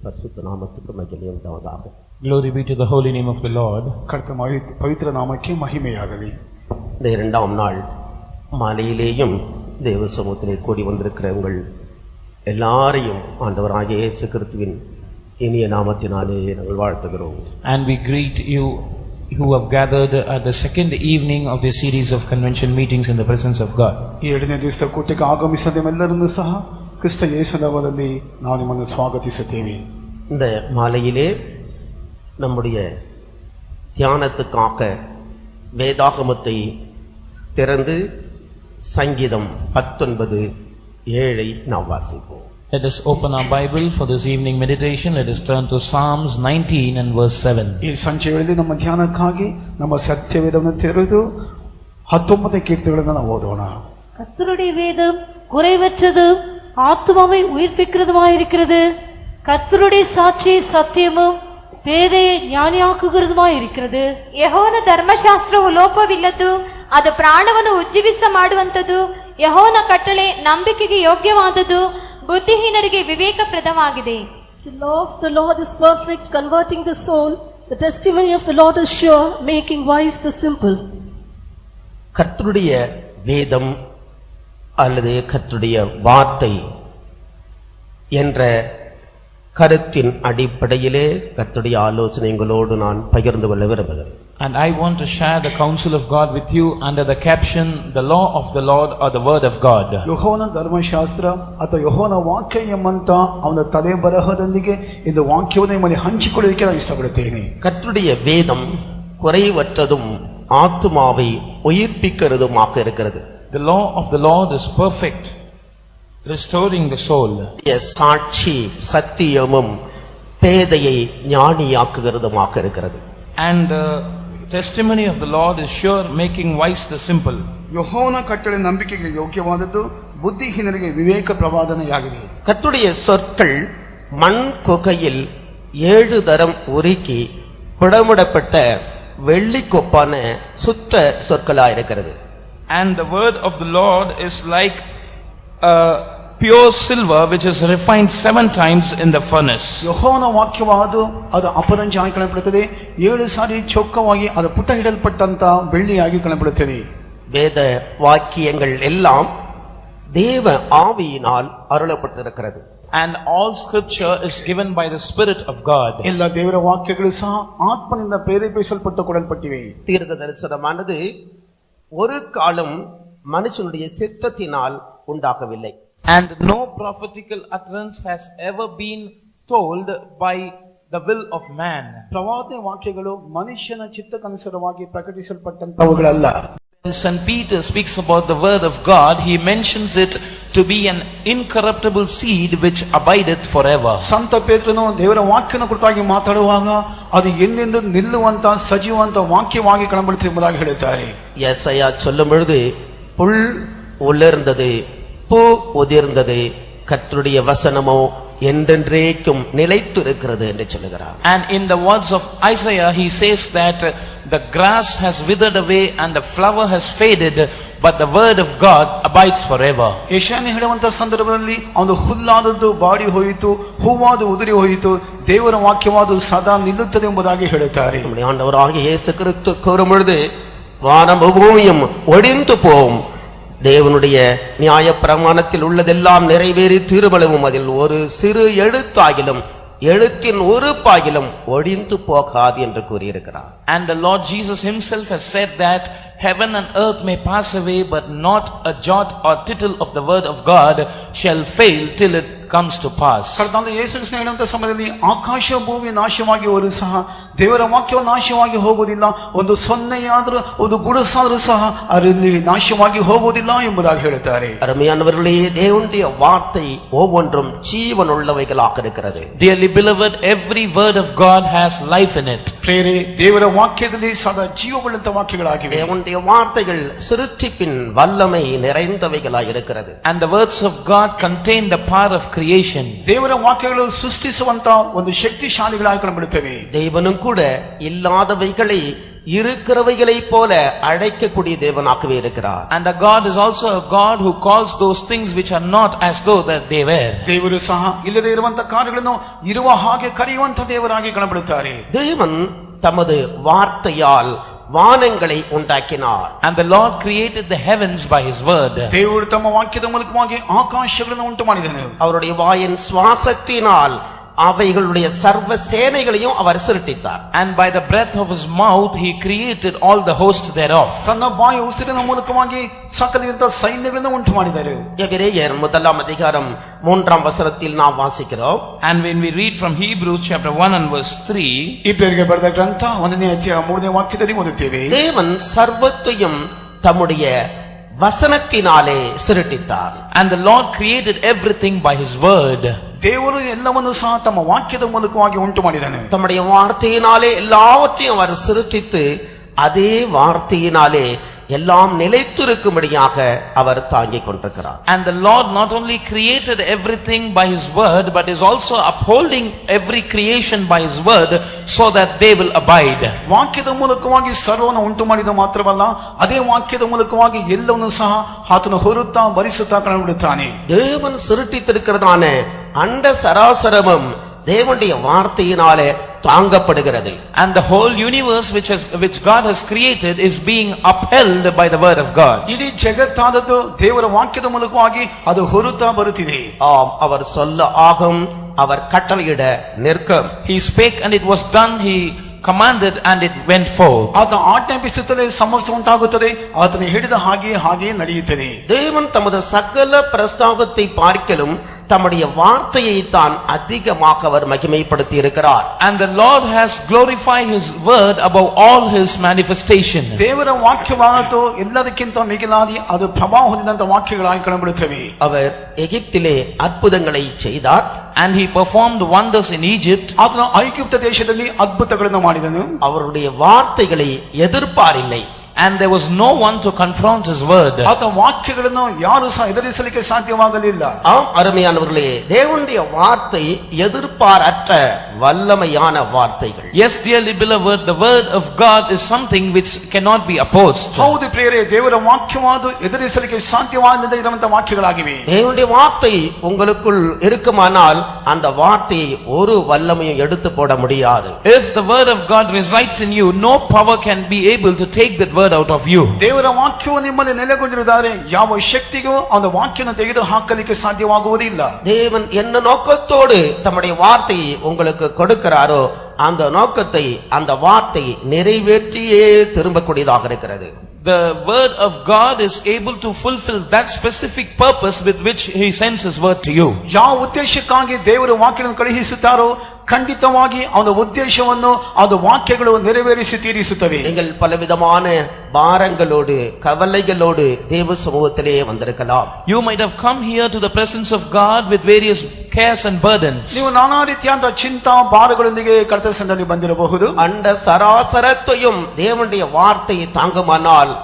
பரிசுத்த நாமத்துக்கு மகிமை உண்டாவதாக. Glory be to the holy name of the Lord. கர்த்தருடைய பவித்திர நாமಕ್ಕೆ மகிமையாகவே. இந்த இரண்டாம் நாள் மாலையிலேயும் தேவ சமூகத்திலே கூடி வந்திருக்கிற உங்கள் எல்லாரையும் ஆண்டவராகிய இயேசு கிறிஸ்துவின் இனிய நாமத்தினாலே நாங்கள் வாழ்த்துகிறோம். And we greet you who have gathered at the second evening of the series of convention meetings in the presence of God. ಈ ಎರಡನೇ ದಿವಸದ ಕೂಟಕ್ಕೆ ಆಗಮಿಸಿದ ನಿಮ್ಮೆಲ್ಲರನ್ನು ಸಹ ಕ್ರಿಸ್ತ ಯೇಸುವಿನಲ್ಲಿ ನಾವು ನಿಮ್ಮನ್ನು ಸ್ವಾಗತಿಸುತ್ತೇವೆ. இந்த மாலையிலே நம்முடைய தியானத்துக்காக வேதாகமத்தை திறந்து சங்கீதம் 19:7 நாம் வாசிப்போம். Let us open our Bible for this evening meditation. Let us turn to Psalms 19 and verse 7. ಈ ಸಂಜೆಯಲ್ಲಿ ನಮ್ಮ ಧ್ಯಾನಕ್ಕಾಗಿ ನಮ್ಮ ಸತ್ಯವೇದವನ್ನು ತೆರೆದು 19ನೇ ಕೀರ್ತನೆಗಳನ್ನು ನಾವು ಓದೋಣ. கர்த்தருடைய வேதம் குறைவற்றதும் ஆத்துமாவை உயிர்ப்பிக்கிறதுமாயிருக்கிறது. கர்த்தருடைய சாட்சி சத்தியமும் பேதையை ಜ್ಞಾನಿಯಾக்குகிறதுமாயிருக்கிறது. ಯೆಹೋವನ ಧರ್ಮಶಾಸ್ತ್ರವು ಲೋಪವಿಲ್ಲದ್ದು, ಅದು ಪ್ರಾಣವನ್ನು ಉಜ್ಜೀವಿಸ ಮಾಡುವಂತದ್ದು. ಯೆಹೋವನ ಕಟ್ಟಳೆ ನಂಬಿಕೆಗೆ ಯೋಗ್ಯವಾದದ್ದು, ಬುದ್ಧಿಹೀನರಿಗೆ ವಿವೇಕಪ್ರದವಾಗಿದೆ. The law of the Lord is perfect, converting the soul. The testimony of the Lord is sure, making wise the simple. கர்த்தருடைய வேதம் அல்லது கர்த்தருடைய வார்த்தை என்ற கருத்தின் அடிப்படையிலே கர்த்தருடைய ஆலோசனைகளோடு நான் பகிர்ந்து கொள்ள விரும்புகிறேன். And I want to share the counsel of God with you under the caption, the law of the Lord or the word of God. ಯೆಹೋವನ ಧರ್ಮಶಾಸ್ತ್ರ ಅಥವಾ ಯೆಹೋವನ ವಾಕ್ಯ ಎಂಬಂತ ಅವನ ತಲೆ ಬರಹದೊಂದಿಗೆ இந்த ವಾಕ್ಯವನ್ನು ನಿಮ್ಮಲ್ಲಿ ಹಂಚಿಕೊಳ್ಳಲಿಕ್ಕೆ ನಾನು ಇಷ್ಟಪಡುತ್ತೇನೆ. கர்த்தருடைய வேதம் குறைவற்றதும் ஆத்துமாவை உயிர்ப்பிக்கிறதுமாக இருக்கிறது. The law of the Lord is perfect, restoring the soul. சாட்சி சத்தியமும் பேதையை ஞானியாக்குகிறதுமாக இருக்கிறது. And testimony of the Lord is sure, making wise the simple. ಯೆಹೋವನ ಕಟ್ಟಳೆ ನಂಬಿಕೆಗೆ ಯೋಗ್ಯವಾದದ್ದು, ಬುದ್ಧಿಹೀನರಿಗೆ ವಿವೇಕ ಪ್ರವಾದನೆಯಾಗಿದೆ. கர்த்தருடைய சொற்கள் மண் குகையில் 7 தரம் உருக்கி புடமிடப்பட்ட வெள்ளி கொப்பான சுத்த சொற்களாக இருக்கிறது. And the word of the Lord is like pure silver which is refined 7 times in the furnace. ಯೆಹೋವನ ವಾಕ್ಯವಾದು ಅದು ಅಪರಂಜಾಗಿ ಕಾಣப்படுತ್ತದೆ. 7 ಸಾರಿ ಚೊಕ್ಕವಾಗಿ ಅದು ಪುಟ ಇಡಲ್ಪಟ್ಟಂತ ಬೆಳ್ಳಿಯಾಗಿ ಕಾಣப்படுತ್ತದೆ. வேத வாக்கியங்கள் எல்லாம் தேவ ஆவியினால் அருளப்பட்டிருக்கிறது. And all scripture is given by the Spirit of God. ಎಲ್ಲ ದೇವರ ವಾಕ್ಯಗಳು ಸಹ ಆತ್ಮನಿಂದ ಪ್ರೇರೇಪಿಸಲ್ಪಟ್ಟು ಕೊಡಲ್ಪಟ್ಟಿವೆ. தீர்க்க தரிசனமானது ஒரு காலம் மனுஷனுடைய சித்தத்தினால் உண்டாகவில்லை. And no prophetical utterance has ever been told by the will of man. ಪ್ರವಾದನೆ ವಾಕ್ಯಗಳು ಮನುಷ್ಯನ ಚಿತ್ತಕ್ಕನುಸಾರವಾಗಿ ಪ್ರಕಟಿಸಲ್ಪಟ್ಟಂತವುಗಳಲ್ಲ. When St. Peter speaks about the word of God, he mentions it to be an incorruptible seed which abideth forever. ಸಂತ ಪೇತ್ರನು ದೇವರ ವಾಕ್ಯನ ಕುರಿತಾಗಿ ಮಾತಾಡುವಾಗ ಅದು ಎಂದೆಂದು ನಿಲ್ಲುವಂತ ಸಜೀವಂತ ವಾಕ್ಯವಾಗಿ ಕಾಣಬರುತ್ತದೆ ಎಂಬುದಾಗಿ ಹೇಳುತ್ತಾರೆ. யெசாயா சொல்லும் பொழுது புல் உலர்ந்தது, பூ உதிர்ந்தது, கர்த்தருடைய வசனமோ என்றென்றைக்கும் நிலைத்திருக்கிறது என்று சொல்லுகிறார். And in the words of Isaiah he says that the grass has withered away and the flower has faded, but the word of God abides forever. ಯೆಶಾಯನು ಹೇಳುವಂತ ಸಂದರ್ಭದಲ್ಲಿ ಅವನು ಹುಲ್ಲಾದದ್ದು ಬಾಡಿ ಹೋಯಿತು, ಹೂವಾದು ಉದುರಿ ಹೋಯಿತು, ದೇವರ ವಾಕ್ಯವಾದು ಸದಾ ನಿಲ್ಲುತ್ತದೆ ಎಂಬುದಾಗಿ ಹೇಳುತ್ತಾರೆ. நம்முடைய ஆண்டவராகிய இயேசு கிறிஸ்து கூறும் பொழுது வானமும் பூமியும் ஒழிந்து போகும், தேவனுடைய நியாய பிரமாணத்தில் உள்ளதெல்லாம் நிறைவேறி தீர்வளவும் அதில் ஒரு சிறு எழுத்தாகிலும் எழுத்தின் ஒரு பாகிலும் ஒழிந்து போகாது என்று கூறியிருக்கிறார். And the Lord Jesus himself has said that heaven and earth may pass away, but not a jot or tittle of the word of God shall fail till it comes to pass. ಕರ್ತನಾದ ಯೇಸು ಕ್ರಿಸ್ತನು ಹೇಳುವಂತ ಸಮಯದಲ್ಲಿ ಆಕಾಶ ಭೂಮಿ ನಾಶವಾಗಿ ಹೋದರೂ ಸಹ ದೇವರ ವಾಕ್ಯವು ನಾಶವಾಗಿ ಹೋಗುವುದಿಲ್ಲ. ಒಂದು ಸೊನ್ನೆಯಾದರೂ ಒಂದು ಗುಡಸಾದರೂ ಸಹ ಅದರಲ್ಲಿ ನಾಶವಾಗಿ ಹೋಗುವುದಿಲ್ಲ ಎಂಬುದಾಗಿ ಹೇಳುತ್ತಾರೆ. அருமையானவர்களே, தேவனுடைய வார்த்தை ஒவ்வொன்றும் ஜீவன் உள்ளவைகளாக இருக்கிறது. Dearly beloved, every word of God has life in it. ಪ್ರೇರೆ, ದೇವರ ವಾಕ್ಯದಲ್ಲಿ ಸದಾ ಜೀವವುಳ್ಳಂತ ವಾಕ್ಯಗಳಾಗಿವೆ. தேவனுடைய வார்த்தைகள் சிருஷ்டிப்பின் வல்லமை நிறைந்தவைகளாக இருக்கிறது. And the words of God contain the power of creation. ದೇವರ ವಾಕ್ಯಗಳು ಸೃಷ್ಟಿಸುವಂತ ಒಂದು ಶಕ್ತಿಶಾಲಿಗಳಾಗಿ ಕಾಣಬರುತ್ತವೆ. தேவனும் கூட இல்லாதவைகளை இருக்கிறவைகளைப் போல அழைக்கக்கூடிய தேவனாகவே இருக்கிறார். And the God is also a God who calls those things which are not as though that they were. ದೇವರು ಸಹ ಇಲ್ಲದೆ ಇರುವಂತ ಕಾರ್ಯಗಳನ್ನು ಇರುವ ಹಾಗೆ ಕರೆಯುವಂತ ದೇವರಾಗಿ ಕಾಣಬಿಡುತ್ತಾರೆ. தேவன் தமது வார்த்தையால் வானங்களை உண்டாக்கினார். And the Lord created the heavens by his word. ದೇವರು ತಮ್ಮ ವಾಕ್ಯದ ಮೂಲಕವಾಗಿ ಆಕಾಶಗಳನ್ನು ಉಂಟು ಮಾಡಿದನು. அவருடைய வாயின் சுவாசத்தினால் அவைகளுடைய சர்வ சேனைகளையும் அவர் சிருஷ்டித்தார். And by the breath of his mouth he created all the hosts thereof. ತನ್ನ ಬಾಯಿ ಉಸಿರಿನ ಮೂಲಕವಾಗಿ ಸಕಲವಿಧ ಸೈನ್ಯಗಳನ್ನು ಉಂಟು ಮಾಡಿದರು. எபிரேயர் 1:3 நாம் வாசிக்கிறோம். And when we read from Hebrews chapter 1 and verse 3, ಇಬ್ರಿಯರಿಗೆ ಬರೆದ ಗ್ರಂಥ 1ನೇ ಅಧ್ಯಾಯ 3ನೇ ವಾಕ್ಯದಲ್ಲಿ ಓದುತ್ತೇವೆ. தேவன் சர்வத்தையும் தம்முடைய வசனத்தினாலே சிருஷ்டித்தார். and the Lord created everything by his word. ದೇವರು ಎಲ್ಲವನ್ನೂ ಸಹ ತಮ್ಮ ವಾಕ್ಯದ ಮೂಲಕವಾಗಿ ಉಂಟು ಮಾಡಿದನು. தம்முடைய வார்த்தையினாலே எல்லாவற்றையும் அவர் சிருஷ்டித்து அதே வார்த்தையினாலே எல்லாம் நிலைத்திருக்கும்படியாக அவர் தாங்கிக் கொண்டிருக்கிறார். And the Lord not only created everything by his word, but is also upholding every creation by his word so that they will abide. ವಾಕ್ಯದ ಮೂಲಕವಾಗಿ ಸರ್ವವನ್ನು ಉಂಟು ಮಾಡಿದ ಮಾತ್ರವಲ್ಲ, ಅದೇ ವಾಕ್ಯದ ಮೂಲಕವಾಗಿ ಎಲ್ಲವನ್ನೂ ಸಹ ಆತನು ಹೊರುತ್ತಾ ಭರಿಸುತ್ತಾ ಕಾಣಬಿಡುತ್ತಾನೆ. தேவன் சிருஷ்டித்திருக்கிறதான அண்ட சராசரமும் தேவனுடைய வார்த்தையினாலே தாங்கப்படுகிறது. And the whole universe which God has created is being upheld by the word of God. ಇಡೀ ಜಗತ್ತಾದದ್ದು ದೇವರ ವಾಕ್ಯದ ಮೂಲಕವಾಗಿ ಅದು ಹೊರುತ್ತಾ ಬರುತ್ತಿದೆ. ஆம், அவர் சொல்ல ஆகும், அவர் கட்டளையிட நிற்கும். He spake and it was done, he commanded and it went forth. ಆತ ಆಜ್ಞಾಪಿಸುತ್ತದೆ, ಸಮಸ್ತ ಉಂಟಾಗುತ್ತದೆ, ಆತನು ಹೇಳಿದ ಹಾಗೆ ನಡೆಯುತ್ತದೆ. தேவன் தமது சகல பிரஸ்தாபத்தை பார்க்கலும் தம்முடைய வார்த்தையை தான் அதிகமாக அவர் மகிமைப்படுத்தி இருக்கிறார். And the Lord has glorified his word above all his manifestation. ದೇವರ ವಾಕ್ಯವಾದದ್ದು ಎಲ್ಲದಕ್ಕಿಂತ ಮಿಗಿಲಾಗಿ ಅದು ಪ್ರಭಾವ ಹೊಂದಿದಂತ ವಾಕ್ಯಗಳಾಗಿ ಕಾಣಬಿಡುತ್ತವೆ. அவர் எகிப்திலே அற்புதங்களை செய்தார். And he performed wonders in Egypt. ಆತನು ಐಗುಪ್ತ ದೇಶದಲ್ಲಿ ಅದ್ಭುತಗಳನ್ನು ಮಾಡಿದನು. அவருடைய வார்த்தைகளை எதிர்ப்பாரில்லை. And there was no one to confront his word. ಆತ ವಾಕ್ಯಗಳನ್ನು ಯಾರು ಸಹ ಎದುರಿಸಲಿಕ್ಕೆ ಸಾಧ್ಯವಾಗಲಿಲ್ಲ. ஆம் அருமையானவர்களே, தேவனுடைய வார்த்தை எதிர்ப்பாரற்ற வல்லமையான வார்த்தைகள். Yes, dearly beloved, the word of God is something which cannot be opposed. ಹೌದು ಪ್ರಿಯರೇ, ದೇವರ ವಾಕ್ಯವಾದ ಎದುರಿಸಲಿಕ್ಕೆ ಸಾಧ್ಯವಾಗದೇ ಇರುವಂತಹ ವಾಕ್ಯಗಳಾಗಿವೆ. தேவனுடைய வார்த்தை உங்களுக்குள் இருக்குமானால் அந்த வார்த்தையை ஒரு வல்லமையும் எடுத்து போட முடியாது. If the word of God resides in you, no power can be able to take that word out of you. ದೇವರ ವಾಕ್ಯವು ನಿಮ್ಮಲ್ಲಿ ನೆಲೆಗೊಂಡಿರುವುದಾದರೆ ಯಾವ ಶಕ್ತಿಗೂ அந்த ವಾಕ್ಯವನ್ನು ತೆಗೆದು ಹಾಕಲಿಕ್ಕೆ ಸಾಧ್ಯವಾಗುವುದಿಲ್ಲ. தேவன் என்ன நோக்கத்தோடு தம்முடைய வார்த்தையை உங்களுக்கு கொடுக்கிறாரோ அந்த நோக்கத்தை அந்த வார்த்தை நிறைவேற்றியே திரும்பக்கூடியதாக இருக்கிறது. The word of God is able to fulfill that specific purpose with which he sends his word to you. ಯಾವ ಉದ್ದೇಶಕ್ಕಾಗಿ ದೇವರು ವಾಕ್ಯಗಳನ್ನು ಕಳುಹಿಸುತ್ತಾರೋ ಖಂಡಿತವಾಗಿ ಅವನ ಉದ್ದೇಶವನ್ನು ಅದು ವಾಕ್ಯಗಳು ನೆರವೇರಿಸಿ ತೀರಿಸುತ್ತವೆ. நீங்கள் பலவிதமான பாரங்களோடு கவலைகளோடு தேவ சமூகத்திலே வந்திருக்கலாம். You might have come here to the presence of God with various cares and burdens. ನೀವು ನಾನಾ ರೀತಿಯಾದ ಚಿಂತಾ ಭಾರಗಳೊಂದಿಗೆ ಕರ್ತನ ಸನ್ನಿಧಿಯಲ್ಲಿ ಬಂದಿರಬಹುದು. அண்ட சராசரத்தையும் தேவனுடைய வார்த்தை தாங்குமானால்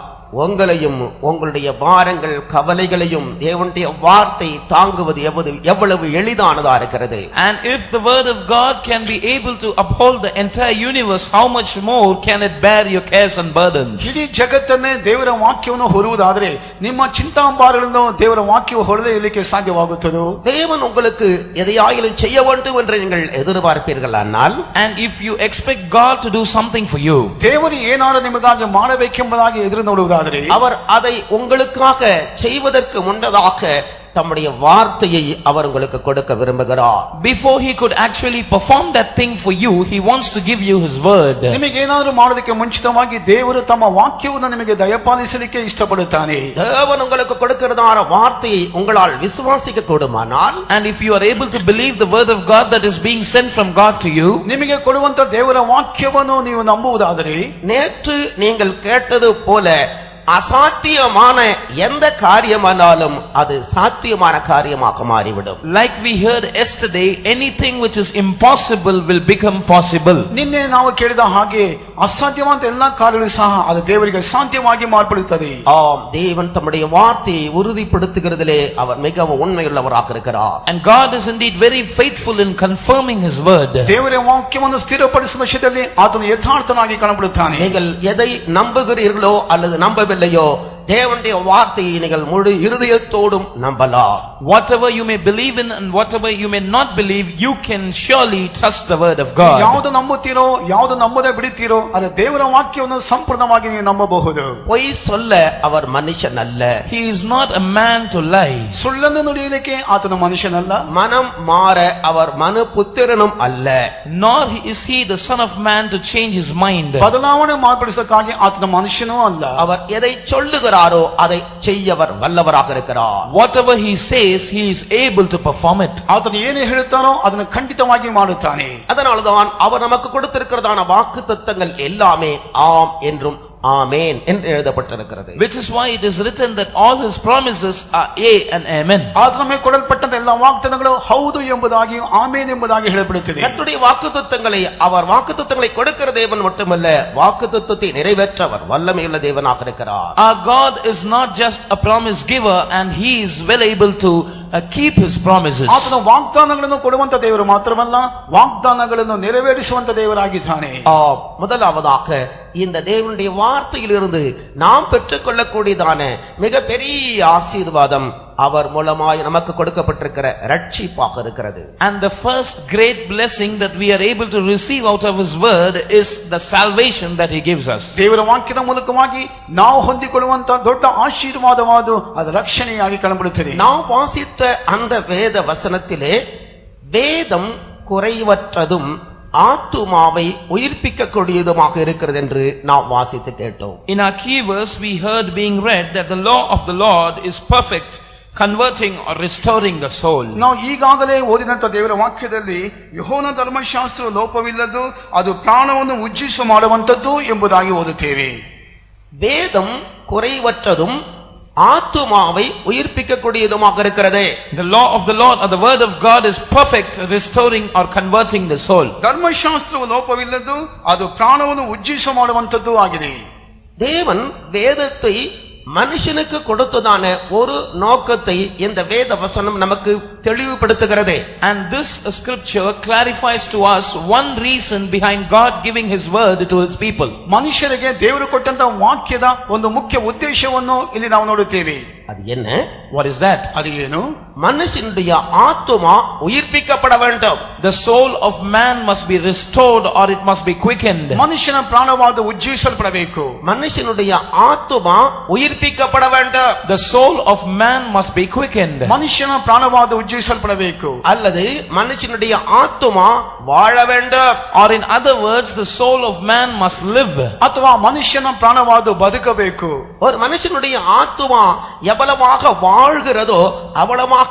உங்களையும் உங்களுடைய பாரங்கள் கவலைகளையும் தேவனுடைய வார்த்தை தாங்குவது எவ்வளவு எளிதானதா இருக்கிறது. And if the word of God can be able to uphold the entire universe, how much more can it bear your cares and burdens? ಇಡೀ ಜಗತ್ತನ್ನೇ ದೇವರ ವಾಕ್ಯವನ್ನು ಹೊರುವುದಾದರೆ ನಿಮ್ಮ ಚಿಂತಾಭಾರಗಳನ್ನು ದೇವರ ವಾಕ್ಯವು ಹೊರದೇ ಇರಲಿಕ್ಕೆ ಸಾಧ್ಯವಾಗುತ್ತದೋ? தேவன் உங்களுக்கு எதையாயிலும் செய்ய வேண்டும் என்று நீங்கள் எதிர்பார்ப்பீர்களானால், And if you expect God to do something for you, ದೇವರು ಏನಾದರೂ ನಿಮಗಾಗಿ ಮಾಡಬೇಕೆಂಬುದಾಗಿ ಎದುರು ನೋಡುವುದಾದರೆ அவர் அதை உங்களுக்காக செய்வதற்கு முன்னதாக தம்முடைய வார்த்தையை அவர் உங்களுக்கு கொடுக்க விரும்புகிறார். before he could actually perform that thing for you, he wants to give you his word. ನಿಮಗೆ ಏನಾದರೂ ಮಾಡೋದಕ್ಕೆ ಮುಂಚಿತವಾಗಿ ದೇವರು ತಮ್ಮ ವಾಕ್ಯವನ್ನು ನಿಮಗೆ ದಯಪಾಲಿಸಲಿಕ್ಕೆ ಇಷ್ಟಪಡುತ್ತಾನೆ. தேவன் உங்களுக்கு கொடுக்கிறதான வார்த்தையை உங்களால் விசுவாசிக்க கூடுமானால், And if you are able to believe the word of God that is being sent from God to you, ನಿಮಗೆ ಕೊಡುವಂತ ದೇವರ ವಾಕ್ಯವನ್ನು ನೀವು ನಂಬುವುದಾದರೆ நேற்று நீங்கள் கேட்டது போல அசாத்தியமான எந்த காரியமானாலும் அது சாத்தியமான காரியமாக மாறிவிடும். Like we heard yesterday, anything which is impossible will become possible. ನಿನ್ನೆ ನಾವು ಕೇಳಿದ ಹಾಗೆ ಅಸಾಧ್ಯವಾದ ಎಲ್ಲಾ ಕಾರ್ಯಗಳು ಸಹ ಅದು ದೇವರಿಗೆ ಸಾಧ್ಯವಾಗಿ ಮಾರ್ಪಡುತ್ತದೆ. ஆம், தேவன் தம்முடைய வார்த்தையை உறுதிப்படுத்துகிறதிலே அவர் மிகவும் உண்மையுள்ளவராக இருக்கிறார். And God is indeed very faithful in confirming His word. ದೇವರ ವಾಕ್ಯವನ್ನು ಸ್ಥಿರಪಡಿಸುವ ವಿಷಯದಲ್ಲಿ ಆತನು ಯಥಾರ್ಥನಾಗಿ ಕಾಣப்படுತ್ತಾನೆ. நீங்கள் எதை நம்புகிறீர்களோ அல்லது நம்பவில்லையோ தேவனுடைய வார்த்தையை நீங்கள் முழு இருதயத்தோடும் நம்பலாம். Whatever you may believe in and whatever you may not believe, you can surely trust the word of God. ಯಾವುದು ನಂಬುತ್ತೀರೋ ಯಾವುದು ನಂಬದೆ ಬಿಡುತ್ತೀರೋ ಅದು ದೇವರ ವಾಕ್ಯವನ್ನು ಸಂಪೂರ್ಣವಾಗಿ ನೀವು ನಂಬಬಹುದು. பொய் சொல்ல அவர் மனுஷன் அல்ல. He is not a man to lie. ಸುಳ್ಳನ್ನು ನುಡಿಯುವುದಕ್ಕೆ ಆತನು ಮನುಷ್ಯನಲ್ಲ. மனம் மாற அவர் மனுபுத்திரனும் அல்ல. Nor is he the son of man to change his mind. ಬದಲಾವಣೆ ಮಾರ್ಪಡಿಸಕ್ಕಾಗಿ ಆತನ ಮನುಷ್ಯನೂ ಅಲ್ಲ. அவர் எதை சொல்லுகிறாரோ அதை செய்யவர் வல்லவராக இருக்கிறார். Whatever he says, he is able to perform it. ಆತನು ಏನು ಹೇಳುತ್ತಾನೋ ಅದನ್ನು ಖಂಡಿತವಾಗಿ ಮಾಡುತ್ತಾನೆ. அதனால்தான் அவர் நமக்கு கொடுத்திருக்கிறதான வாக்குத்தத்தங்கள் எல்லாமே ஆம் என்றும் ஆமென் என்று எழுதப்பட்டிருக்கிறது. Which is why it is written that all his promises are yea and amen. ಆತನ ಮೇಲೆ ಕೊಡಲ್ಪಟ್ಟ ಎಲ್ಲ ವಾಗ್ದಾನಗಳು ಹೌದು ಎಂಬುದಾಗಿ ಆಮೆನ್ ಎಂಬುದಾಗಿ ಹೇಳப்படுತ್ತದೆ. கர்த்தருடைய வாக்குத்தத்தங்களை அவர் வாக்குத்தத்தங்களை கொடுக்கிற தேவன் மட்டுமல்ல, வாக்குத்தத்தத்தை நிறைவேற்றவர் வல்லமையுள்ள தேவனாக இருக்கிறார். Our God is not just a promise giver and he is well able to keep his promises. ಆತನು ವಾಗ್ದಾನಗಳನ್ನು ಕೊಡುವಂತ ದೇವರು ಮಾತ್ರವಲ್ಲ, ವಾಗ್ದಾನಗಳನ್ನು ನೆರವೇರಿಸುವಂತ ದೇವರಾಗಿದ್ದಾನೆ. முதலாவதாக இந்த தேவனுடைய வார்த்தையிலிருந்து நாம் பெற்றுக்கொள்ளக்கூடியதான மிகப்பெரிய ஆசீர்வாதம் அவர் மூலமாய் நமக்கு கொடுக்கப்பட்டிருக்கிற ரட்சிப்பாக இருக்கிறது. And the first great blessing that we are able to receive out of his word is the salvation that he gives us. ದೇವರ ವಾಕ್ಯದ ಮೂಲಕವಾಗಿ ನಾವು ಹೊಂದಿಕೊಳ್ಳುವಂತ ದೊಡ್ಡ ಆಶೀರ್ವಾದವಾದ ಅದು ರಕ್ಷಣೆಯಾಗಿ ಕಾಣப்படுತ್ತದೆ. நாம் வாசித்த அந்த வேத வசனத்திலே வேதம் குறைவற்றதும் ஆத்துமாவை உயிர்ப்பிக்கக்கூடியதுமாக இருக்கிறது என்று நாம் வாசித்து கேட்டோம். In our key verse we heard being read that the law of the Lord is perfect, converting or restoring the soul. ನಾವು ಈಗಾಗಲೇ ಓದಿದಂತ ದೇವರ ವಾಕ್ಯದಲ್ಲಿ ಯೆಹೋವನ ಧರ್ಮಶಾಸ್ತ್ರವು ಲೋಪವಿಲ್ಲದ್ದು ಅದು ಪ್ರಾಣವನ್ನು ಉಜ್ಜೀವಿಸ ಮಾಡುವಂತದ್ದು ಎಂಬುದಾಗಿ ಓದುತ್ತೇವೆ. வேதம் குறைவற்றதும் ஆத்துமாவை உயிர்ப்பிக்கக்கூடியதுமாக இருக்கிறது. The law of the Lord or the word of God is perfect, restoring or converting the soul. ಧರ್ಮಶಾಸ್ತ್ರವು ಲೋಪವಿಲ್ಲದ್ದು ಅದು ಪ್ರಾಣವನ್ನು ಉಜ್ಜೀವಿಸ ಮಾಡುವಂತದ್ದು ಆಗಿದೆ. தேவன் வேதத்தை மனுஷனுக்கு கொடுத்ததான ஒரு நோக்கத்தை இந்த வேத வசனம் நமக்கு தெளிவுபடுத்துகிறது. And this scripture clarifies to us one reason behind God giving his word to his people. ಮನುಷ್ಯರಿಗೆ ದೇವರು ಕೊಟ್ಟಂತ ವಾಕ್ಯದ ಒಂದು ಮುಖ್ಯ ಉದ್ದೇಶವನ್ನು ಇಲ್ಲಿ ನಾವು ನೋಡುತ್ತೇವೆ. அது என்ன? What is that? ಅದು ಏನು? மனுஷனுடைய ஆத்துமா உயிர்ப்பிக்கப்பட வேண்டும். The soul of man must be restored or it must be quickened. ಮನುಷ್ಯನ ಪ್ರಾಣವಾದ ಉಜ್ಜೀವಿಸಲ್ಪಡಬೇಕು. மனுஷனுடைய ஆத்துமா உயிர்ப்பிக்கப்பட வேண்டும். The soul of man must be quickened. ಮನುಷ್ಯನ ಪ್ರಾಣವಾದ ಉಜ್ಜೀವಿಸಲ್ಪಡಬೇಕು. அல்லது மனுஷனுடைய ஆத்துமா வாழ வேண்டும். Or in other words, the soul of man must live. ಅಥವಾ ಮನುಷ್ಯನ ಪ್ರಾಣವಾದ ಬದುಕಬೇಕು. ஒரு மனுஷனுடைய ஆத்துமா எவ்வளவாக வாழ்கிறதோ அவ்வளவாக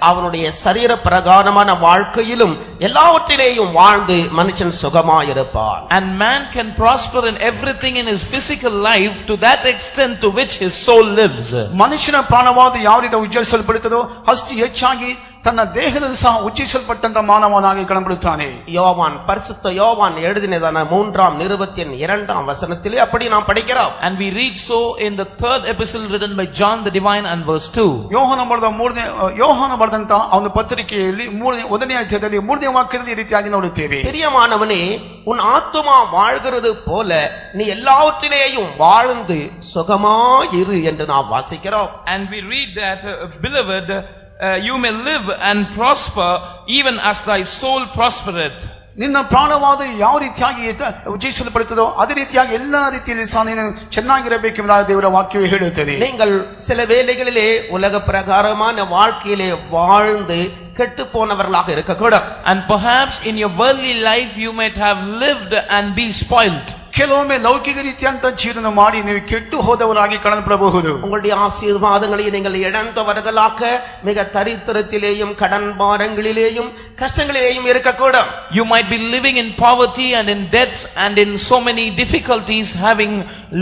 அவனுடைய சரீர பிரகாரமான வாழ்க்கையிலும் எல்லாவற்றிலேயும் வாழ்ந்து மனுஷன் சுகமாயிருப்பான். And man can prosper in everything in his physical life to that extent to which his soul lives. ಮನುಷ್ಯನ ಪ್ರಾಣವಾದ ಯಾವ ರೀತಿ ಉಜ್ಜೀವಿಸಲ್ಪಡುತ್ತದೋ ಅಷ್ಟು ಹೆಚ್ಚಾಗಿ ತನ್ನ ದೇಹದಲ್ಲಿ ಸಹ ಉಜ್ಜೀವಿಸಲ್ಪಟ್ಟಂತ ಮಾನವನಾಗಿ ಕಾಣப்படுತ್ತಾನೆ. யோவான் பரிசுத்த யோவான் எழுதினதான 3ஆம் நிருபத்தின் 2ஆம் வசனத்திலே அப்படி நாம் படிக்கிறோம். And we read so in the third epistle written by John the Divine and verse 2. ಯೋಹಾನ ಬರೆದಂತ ಅವನ ಪತ್ರಿಕೆಯಲ್ಲಿ 1ನೇ ಅಧ್ಯಾಯದಲ್ಲಿ 3ನೇ ವಾಕ್ಯದಲ್ಲಿ ಈ ರೀತಿಯಾಗಿ ನೋಡುತ್ತೇವೆ. பிரியமானவனே, உன் ஆத்துமா வாழ்கிறது போல நீ எல்லாவற்றிலேயும் வாழ்ந்து சுகமாயிரு என்று நாம் வாசிக்கிறோம். And we read that, beloved, you may live and prosper even as thy soul prospereth. ನಿನ್ನ ಪ್ರಾಣವಾದ ಯಾವ ರೀತಿಯಾಗಿ ಉಜ್ಜೀವಿಸಲ್ಪಡುತ್ತದೋ ಅದೇ ರೀತಿಯಾಗಿ ಎಲ್ಲಾ ರೀತಿಯಲ್ಲಿ ಸಹ ನೀನು ಚೆನ್ನಾಗಿರಬೇಕೆಂಬುದಾಗಿ ದೇವರ ವಾಕ್ಯವು ಹೇಳುತ್ತದೆ. நீங்கள் சில வேளைகளிலே உலக பிரகாரமான வாழ்க்கையிலே வாழ்ந்து கெட்டு போனவர்களாக இருக்கக்கூடும். And perhaps in your worldly life you might have lived and be spoiled. ಕೆಲವೊಮ್ಮೆ ಲೌಕಿಕ ರೀತಿಯಂತ ಜೀವನ ಮಾಡಿ ನೀವು ಕೆಟ್ಟು ಹೋದವರಾಗಿ ಕಾಣಲ್ಪಡಬಹುದು. உங்களுடைய ஆசீர்வாதங்களை நீங்கள் இழந்தவர்களாக மிக தரித்திரத்திலேயும் கடன் பாரங்களிலேயும் கஷ்டங்களிலேயும் இருக்கக்கூடும். You might be living in poverty and in debts and in so many difficulties, having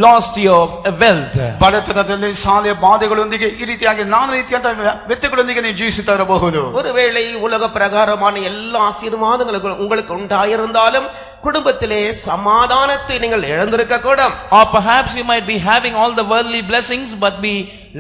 lost your wealth. ಬಡತನದಲ್ಲಿ ಸಾಲ ಬಾಧೆಗಳೊಂದಿಗೆ ಈ ರೀತಿಯಾಗಿ ನಾನಾ ರೀತಿಯಂತ ವ್ಯತ್ಯಗಳೊಂದಿಗೆ ನೀವು ಜೀವಿಸುತ್ತಾ ಇರಬಹುದು. ஒருவேளை உலக பிரகாரமான எல்லா ஆசீர்வாதங்களும் உங்களுக்கு உண்டாயிருந்தாலும் குடும்பத்திலே சமாதானத்தை நீங்கள் இழந்திருக்க கூடும். Or perhaps you might be having all the worldly blessings but be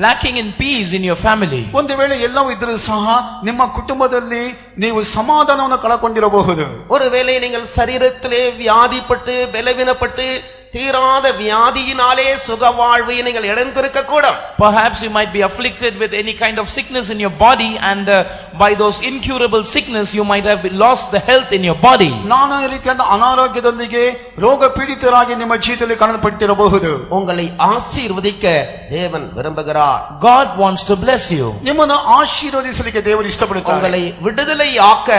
lacking in peace in your family. ಒಂದು ವೇಳೆ ಎಲ್ಲವೂ ಇದ್ರೂ ಸಹ ನಿಮ್ಮ ಕುಟುಂಬದಲ್ಲಿ ನೀವು ಸಮಾಧಾನವನ್ನು ಕಳಕೊಂಡಿರಬಹುದು. ஒருவேளை நீங்கள் சரீரத்திலே வியாதிப்பட்டு பலவீனப்பட்டு தீராத வியாதியினாலே சுக வாழ்வை நீங்கள் இழந்திருக்க கூடும். Perhaps you might be afflicted with any kind of sickness in your body, and by those incurable sickness you might have lost the health in your body. ನಾನಾ ರೀತಿಯಾದ ಅನಾರೋಗ್ಯದೊಂದಿಗೆ ರೋಗ ಪೀಡಿತರಾಗಿ ನಿಮ್ಮ ಜೀವಿತದಲ್ಲಿ ಕಾಣಲ್ಪಟ್ಟಿರಬಹುದು. உங்களை ஆசீர்வதிக்க தேவன் விரும்புகிறார். God wants to bless you. ನಿಮ್ಮನ್ನು ಆಶೀರ್ವದಿಸಲಿಕ್ಕೆ ದೇವರು ಇಷ್ಟಪಡುತ್ತಾರೆ. உங்களை விடுதலை ஆக்க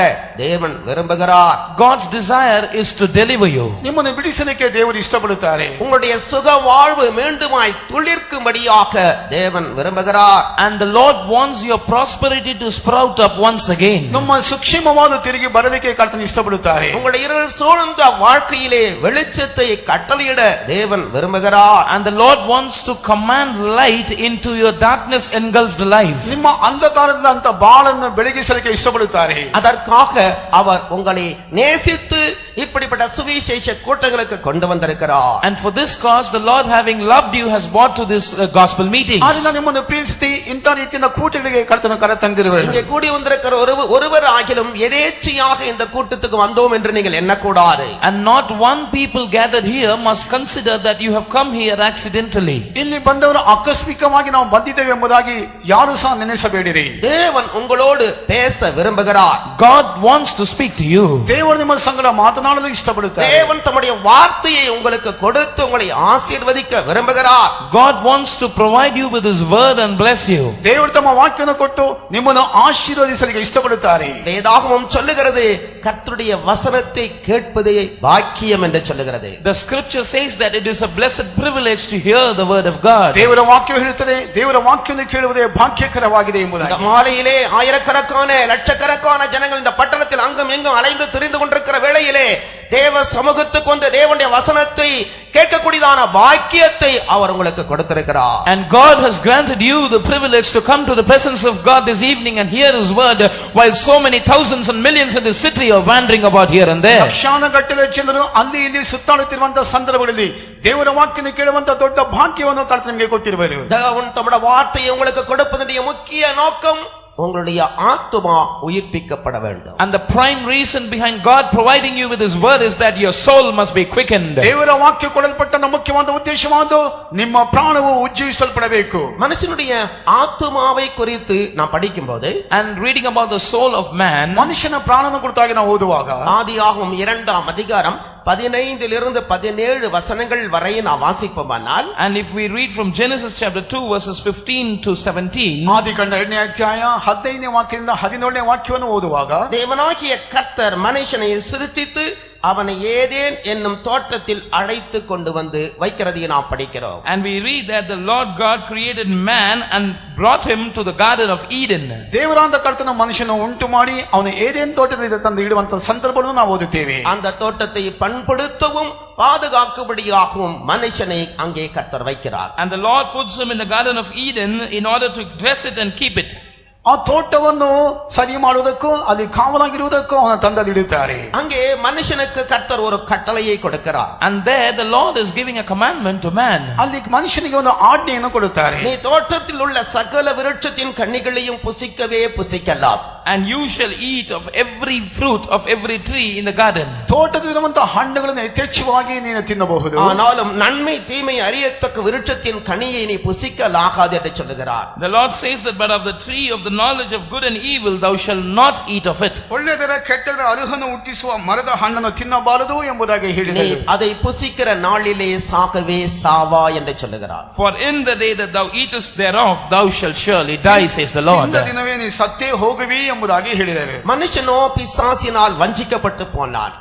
தேவன் விரும்புகிறார். God's desire is to deliver you. ನಿಮ್ಮನ್ನು ಬಿಡಿಸಲಿಕ್ಕೆ ದೇವರು ಇಷ್ಟಪಡುತ್ತಾರೆ. உங்களுடைய சுக வாழ்வு மீண்டுமாய் துளிர்க்கும்படியாக தேவன் விரும்புகிறார். And the Lord wants your prosperity to sprout up once again. ನಮ್ಮ ಸುಕ್ಷೇಮವಾದ ತಿರುಗಿ ಬರಲಿಕ್ಕೆ ಕರ್ತನು ಇಷ್ಟಪಡುತ್ತಾರೆ. உங்களுடைய இருள் சூழ்ந்த வாழ்க்கையிலே வெளிச்சத்தை கட்டளையிட தேவன் விரும்புகிறார். And the Lord wants to command light into your darkness engulfed life. ನಿಮ್ಮ ಅಂಧಕಾರದಂತ ಬಾಳನ್ನು ಬೆಳಗಿಸಲಿಕ್ಕೆ ಇಷ್ಟಪಡುತ್ತಾರೆ. அதற்காக அவர் உங்களை நேசித்து இப்படிப்பட்ட சுவிசேஷ கூட்டங்களுக்கு கொண்டு வந்திருக்கிறார். And for this cause the Lord, having loved you, has brought to this gospel meeting. ಆದ್ದರಿಂದ ನಿಮ್ಮನ್ನು ಪ್ರೀತಿಸಿ ಇಂಥ ರೀತಿಯ ಕೂಟಗಳಿಗೆ ಕರ್ತನು ಕರೆ ತಂದಿರುವರು. இங்கே கூடி வந்திருக்கிற ஒருவர் ஆகிலும் எதேச்சையாக இந்த கூட்டத்துக்கு வந்தோம் என்று நீங்கள் எண்ணக்கூடாது. And not one people gathered here must consider that you have come here accidentally. ಇಲ್ಲಿ ಬಂದವರು ಆಕಸ್ಮಿಕವಾಗಿ ನಾವು ಬಂದಿದ್ದೇವೆ ಎಂಬುದಾಗಿ ಯಾರು ಸಹ ನೆನೆಸಬೇಡಿರಿ. தேவன் உங்களோடு பேச விரும்புகிறார். God wants to speak to you. ದೇವರು ನಿಮ್ಮ ಸಂಗಡ ಮಾತನಾಡಲು ಇಷ್ಟಪಡುತ್ತಾರೆ. தேவன் தம்முடைய வார்த்தையை உங்களுக்கு கொடுத்து உங்களை ஆசீர்வதிக்க விரும்புகிறார். God wants to provide you with his word and bless you. ದೇವರು ತಮ್ಮ ವಾಕ್ಯವನ್ನು ಕೊಟ್ಟು ನಿಮ್ಮನ್ನು ಆಶೀರ್ವದಿಸಲಿಕ್ಕೆ ಇಷ್ಟಪಡುತ್ತಾರೆ. வேதாகமம் சொல்லுகிறது கர்த்தருடைய வசனத்தை கேட்பதே பாக்கியம் என்று சொல்லுகிறது. The scripture says that it is a blessed privilege to hear the word of God. ದೇವರ ವಾಕ್ಯವು ಹೇಳುತ್ತದೆ ದೇವರ ವಾಕ್ಯವನ್ನು ಕೇಳುವುದೇ ಭಾಗ್ಯಕರವಾಗಿದೆ ಎಂಬುದಾಗಿ. இந்த மாலையிலே ஆயிரக்கணக்கான லட்சக்கணக்கான ஜனங்கள் இந்த பட்டணத்தில் அங்கும் எங்கும் அலைந்து திரிந்து கொண்டிருக்கிற வேளையிலே தேவ சமூகத்துக்கு வந்து தேவனுடைய வசனத்தை கேட்கக்கூடியதான பாக்கியத்தை அவர் உங்களுக்கு கொடுத்திருக்கிறார். And God has granted you the privilege to come to the presence of God this evening and hear his word, while so many thousands and millions in the city are wandering about here and there. ಲಕ್ಷಾನುಗಟ್ಟಲೆ ಜನರು ಅಲ್ಲಿ ಇಲ್ಲಿ ಸುತ್ತಾಡುತ್ತಿರುವಂತಹ ಸಂದರ್ಭಗಳಲ್ಲಿ ದೇವರ ವಾಕ್ಯವನ್ನು ಕೇಳುವಂತಹ ದೊಡ್ಡ ಭಾಗ್ಯವನ್ನು ಕರ್ತನು ನಿಮಗೆ ಕೊಟ್ಟಿರುವರು. தேவன் தம்முடைய வார்த்தையை உங்களுக்கு கொடுப்பதனுடைய முக்கிய நோக்கம் உங்களுடைய ஆத்துமா உயிர்ப்பிக்கப்பட வேண்டும். And the prime reason behind God providing you with his word is that your soul must be quickened. ದೇವರ ವಾಕ್ಯ ಕೊಡಲ್ಪಟ್ಟ ಮುಖ್ಯವಾದ ಉದ್ದೇಶವಾದ ನಿಮ್ಮ ಪ್ರಾಣವು ಉಜ್ಜೀವಿಸಲ್ಪಡಬೇಕು. மனுஷனுடைய ஆத்துமாவை குறித்து நாம் படிக்கும்போது And reading about the soul of man, ಮನುಷ್ಯನ ಪ್ರಾಣನ ಕುರಿತಾಗಿ ನಾವು ಓದುವಾಗ ஆதியாகமம் 2ஆம் அதிகாரம் 15 17 வசனங்கள் வரை நாம் வாசிப்போமானால், and if we read from Genesis chapter 2 verses 15 to 17, ಆದಿಕಾಂಡ 2ನೇ ಅಧ್ಯಾಯ 15ನೇ ವಾಕ್ಯದಿಂದ 17ನೇ ವಾಕ್ಯವನ್ನು ಓದುವಾಗ, தேவனாகிய கர்த்தர் மனுஷனை சிருஷ்டித்து அவனை ஏதேன் என்னும் தோட்டத்தில் அழைத்து கொண்டு வந்து வைக்கிறதை நாம் படிக்கிறோம். and we read that the Lord God created man and brought him to the garden of Eden. ದೇವರಾದ ಕರ್ತನ ಮನುಷ್ಯನ ಉಂಟು ಮಾಡಿ ಅವನು ಏದೇನ್ ತೋಟದಲ್ಲಿ ತಂದು ಇಡುವಂತ ಸಂದರ್ಭವನ್ನು ನಾವು ಓದುತ್ತೇವೆ. அந்த தோட்டத்தை பண்படுத்தவும் பாதுகாக்கும்படியாகவும் மனுஷனை அங்கே கர்த்தர் வைக்கிறார். And the Lord puts him in the garden of Eden in order to dress it and keep it. ಆ ತೋಟವನ್ನು ಸರಿ ಮಾಡುವುದಕ್ಕೂ ಅಲ್ಲಿ ಕಾವಲಾಗಿರುವುದಕ್ಕೂ ಅವನ ತಂದಲ್ಲಿಡುತ್ತಾರೆ. அங்கே மனுஷனுக்கு கர்த்தர் ஒரு கட்டளையை கொடுக்கிறார். And there the Lord is giving a commandment to man. ಅಲ್ಲಿ ಮನುಷ್ಯನಿಗೆ ಒಂದು ಆಜ್ಞೆಯನ್ನು ಕೊಡುತ್ತಾರೆ. நீ தோட்டத்தில் உள்ள சகல விருட்சத்தின் கனிகளையும் புசிக்கவே புசிக்கலாம். And you shall eat of every fruit of every tree in the garden. ತೋಟದಲ್ಲಿರುವಂತಹ ಹಣ್ಣುಗಳನ್ನು ಯಥೇಚ್ಛವಾಗಿ ನೀನು ತಿನ್ನಬಹುದು. ஆனாலும் நன்மை தீமை அறியத்தக்க விருட்சத்தின் கனியை நீ புசிக்கலாகாது என்று சொல்லுகிறார். The Lord says that but of the tree of the knowledge of good and evil thou shalt not eat of it. ಒಳ್ಳೆಯದರ ಕೆಟ್ಟದರ ಅರುಹನ್ನು ಹುಟ್ಟಿಸುವ ಮರದ ಹಣ್ಣನ್ನು ತಿನ್ನಬಾರದು ಎಂಬುದಾಗಿ நீ ಹೇಳಿದರು. அதை புசிக்கிற நாளிலே சாகவே சாவா என்று சொல்லுகிறார். For in the day that thou eatest thereof thou shalt surely die, says the Lord. ಇಂದ ದಿನವೇ ನೀ ಸತ್ತೇ ಹೋಗುವಿ ಎಂಬುದಾಗಿ ಹೇಳಿದ್ದಾರೆ. மனுஷனோ பிசாசினால் வஞ்சிக்கப்பட்டு போனான்.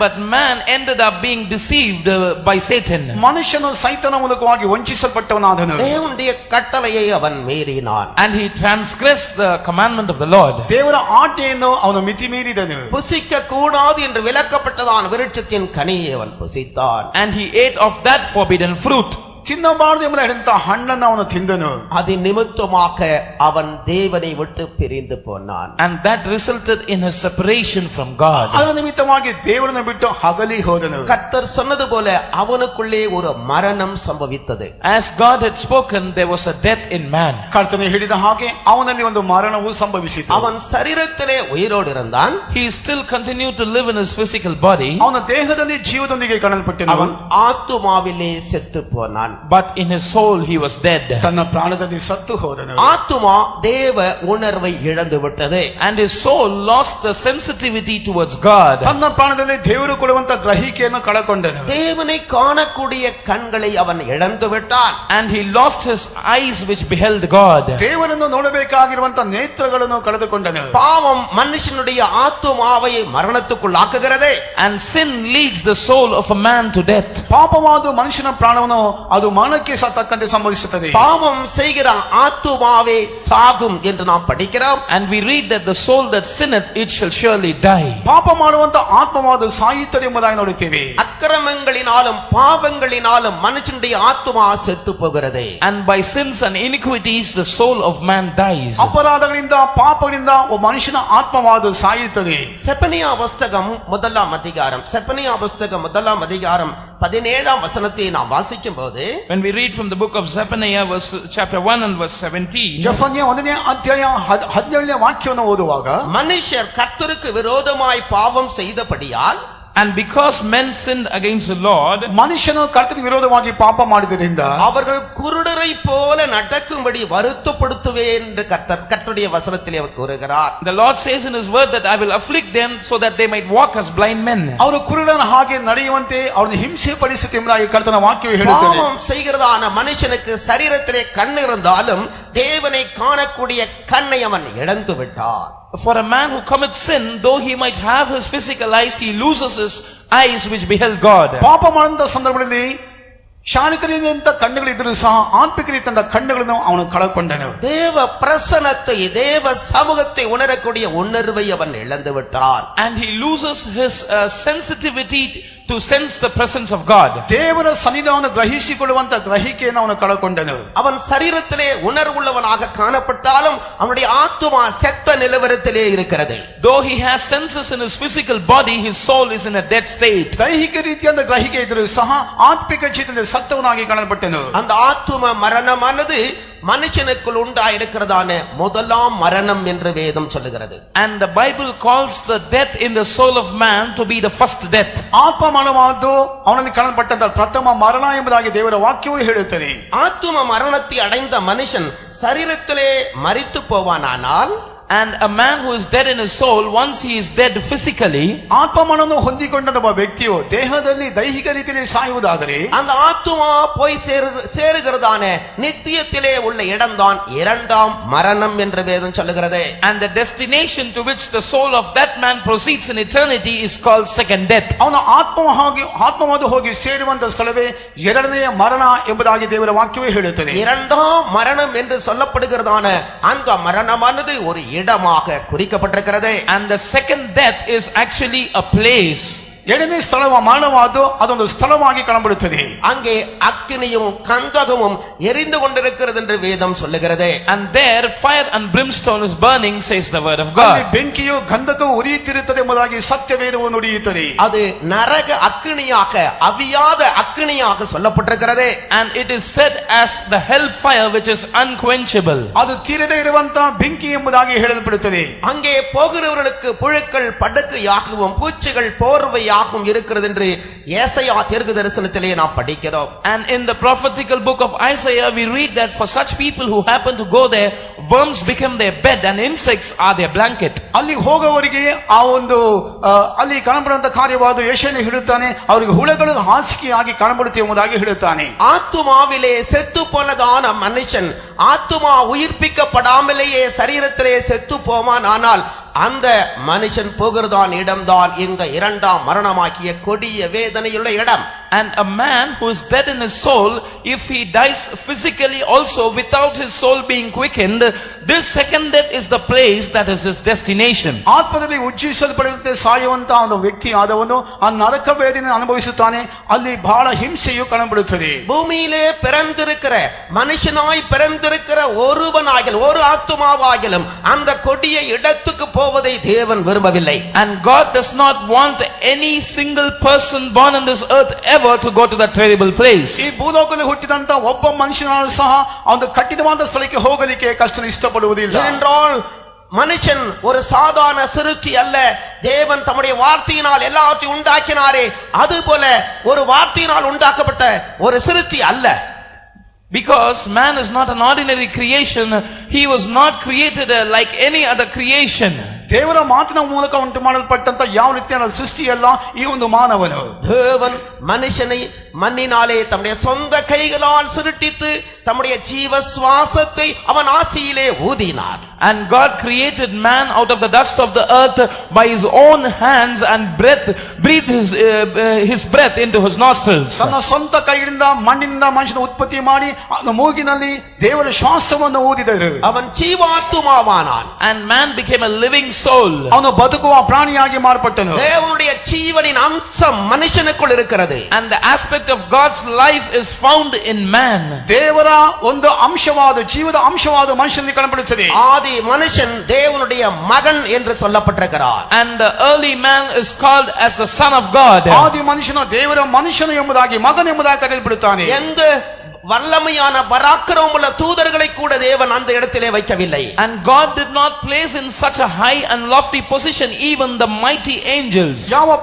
But man ended up being deceived by Satan. ಮನುಷ್ಯನು ಸೈತನ ಮೂಲಕವಾಗಿ ವಂಚಿಸಲ್ಪಟ್ಟವನಾದನು. தேவனுடைய கட்டளையை அவன் மீறினான். And he transgressed the commandment of the Lord. ದೇವರ ಆಜ್ಞೆಯನ್ನು ಅವನು ಮಿತಿ ಮೀರಿದನು. புசிக்க கூடாது என்று விலக்கப்பட்டதான விருட்சத்தின் கனியை அவன் புசித்தான். And he ate of that forbidden fruit. ತಿನ್ನಬಾರದು ಎಂಬ ಹಣ್ಣನ್ನು ಅವನು ತಿಂದನು. அது நிமித்தமாக அவன் தேவனை விட்டு பிரிந்து போனான். And that resulted in his separation from God. ಅದರ ನಿಮಿತ್ತವಾಗಿ ದೇವರನ್ನು ಬಿಟ್ಟು ಅಗಲಿ ಹೋದನು. கர்த்தர் சொன்னது போல அவனுக்குள்ளே ஒரு மரணம் சம்பவித்தது. As God had spoken, there was a death in man. ಕರ್ತನು ಹೇಳಿದ ಹಾಗೆ ಅವನಲ್ಲಿ ಒಂದು ಮರಣವು ಸಂಭವಿಸಿತು. அவன் சரீரத்திலே உயிரோடு இருந்தான். He still continued to live in his physical body. ಅವನ ದೇಹದಲ್ಲಿ ಜೀವದೊಂದಿಗೆ ಕಾಣಲ್ಪಟ್ಟನು. அவன் ஆத்துமாவிலே செத்து போனான். But in his soul he was dead. ತನ್ನ ಪ್ರಾಣದಲ್ಲಿ ಸತ್ತು ಹೋದನು. ஆத்துமா தேவ உணர்வை இழந்து விட்டது. And his soul lost the sensitivity towards God. ತನ್ನ ಪ್ರಾಣದಲ್ಲಿ ದೇವರು ಕೊಡುವಂತ ಗ್ರಹಿಕೆಯನ್ನು ಕಳಕೊಂಡನು. தேவனை காணக்கூடிய கண்களை அவன் இழந்து விட்டான். And he lost his eyes which beheld God. ದೇವರನ್ನು ನೋಡಬೇಕಾಗಿರುವಂತ ನೇತ್ರಗಳನ್ನು ಕಳೆದುಕೊಂಡನು. பாவம் மனுஷனுடைய ஆத்துமாவை மரணத்துக்குள்ளாக்குகிறது. And sin leads the soul of a man to death. ಪಾಪವಾದ ಮನುಷ್ಯನ ಪ್ರಾಣವನ್ನು ಅದು ಮರಣಕ್ಕೆ ತಕ್ಕಂತೆ ಸಂಭವಿಸುತ್ತದೆ. பாவம் செய்கிற ஆத்துமாவே சாகும் என்று நாம் படிக்கிறோம். And we read that the soul that sinneth, it shall surely die. ಪಾಪ ಮಾಡುವಂತ ಆತ್ಮವಾದ ಸಾಯುತ್ತದೆ ಎಂಬುದಾಗಿ ನೋಡುತ್ತೇವೆ. அக்கிரமங்களினாலும் பாவங்களினாலும் மனுஷனுடைய ஆத்துமா செத்து போகிறது. And by sins and iniquities the soul of man dies. ಅಪರಾಧಗಳಿಂದ ಪಾಪಗಳಿಂದ ಒಬ್ಬ ಮನುಷ್ಯನ ಆತ್ಮವಾದ ಸಾಯುತ್ತದೆ. செப்பனியா புஸ்தகம் முதலாம் அதிகாரம் 17ஆம் வசனத்தை நாம் வாசிக்கும் போது, When we read from the book of Zephaniah chapter 1 and verse 17, ಜೆಫನ್ಯ 1ನೇ ಅಧ್ಯಾಯ 17ನೇ ವಾಕ್ಯವನ್ನು ಓದುವಾಗ, மனுஷர் கர்த்தருக்கு விரோதமாய் பாவம் செய்தபடியால், and because men sinned against the Lord, ಮನುಷ್ಯನು ಕರ್ತನಿಗೆ ವಿರೋಧವಾಗಿ ಪಾಪ ಮಾಡಿದ್ದರಿಂದ அவர்கள் குருடரை போல நடக்கும்படி வருத்தப்படுத்துவேன் என்று கர்த்தருடைய வசனத்திலே அவர் கூறுகிறார். the Lord says in his word that I will afflict them so that they might walk as blind men. ಅವರು ಕುರುಡನ ಹಾಗೆ ನಡೆಯುವಂತೆ ಅವರನ್ನು ಹಿಂಸೆ ಪಡಿಸುತ್ತೆ ಎಂಬುದಾಗಿ ಕರ್ತನ ವಾಕ್ಯವು ಹೇಳುತ್ತದೆ. பாவம் செய்கிறதான மனுஷனுக்கு சரீரத்திலே கண் இருந்தாலும் தேவனை காணக்கூடிய கண்ணை அவன் இழந்து விட்டான். For a man who commits sin, though he might have his physical eyes, he loses his eyes which beheld God. ಪಾಪ ಮಾಡುವಂತ ಸಂದರ್ಭದಲ್ಲಿ ಶಾರೀರಿಕರಿದಂತ ಕಣ್ಣುಗಳಿದ್ದರೂ ಸಹ ಆತ್ಮಿಕ ರೀತಿಯ ಕಣ್ಣುಗಳನ್ನು ಅವನು ಕಳಕೊಂಡನು. தேவ பிரசன்னத்தை, தேவ சமூகத்தை உணரக்கூடிய உணர்வை அவன் இழந்து விட்டான். And he loses his sensitivity to sense the presence of God. ದೇವರ ಸನ್ನಿಧಾನವನ್ನು ಗ್ರಹಿಸಿಕೊಳ್ಳುವಂತ ಗ್ರಹಿಕೆಯನ್ನು ಅವನು ಕಳಕೊಂಡನು. அவன் சரீரத்திலே உணர்வுள்ளவனாக காணப்பட்டாலும் அவனுடைய ஆத்துமா செத்த நிலவரத்திலே இருக்கிறது. Though he has senses in his physical body, his soul is in a dead state. ದೈಹಿಕ ರೀತಿಯಾದ ಗ್ರಹಿಕೆ ಇದ್ದರೂ ಸಹ ಆತ್ಮಿಕ ಜೀವಿತದಲ್ಲಿ ಸತ್ತವನಾಗಿ ಕಾಣಲ್ಪಟ್ಟನು. அந்த ஆத்தும மரணமானது மனுஷனுக்குள் உண்டாயிருக்கிறதான முதலாம் மரணம் என்று வேதம் சொல்லுகிறது. And the Bible calls the death in the soul of man to be the first death. ಆತ್ಮ ಮರಣವಾದ್ದು ಅವನಲ್ಲಿ ಕಾಣಲ್ಪಟ್ಟಂತ ಪ್ರಥಮ ಮರಣ ಎಂಬುದಾಗಿ ದೇವರ ವಾಕ್ಯವೂ ಹೇಳುತ್ತದೆ. ஆத்தும மரணத்தை அடைந்த மனுஷன் சரீரத்திலே மரித்து போவானானால், And a man who is dead in his soul, once he is dead physically, ಆತ್ಮ ಮರಣವನ್ನು ಹೊಂದಿಕೊಂಡ ಒಬ್ಬ ವ್ಯಕ್ತಿಯು ದೇಹದಲ್ಲಿ ದೈಹಿಕ ರೀತಿಯಲ್ಲಿ ಸಾಯುವುದಾದರೆ அந்த ஆத்துமா போய் சேருகிறதான நித்தியத்திலே உள்ள இடம்தான் இரண்டாம் மரணம் என்று வேதம் சொல்லுகிறது. and the destination to which the soul of that man proceeds in eternity is called second death. ಅವನ ಆತ್ಮವಾದ ಹೋಗಿ ಸೇರುವಂತ ಸ್ಥಳವೇ ಎರಡನೆಯ ಮರಣ ಎಂಬುದಾಗಿ ದೇವರ ವಾಕ್ಯವೇ ಹೇಳುತ್ತದೆ. இரண்டாம் மரணம் என்று சொல்லப்படுகிறதான அந்த மரணமானது ஒரு இடமாக குறிக்கப்பட்டிருக்கிறது. And the second death is actually a place. ಎರಡನೇ ಸ್ಥಳ ಮರಣವಾದ ಅದೊಂದು ಸ್ಥಳವಾಗಿ ಕಾಣಬರುತ್ತದೆ. அங்கே அக்கினியும் கந்தகமும் எரிந்து கொண்டிருக்கிறது என்று வேதம் சொல்லுகிறது. And there fire and brimstone is burning, says the word of God. ಬೆಂಕಿಯು ಗಂಧಕವು ಉರಿಯುತ್ತಿರುತ್ತದೆ ಎಂಬುದಾಗಿ ಸತ್ಯವೇದವು ನುಡಿಯುತ್ತದೆ. அது நரக அக்கினியாக, அவியாத அக்கினியாக சொல்லப்பட்டிருக்கிறது. And it is said as the hell fire which is unquenchable. ಅದು ತೀರದೇ ಇರುವಂತ ಬೆಂಕಿ ಎಂಬುದಾಗಿ ಹೇಳಲ್ಪಡುತ್ತದೆ. அங்கே போகிறவர்களுக்கு புழுக்கள் படுக்கையாகவும் பூச்சிகள் போர்வையாகவும் இருக்கிறது என்று ஏசாயா தீர்க்க தரிசனத்திலே நாம் படிக்கிறோம். And in the prophetical book of Isaiah we read that for such people who happen to go there, worms become their bed and insects are their blanket. ಅಲ್ಲಿ ಹೋಗುವವರಿಗೆ ಆ ಒಂದು ಅಲ್ಲಿ ಕಾಣಬರುವಂತ ಕಾರ್ಯವಾದ ಯೆಶಾಯನು ಹೇಳುತ್ತಾನೆ, ಅವರಿಗೆ ಹುಳುಗಳು ಹಾಸಿಗೆಯಾಗಿ ಕಾಣಬರುತ್ತದೆ ಎಂಬುದಾಗಿ ಹೇಳುತ್ತಾನೆ. ஆத்துமாவிலே செத்து போனதான மனுஷன் ஆத்துமா உயிர்ப்பிக்கப்படாமலேயே சரீரத்திலே செத்து போவானானால் அந்த மனுஷன் போகிறதான் இடம்தான் இந்த இரண்டாம் மரணமாகிய கொடிய வேதனையுள்ள இடம். And a man who is dead in his soul, if he dies physically also without his soul being quickened, this second death is the place that is his destination. ಆತ್ಮದಲ್ಲಿ ಉಜ್ಜೀವಿಸಲ್ಪಡುವಂತೆ ಸಾಯುವಂತ ಒಂದು ವ್ಯಕ್ತಿ ಆದವನು ಆ ನರಕ ವೇದನೆ ಅನುಭವಿಸುತ್ತಾನೆ. ಅಲ್ಲಿ ಬಹಳ ಹಿಂಸೆಯು ಕಾಣಬರುತ್ತದೆ. பூமியிலே பிறந்திருக்கிற மனுஷனாய் பிறந்திருக்கிற ஒருவனாகிலும் ஒரு ஆத்துமாவாகிலும் அந்த கொடிய இடத்துக்கு போவதை தேவன் விரும்பவில்லை. And God does not want any single person born on this earth ever to go to that terrible place. ಈ ಭೂಲೋಕದಲ್ಲಿ ಹುಟ್ಟಿದಂತ ಒಬ್ಬ ಮನುಷ್ಯನಾದರೂ ಸಹ ಒಂದು ಕಠಿಣವಾದ ಸ್ಥಳಕ್ಕೆ ಹೋಗಲಿಕ್ಕೆ ಕಷ್ಟ ಇಷ್ಟಪಡುವುದಿಲ್ಲ. ஏனென்றால் மனுஷன் ஒரு சாதாரண சிருஷ்டி அல்ல. தேவன் தம்முடைய வார்த்தையினால் எல்லாவற்றையும் உண்டாக்கினாரே, அதுபோல ஒரு வார்த்தையினால் உண்டாக்கப்பட்ட ஒரு சிருஷ்டி அல்ல. Because man is not an ordinary creation, he was not created like any other creation. ದೇವರ ಮಾತಿನ ಮೂಲಕ ಉಂಟು ಮಾಡಲ್ಪಟ್ಟಂತ ಯಾವ ರೀತಿಯ ಸೃಷ್ಟಿ ಅಲ್ಲ ಈ ಒಂದು ಮಾನವನು. தேவன் மனுஷனை மண்ணினாலே தம்முடைய சொந்த கைகளால் சிருஷ்டித்து தம்முடைய ஜீவ சுவாசத்தை அவன் ஆசியிலே ஊதினார். And God created man out of the dust of the earth by his own hands and breathed his breath into his nostrils. ತನ್ನ ಸ್ವಂತ ಕೈಗಳಿಂದ ಮಣ್ಣಿನಿಂದ ಮನುಷ್ಯನ ಉತ್ಪತ್ತಿ ಮಾಡಿ ಅವನ ಮೂಗಿನಲ್ಲಿ ದೇವರ ಶ್ವಾಸವನ್ನು ಊದಿದರು. அவன் ஜீவாத்துமாவானான். And man became a living soul. ಅವನು ಬದುಕುವ ಪ್ರಾಣಿಯಾಗಿ ಮಾರ್ಪಟ್ಟನು. தேவனுடைய ஜீவனின் அம்சம் மனுஷனுக்குள் இருக்கிறது. And the aspect of God's life is found in man. ದೇವರ ಒಂದು ಅಂಶವಾದ ಜೀವದ ಅಂಶವಾದ ಮನುಷ್ಯನಲ್ಲಿ ಕಾಣಬರುತ್ತದೆ. ஆதி மனுஷன் தேவனுடைய மகன் என்று சொல்லப்பட்டிருக்கிறார். And the early man is called as the son of God. ಆದಿ ಮನುಷ್ಯನು ದೇವರ ಮನುಷ್ಯನು ಎಂಬುದಾಗಿ ಮಗನು ಎಂಬುದಾಗಿ ಕರೆಯಲ್ಪಡುತ್ತಾನೆ. எந்த வல்லமையான பராக்கிரமமுள்ள தூதர்களை கூட தேவன் அந்த இடத்திலே வைக்கவில்லை. And God did not place in such a high and lofty position even the mighty angels. ಯಾವ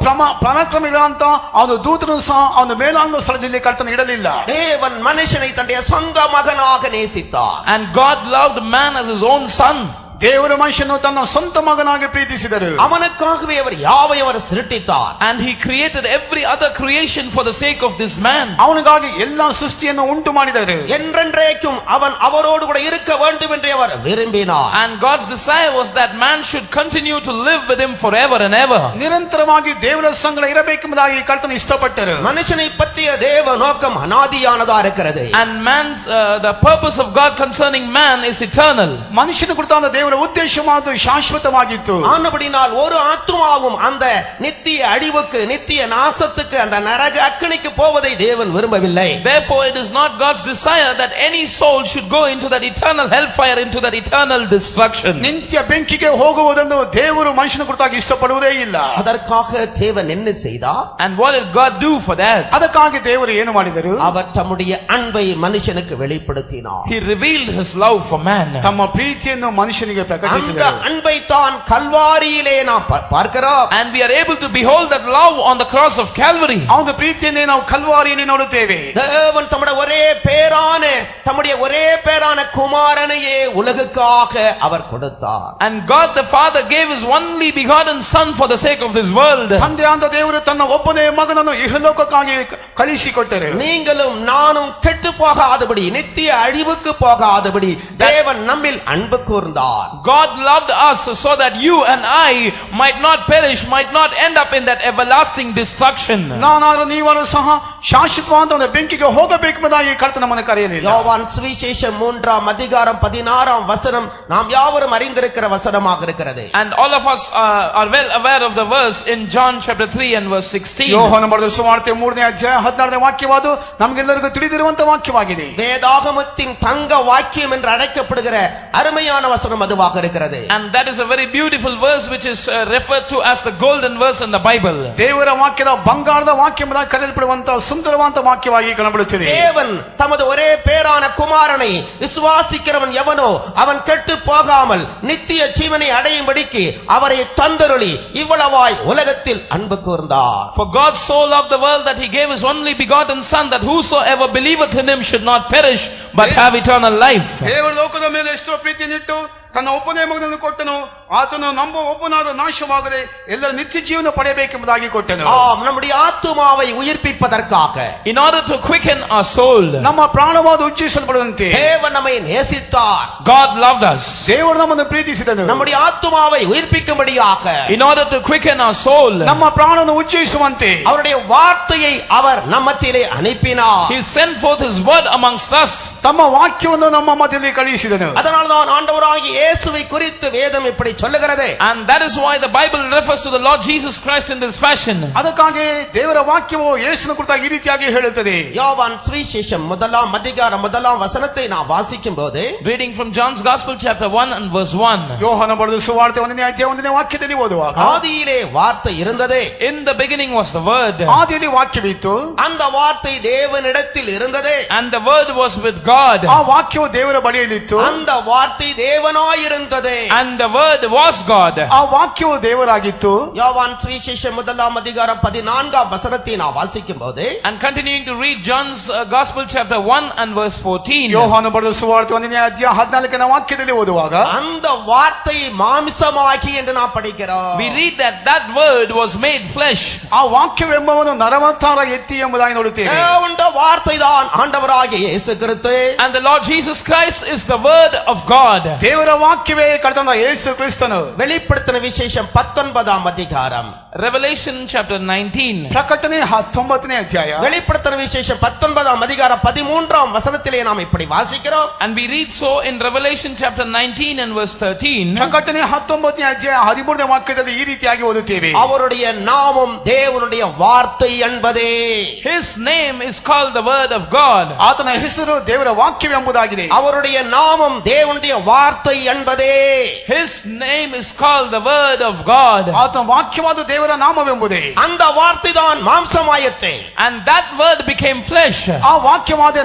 ಪರಾಕ್ರಮಿಗಳಂತ ಅವನು ದೂತರು ಸಹ ಅವನು ಮೇಲಾಂಗ ಸ್ಥಳದಲ್ಲಿ ಕರ್ತನ ಇಡಲಿಲ್ಲ. தேவன் மனுஷனை தன்னுடைய சொந்த மகனாக நேசித்தார். And God loved man as his own son. ದೇವರ ಮನುಷ್ಯನು ತನ್ನ ಸ್ವಂತ ಮಗನಾಗಿ ಪ್ರೀತಿಸಿದರು. அவனுக்காகவே அவர் யாவையும் அவர் சிருஷ்டித்தார். And he created every other creation for the sake of this man. ಅವನಿಗಾಗಿ ಎಲ್ಲಾ ಸೃಷ್ಟಿಯನ್ನು ಉಂಟು ಮಾಡಿದರು. என்றென்றைக்கும் அவன் அவரோடு கூட இருக்க வேண்டும் என்று அவர் விரும்பினார். And God's desire was that man should continue to live with him forever and ever. ನಿರಂತರವಾಗಿ ದೇವರ ಸಂಗಡ ಇರಬೇಕೆಂಬುದಾಗಿ ಕರ್ತನ ಇಷ್ಟಪಟ್ಟರು. மனுஷனை பற்றிய தேவ நோக்கம் அநாதியானதா இருக்கிறது. And man's the purpose of God concerning man is eternal. ಮನುಷ್ಯನ ಕುರಿತಾದ ದೇವರ ಉದ್ದೇಶವಾದ ಶಾಶ್ವತವಾಗಿತ್ತು. ஆனபடினால் ஒரு ஆத்துமாவும் அந்த நித்திய அழிவுக்கு நித்திய நாசத்துக்கு அந்த நரக அக்கினிக்கு போவதை தேவன் விரும்பவில்லை. Therefore it is not God's desire that any soul should go into that eternal hellfire, into that eternal destruction. ನಿತ್ಯ ಬೆಂಕಿಗೆ ಹೋಗುವುದನ್ನು ದೇವರು ಮನುಷ್ಯನ ಕುರಿತಾಗಿ ಇಷ್ಟಪಡುವುದೇ ಇಲ್ಲ. அதற்காக தேவன் என்ன செய்தார்? And what did God do for that? ಅದಕ್ಕಾಗಿ ದೇವರು ಏನು ಮಾಡಿದರು? அவர் தம்முடைய அன்பை மனுஷனுக்கு வெளிப்படுத்தினார். He revealed his love for man. ತಮ್ಮ ಪ್ರೀತಿಯನ್ನು ಮನುಷ್ಯನಿಗೆ அந்த ಪ್ರಕಟಿಸಿದರು. அன்பை தான் கல்வாரியிலே நாம் பார்க்கிறோம். And we are able to behold that love on the cross of Calvary. ಅವನ ಪ್ರೀತಿಯನ್ನೇ ನಾವು ಕಲ್ವಾರಿಯಲ್ಲಿ ನೋಡುತ್ತೇವೆ. தேவன் தம்முடைய ஒரே பேரான குமாரனையே உலகுக்காக அவர் கொடுத்தார். And God the Father gave his only begotten son for the sake of this world. ತಂದೆಯಾದ ದೇವರು ತನ್ನ ಒಬ್ಬನೇ ಮಗನನ್ನು ಇಹಲೋಕಕ್ಕಾಗಿ ಕಳುಹಿಸಿಕೊಟ್ಟರು. நீங்களும் நானும் கெட்டு போகாதபடி நித்திய அழிவுக்கு போகாதபடி தேவன் நம்மில் அன்பு கூர்ந்தார். God loved us so that you and I might not perish, might not end up in that everlasting destruction. ನಾನಾದರೂ ನೀವಾದರೂ ಸಹ ಶಾಶ್ವತವಾದ ಒಂದು ಬೆಂಕಿಗೆ ಹೋಗಬೇಕೆಂಬುದಾಗಿ ಕರ್ತನ ನಮ್ಮನ್ನು ಕರೆಯಲಿಲ್ಲ. யோவான் சுவிசேஷம் 3ஆம் அதிகாரம் 16ஆம் வசனம் நாம் யாவரும் அறிந்திருக்கிற வசனமாக இருக்கிறது. And all of us are well aware of the verse in John chapter 3 and verse 16. ಯೋಹಾನ ಬರೆದ ಸುವಾರ್ತೆ 3ನೇ ಅಧ್ಯಾಯ 14ನೇ ವಾಕ್ಯವಾದು ನಮಗೆಲ್ಲರಿಗೂ ತಿಳಿದಿರುವಂತ ವಾಕ್ಯವಾಗಿದೆ. வேதாகமத்தின் தங்க வாக்கியம் என்று அழைக்கப்படுகிற அருமையான வசனம் அதுவாக இருக்கிறது. And that is a very beautiful verse which is referred to as the golden verse in the Bible. ದೇವರ ವಾಕ್ಯದ ಬಂಗಾರದ ವಾಕ್ಯ ಎಂಬುದಾಗಿ ಕರೆಯಲ್ಪಡುವಂತ ಸುಂದರವಾದ ವಾಕ್ಯವಾಗಿ ಕಾಣಬರುತ್ತದೆ. தேவன் தமது ஒரே பேரான குமாரனை விசுவாசிக்கிறவன் எவனோ அவன் கெட்டு போகாமல் நித்திய ஜீவனை அடையும்படிக்கு அவரை தந்தருளி இவ்வளவாய் உலகத்தில் அன்பு கூர்ந்தார். For God so loved the world that he gave his only begotten son, that whosoever believeth in him should not perish but have eternal life. ದೇವರು ಲೋಕದ ಮೇಲೆ ಎಷ್ಟೋ ಪ್ರೀತಿಯನ್ನಿಟ್ಟು ತನ್ನ ಒಬ್ಬನೇ ಮಗನನ್ನು ಕೊಟ್ಟನು, ಆತನು ನಂಬುವ ಒಬ್ಬನಾದರೂ ನಾಶವಾಗದೆ ಎಲ್ಲರ ನಿತ್ಯ ಜೀವನ ಪಡೆಯಬೇಕೆಂಬುದಾಗಿ ಕೊಟ್ಟನು. ஆம், நம்முடைய ஆத்துமாவை உயிர்ப்பிப்பதற்காக, In order to quicken our soul, ನಮ್ಮ ಪ್ರಾಣವಾದ ಉಜ್ಜೀವಿಸಲ್ಪಡುವಂತೆ தேவன் நம்மை நேசித்தார். God loved us. ದೇವರು ನಮ್ಮನ್ನು ಪ್ರೀತಿಸಿದನು. நம்முடைய ஆத்துமாவை உயிர்ப்பிக்கும்படியாக, In order to quicken our soul, ನಮ್ಮ ಪ್ರಾಣವನ್ನು ಉಜ್ಜೀವಿಸುವಂತೆ அவருடைய வார்த்தையை அவர் நம்மத்திலே அனுப்பினார். he sent forth his word amongst us. ತಮ್ಮ ವಾಕ್ಯವನ್ನು ನಮ್ಮ ಮಧ್ಯದಲ್ಲಿ ಕಳುಹಿಸಿದನು. அதனால்தான் ஆண்டவராகிய இயேசுவை குறித்து வேதம் இப்படி சொல்லுகிறது. And that is why the Bible refers to the Lord Jesus Christ in this fashion. ಅದಕ್ಕಾಗಿ ದೇವರ ವಾಕ್ಯವು ಯೇಸುವಿನ ಕುರಿತಾಗಿ ಈ ರೀತಿಯಾಗಿ ಹೇಳುತ್ತದೆ. யோவான் சுவிசேஷம் 1 வசனத்தை நான் வாசிக்கும் போது, Reading from John's Gospel chapter 1 and verse 1. ಯೋಹಾನ ಬರೆದ ಸುವಾರ್ತೆ 1ನೇ ಅಧ್ಯಾಯ 1ನೇ ವಾಕ್ಯದಲ್ಲಿ ಓದುವಾಗ, ஆதியிலே வார்த்தை இருந்தது, In the beginning was the word, ಆದಿಯಲ್ಲಿ ವಾಕ್ಯವಿತ್ತು, அந்த வார்த்தை தேவனிடத்தில் இருந்தது, and the word was with God, ಆ ವಾಕ್ಯವು ದೇವರ ಬಳಿಯಲ್ಲಿತ್ತು, அந்த வார்த்தை தேவனாயிருந்தது. and the word was God. ಆ ವಾಕ್ಯವು ದೇವರಾಗಿತ್ತು. யோவான் சுவிசேஷம் 1 வசனத்தை நான் வாசிக்கும் போது, And continuing to read John's Gospel chapter 1 and verse 14. ಯೋಹಾನ ಬರೆದ ಸುವಾರ್ತೆ 1ನೇ ಅಧ್ಯಾಯ 14ನೇ ವಾಕ್ಯದಲ್ಲಿ ಓದುವಾಗ, அந்த வார்த்தை மாம்சமாகி என்று நான் படிக்கிறோம். We read that that word was made flesh. ಆ ವಾಕ್ಯವೆಂಬವನು ನರವತಾರ ಎತ್ತಿ ಎಂಬುದಾಗಿ ನೋಡುತ್ತೇವೆ. தேவனுடைய வார்த்தை தான் ஆண்டவராகிய இயேசு கிறிஸ்து. And the Lord Jesus Christ is the word of God. ದೇವರ ವಾಕ್ಯವೇ ಕರ್ತನಾದ ಯೇಸು ಕ್ರಿಸ್ತನು. வெளிப்படுத்தின விசேஷம் 19 அதிகாரம், Revelation chapter 19. ಪ್ರಕಟಣೆ 19ನೇ ಅಧ್ಯಾಯ, வெளிப்படுத்தின விசேஷம் 19 அதிகாரம் 13 வசனத்திலே நாம் இப்படி வாசிக்கிறோம். And we read so in Revelation chapter 19 and verse 13. ಪ್ರಕಟಣೆ 19ನೇ ಅಧ್ಯಾಯ 13ನೇ ವಾಕ್ಯದಲ್ಲಿ ಈ ರೀತಿಯಾಗಿ ಓದುತ್ತೇವೆ. அவருடைய நாமம் தேவனுடைய வார்த்தை என்பதே. His name is called the word of God. ಆತನ ಹೆಸರು ದೇವರ ವಾಕ್ಯವೆಂಬುದಾಗಿದೆ. அவருடைய நாமம் தேவனுடைய வார்த்தை என்பதே. His name is called the word of God. ಆತನ ವಾಕ್ಯವಾದ ದೇವರ ನಾಮವೆಂಬುದೇ. அந்த வார்த்தை தான் மாம்சமாயிற்று. And that word became flesh. ಆ ವಾಕ್ಯವಾದ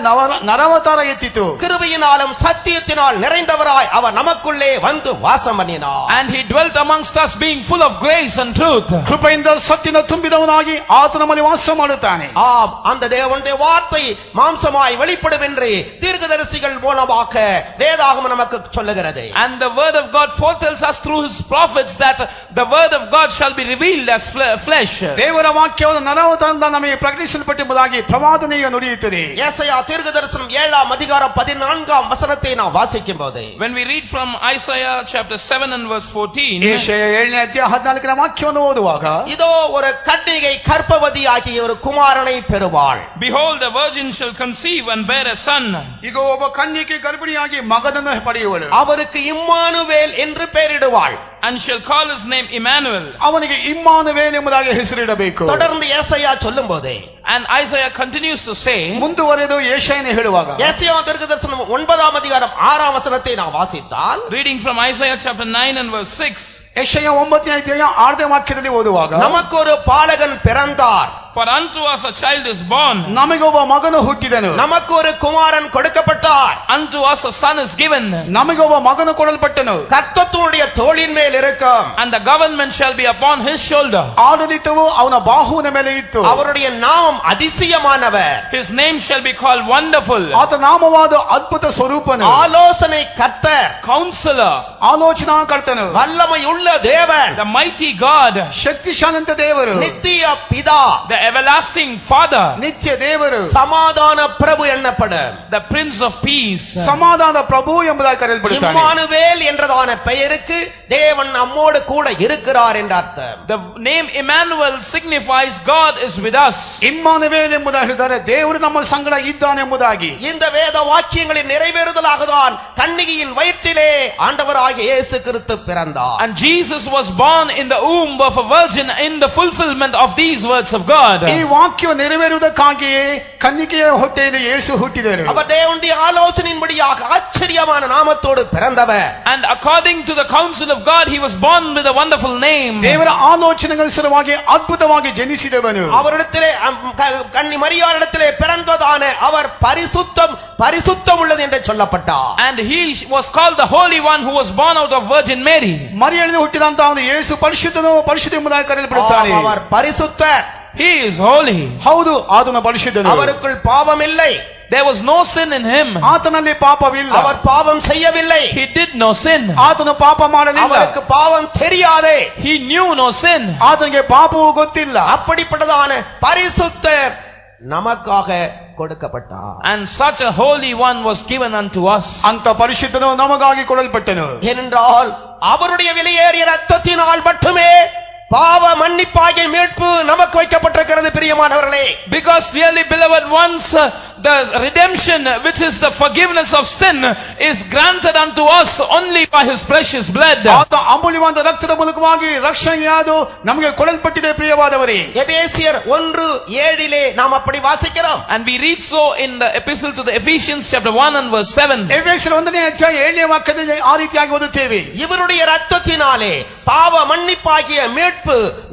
ನರವತಾರ ಎತ್ತಿತು. கிருபையினாலும் சத்தியத்தினால் நிறைந்தவராய் அவர் நமக்குள்ளே வந்து வாசம் பண்ணினார். And he dwelt amongst us, being full of grace and truth. ಕೃಪೆಯಿಂದ ಸತ್ಯನ ತುಂಬಿದವನಾಗಿ ಆತನ ನಮ್ಮಲ್ಲಿ ವಾಸ ಮಾಡುತ್ತಾನೆ. ஆம், அந்த தேவனுடைய வார்த்தை மாம்சமாய் வெளிப்படும் என்று தீர்க்கதரிசிகள் மூலமாக வேதாகமம் நமக்கு சொல்லுகிறது. And the word of God foretells us through his prophets that the word of God shall be revealed as flesh. ದೇವರ ವಾಕ್ಯವನ್ನು ನರವತಾರದಿಂದ ನಮಗೆ ಪ್ರಕಟಿಸಲ್ಪಟ್ಟೆಂಬುದಾಗಿ ಪ್ರವಾದನೆಯು ನುಡಿಯುತ್ತದೆ. ஏசாயா தீர்க்கதரிசனம் 7 அதிகாரம் 14 வசனத்தை நான் வாசிக்கும் போது, When we read from Isaiah chapter 7 and verse 14. ಯೆಶಾಯ 7ನೇ ಅಧ್ಯಾಯ 14ನೇ ವಾಕ್ಯವನ್ನು ಓದುವಾಗ, இதோ ஒரு கன்னிகை கர்ப்பவதியாகிய ஒரு குமாரனை பெறுவாள். Behold, a virgin shall conceive and bear a son. ಈಗ ಒಬ್ಬ ಕನ್ಯಕೆ ಗರ್ಭಿಣಿಯಾಗಿ ಮಗನನ್ನು ಪಡೆಯುವಳು. அவருக்கு இம்மானுவேல் என்று பெயரிடுவாள். And shall call his name Emmanuel. ಅವನಿಗೆ ಇಮ್ಮಾನುವೇಲ್ ಎಂಬುದಾಗಿ ಹೆಸರಿಡಬೇಕು. தொடர்ந்து ஏசாயா சொல்லும்போது, And Isaiah continues to say, ಮುಂದುವರೆದು ಯೆಶಾಯನೇ ಹೇಳುವಾಗ, ஏசாயா தீர்க்கதரிசனம் 9 அதிகாரம் 6 வசனத்தை நான் வாசித்தால், reading from Isaiah chapter 9 and verse 6. ಯೆಶಾಯ 9ನೇ ಅಧ್ಯಾಯ 6ನೇ ವಾಕ್ಯದಲ್ಲಿ ಓದುವಾಗ, நமக்கு ஒரு பாலகன் பிறந்தார், For unto us a child is born, ನಮಗೊಬ್ಬ ಮಗನು ಹುಟ್ಟಿದನು, நமக்கு ஒரு குமாரன் கொடுக்கப்பட்டார், unto us a son is given, ನಮಗೊಬ್ಬ ಮಗನು ಕೊಡಲ್ಪಟ್ಟನು, கர்த்தத்துவனுடைய தோளின் மேல் இருக்கும், and the government shall be upon his shoulder. ಆಡಳಿತವು ಅವನ ಬಾಹುವಿನ ಮೇಲೆ ಇತ್ತು, அவருடைய நாமம் அதிசயமானவர், His name shall be called Wonderful, ಆತ ನಾಮವಾದ ಅದ್ಭುತ ಸ್ವರೂಪನು, ஆலோசனை கர்த்தர், Counselor, ಆಲೋಚನಾ ಕರ್ತನು, வல்லமை உள்ள தேவன், the mighty God, ಶಕ್ತಿಶಾಲಂತ ದೇವರು, நித்திய பிதா, the everlasting Father, ನಿತ್ಯ ದೇವರು, சமாதான பிரபு என்னப்படும். the Prince of Peace. ಸಮಾಧಾನ ಪ್ರಭು ಎಂಬುದಾಗಿ ಕರೆಯಲ್ಪಡುತ್ತಾನೆ. இம்மானுவேல் என்றதான பெயருக்கு தேவன் நம்மோடு கூட இருக்கிறார் என்ற அர்த்தம். The name Emmanuel signifies God is with us. Immanuel ಎಂಬುದಾಗಿ ಹೇಳಿದರೆ ದೇವರು ನಮ್ಮ ಸಂಗಡ ಇದ್ದಾನೆ ಎಂಬುದಾಗಿ. இந்த வேத வாக்கியங்களின் நிறைவேறுதலாக தான் கன்னிகையின் வயிற்றில் கர்ப்பத்திலே ஆண்டவராகிய இயேசு கிறிஸ்து பிறந்தார். And Jesus was born in the womb of a virgin in the fulfillment of these words of God. ಈ ವಾಕ್ಯವು ನೆರವೇರುವುದಕ್ಕಾಗಿಯೇ ಕನ್ನಿಕೆಯ ಹೊಟ್ಟೆಯಲ್ಲಿ ಯೇಸು ಹುಟ್ಟಿದರು. அவர் தேவனுடைய ஆலோசனையின்படியாக ஆச்சரியமான நாமத்தோடு பிறந்தவர். And according to the counsel of God, he was born with a wonderful name. ದೇವರ ಆಲೋಚನೆಗನುಸಾರವಾಗಿ ಅದ್ಭುತವಾಗಿ ಜನಿಸಿದವನು. அவரிடத்திலே கன்னி மரியாளிடத்திலே பிறந்ததான அவர் பரிசுத்தம் உள்ளது என்று சொல்லப்பட்டார். And he was called the Holy One who was born out of Virgin Mary. ಮರಿಯಳಿಂದ ಹುಟ್ಟಿದಂತ ಅವನು ಯೇಸು ಪರಿಶುದ್ಧನು, ಪರಿಶುದ್ಧ ಎಂಬುದಾಗಿ ಕರೆಯಲ್ಪಡುತ್ತಾನೆ. அவர் பரிசுத்தர். He is holy. ಹೌದು, ಆತನು ಪರಿಶುದ್ಧನು. அவருக்குள் பாவம் இல்லை. There was no sin in him. ಆತನಲ್ಲಿ ಪಾಪವಿಲ್ಲ. அவர் பாவம் செய்யவில்லை. He did no sin. ಆತನು ಪಾಪ ಮಾಡಲಿಲ್ಲ. அவருக்கு பாவம் தெரியாதே. He knew no sin. ಆತನಿಗೆ ಪಾಪವು ಗೊತ್ತಿಲ್ಲ. அப்படிப்பட்டதான பரிசுத்தர் நமக்காக கொடுக்கப்பட்டார். And such a holy one was given unto us. ಅಂತ ಪರಿಶುದ್ಧನು ನಮಗಾಗಿ ಕೊಡಲ್ಪಟ್ಟನು. ஏனென்றால் அவருடைய விலையேறிய ரத்தத்தினால் மட்டுமே பாவ மன்னிப்பாகிய மீட்பு நமக்கு வைக்கப்பட்டிருக்கிறது பிரியமானவர்களே. Because dearly beloved ones, the redemption which is the forgiveness of sin is granted unto us only by his precious blood. ಆತ ಅಮೂಲ್ಯವಾದ ರಕ್ತದ ಮೂಲಕವಾಗಿ ರಕ್ಷಣೆಯಾದು ನಮಗೆ ಕೊಡಲ್ಪಟ್ಟಿದೆ ಪ್ರಿಯವಾದವರೇ. எபேசியர் 1:7 நாம் அப்படி வாசிக்கிறோம். And we read so in the epistle to the Ephesians chapter 1 and verse 7. ಎಫೆಸರ್ 1ನೇ ಅಧ್ಯಾಯ 7ನೇ ವಾಕ್ಯದಲ್ಲಿ ಆ ರೀತಿಯಾಗಿ ಓದುತ್ತೇವೆ. இவருடைய இரத்தத்தினாலே பாவ மன்னிப்பாகிய மீட்பு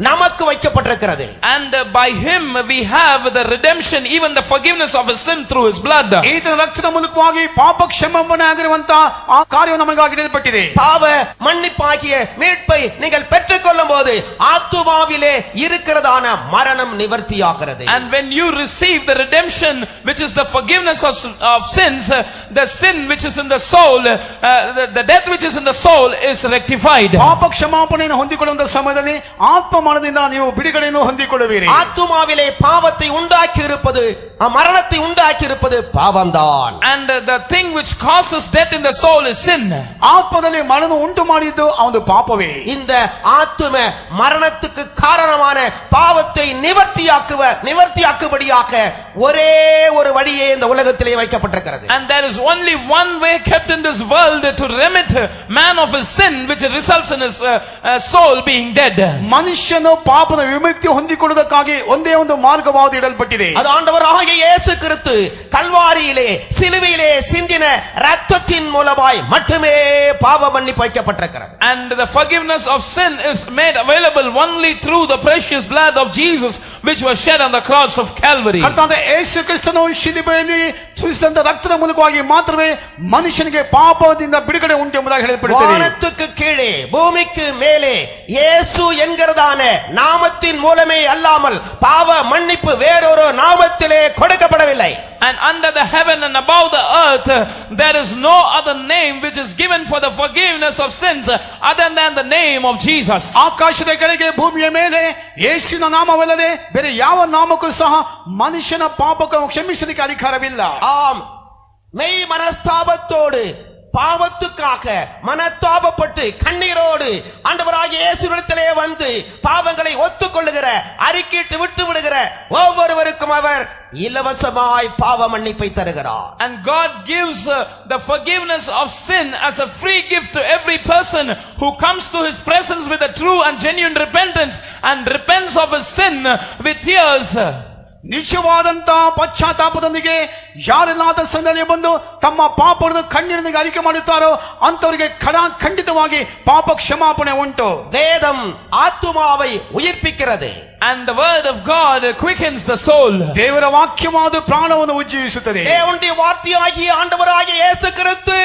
நமக்கு வைக்கப்பட்டிருக்கிறது. And by him we have the redemption, even the forgiveness of his sin through his blood. ಈತನ ರಕ್ತದ ಮೂಲಕವಾಗಿ ಪಾಪ ಕ್ಷಮಾಪಣೆ ಆಗಿರುವಂತ ಆ ಕಾರ್ಯವು ನಮಗಾಗಿ ನೀಡಲ್ಪಟ್ಟಿದೆ. பாவ மன்னிப்பாகிய மீட்பை நீங்கள் பெற்றுக்கொள்ளும்போது ஆத்துமாவிலே இருக்கிறதான மரணம் நிவர்த்தியாகிறது. And when you receive the redemption which is the forgiveness of sins, the sin which is in the soul, the death which is in the soul is rectified. ಪಾಪ ಕ್ಷಮಾಪಣೆಯನ್ನು ಹೊಂದಿಕೊಳ್ಳುವಂತ ಸಮಯದಲ್ಲಿ ಆತ್ಮ ಮರಣದಿಂದ ನೀವು ಬಿಡುಗಡೆಯನ್ನು ಹೊಂದಿಕೊಳ್ಳುವಿರಿ. ஆத்துமாவிலே பாவத்தை உண்டாக்கி இருப்பது, மரணத்தை உண்டாக்கி இருப்பது பாவம்தான். And the thing which causes death in the soul is sin. ಆತ್ಮದಲ್ಲಿ ಮರಣ ಉಂಟು ಮಾಡಿದ್ದು ಅವನು ಪಾಪವೇ. இந்த ஆத்தும மரணத்துக்கு காரணமான பாவத்தை நிவர்த்தியாக்கும்படியாக ஒரே ஒரு வழியே இந்த உலகத்திலே வைக்கப்பட்டிருக்கிறது. And there is only one way kept in this world to remit man of his sin which results in his soul being dead. ಮನುಷ್ಯನು ಪಾಪದ ವಿಮುಕ್ತಿ ಹೊಂದಿಕೊಳ್ಳುವುದಕ್ಕಾಗಿ ಒಂದೇ ಒಂದು ಮಾರ್ಗವಾದ ಇಡಲ್ಪಟ್ಟಿದೆ. அது ஆண்டவராகிய இயேசு கிறிஸ்து கல்வாரியிலே சிலுவையிலே சிந்தின இரத்தத்தின் மூலமாய் மட்டுமே பாவ மன்னிப்பு வைக்கப்பட்டிருக்கிறது. And the forgiveness of sin is made available only through the precious blood of Jesus which was shed on the cross of Calvary. ಕರ್ತನಾದ ಯೇಸು ಕ್ರಿಸ್ತನು ಶಿಲುಬೆಯಲ್ಲಿ ಸುರಿಸಿದಂತ ರಕ್ತದ ಮೂಲಕವಾಗಿ ಮಾತ್ರವೇ ಮನುಷ್ಯನಿಗೆ ಪಾಪದಿಂದ ಬಿಡುಗಡೆ ಉಂಟು ಎಂಬುದಾಗಿ ಹೇಳಲ್ಪಡುತ್ತದೆ. வானத்துக்கு கீழே பூமிக்கு மேலே இயேசு என்கிறதான நாமத்தின் மூலமே அல்லாமல் பாவ மன்னிப்பு வேறொரு நாமத்திலே கொடுக்கப்படவில்லை. And under the heaven and above the earth there is no other name which is given for the forgiveness of sins other than the name of Jesus. ಆಕಾಶದ ಕೆಳಗೆ ಭೂಮಿಯ ಮೇಲೆ ಯೇಸುವಿನ ನಾಮವಲ್ಲದೆ ಬೇರೆ ಯಾವ ನಾಮಕ್ಕೂ ಸಹ ಮನುಷ್ಯನ ಪಾಪವನ್ನು ಕ್ಷಮಿಸಲಿಕ್ಕೆ ಅಧಿಕಾರವಿಲ್ಲ. ஆம், மெய் மனஸ்தாபத்தோடு பாவத்துக்காக மனத்தாபப்பட்டு கண்ணீரோடு ஆண்டவராகிய இயேசுவிடத்திலே வந்து பாவங்களை ஒத்துக்கொள்ளுகிற, அறிக்கையிட்டு விட்டு விடுகிற ஒவ்வொருவருக்கும் அவர் இலவசமாய் பாவ மன்னிப்பை தருகிறார். And God gives the forgiveness of sin as a free gift to every person who comes to his presence with a true and genuine repentance and repents of his sin with tears. ನಿಜವಾದಂತ ಪಶ್ಚಾತ್ತಾಪದೊಂದಿಗೆ ಯಾರೆಲ್ಲಾದ ಸಂದರ್ಭ ಬಂದು ತಮ್ಮ ಪಾಪವನ್ನು ಕಣ್ಣೀರಿನಿಂದ ಅರಿಕೆ ಮಾಡುತ್ತಾರೋ ಅಂತವರಿಗೆ ಖಂಡಿತವಾಗಿ ಪಾಪ ಕ್ಷಮಾಪಣೆ ಉಂಟು. வேதம் ஆத்துமாவை உயிர்ப்பிக்கிறது. And the word of God quickens the soul. ದೇವರ ವಾಕ್ಯವಾದ ಪ್ರಾಣವನ್ನು ಉಜ್ಜೀವಿಸುತ್ತದೆ. தேவனுடைய வார்த்தையாகிய ஆண்டவராகிய இயேசு கிறிஸ்து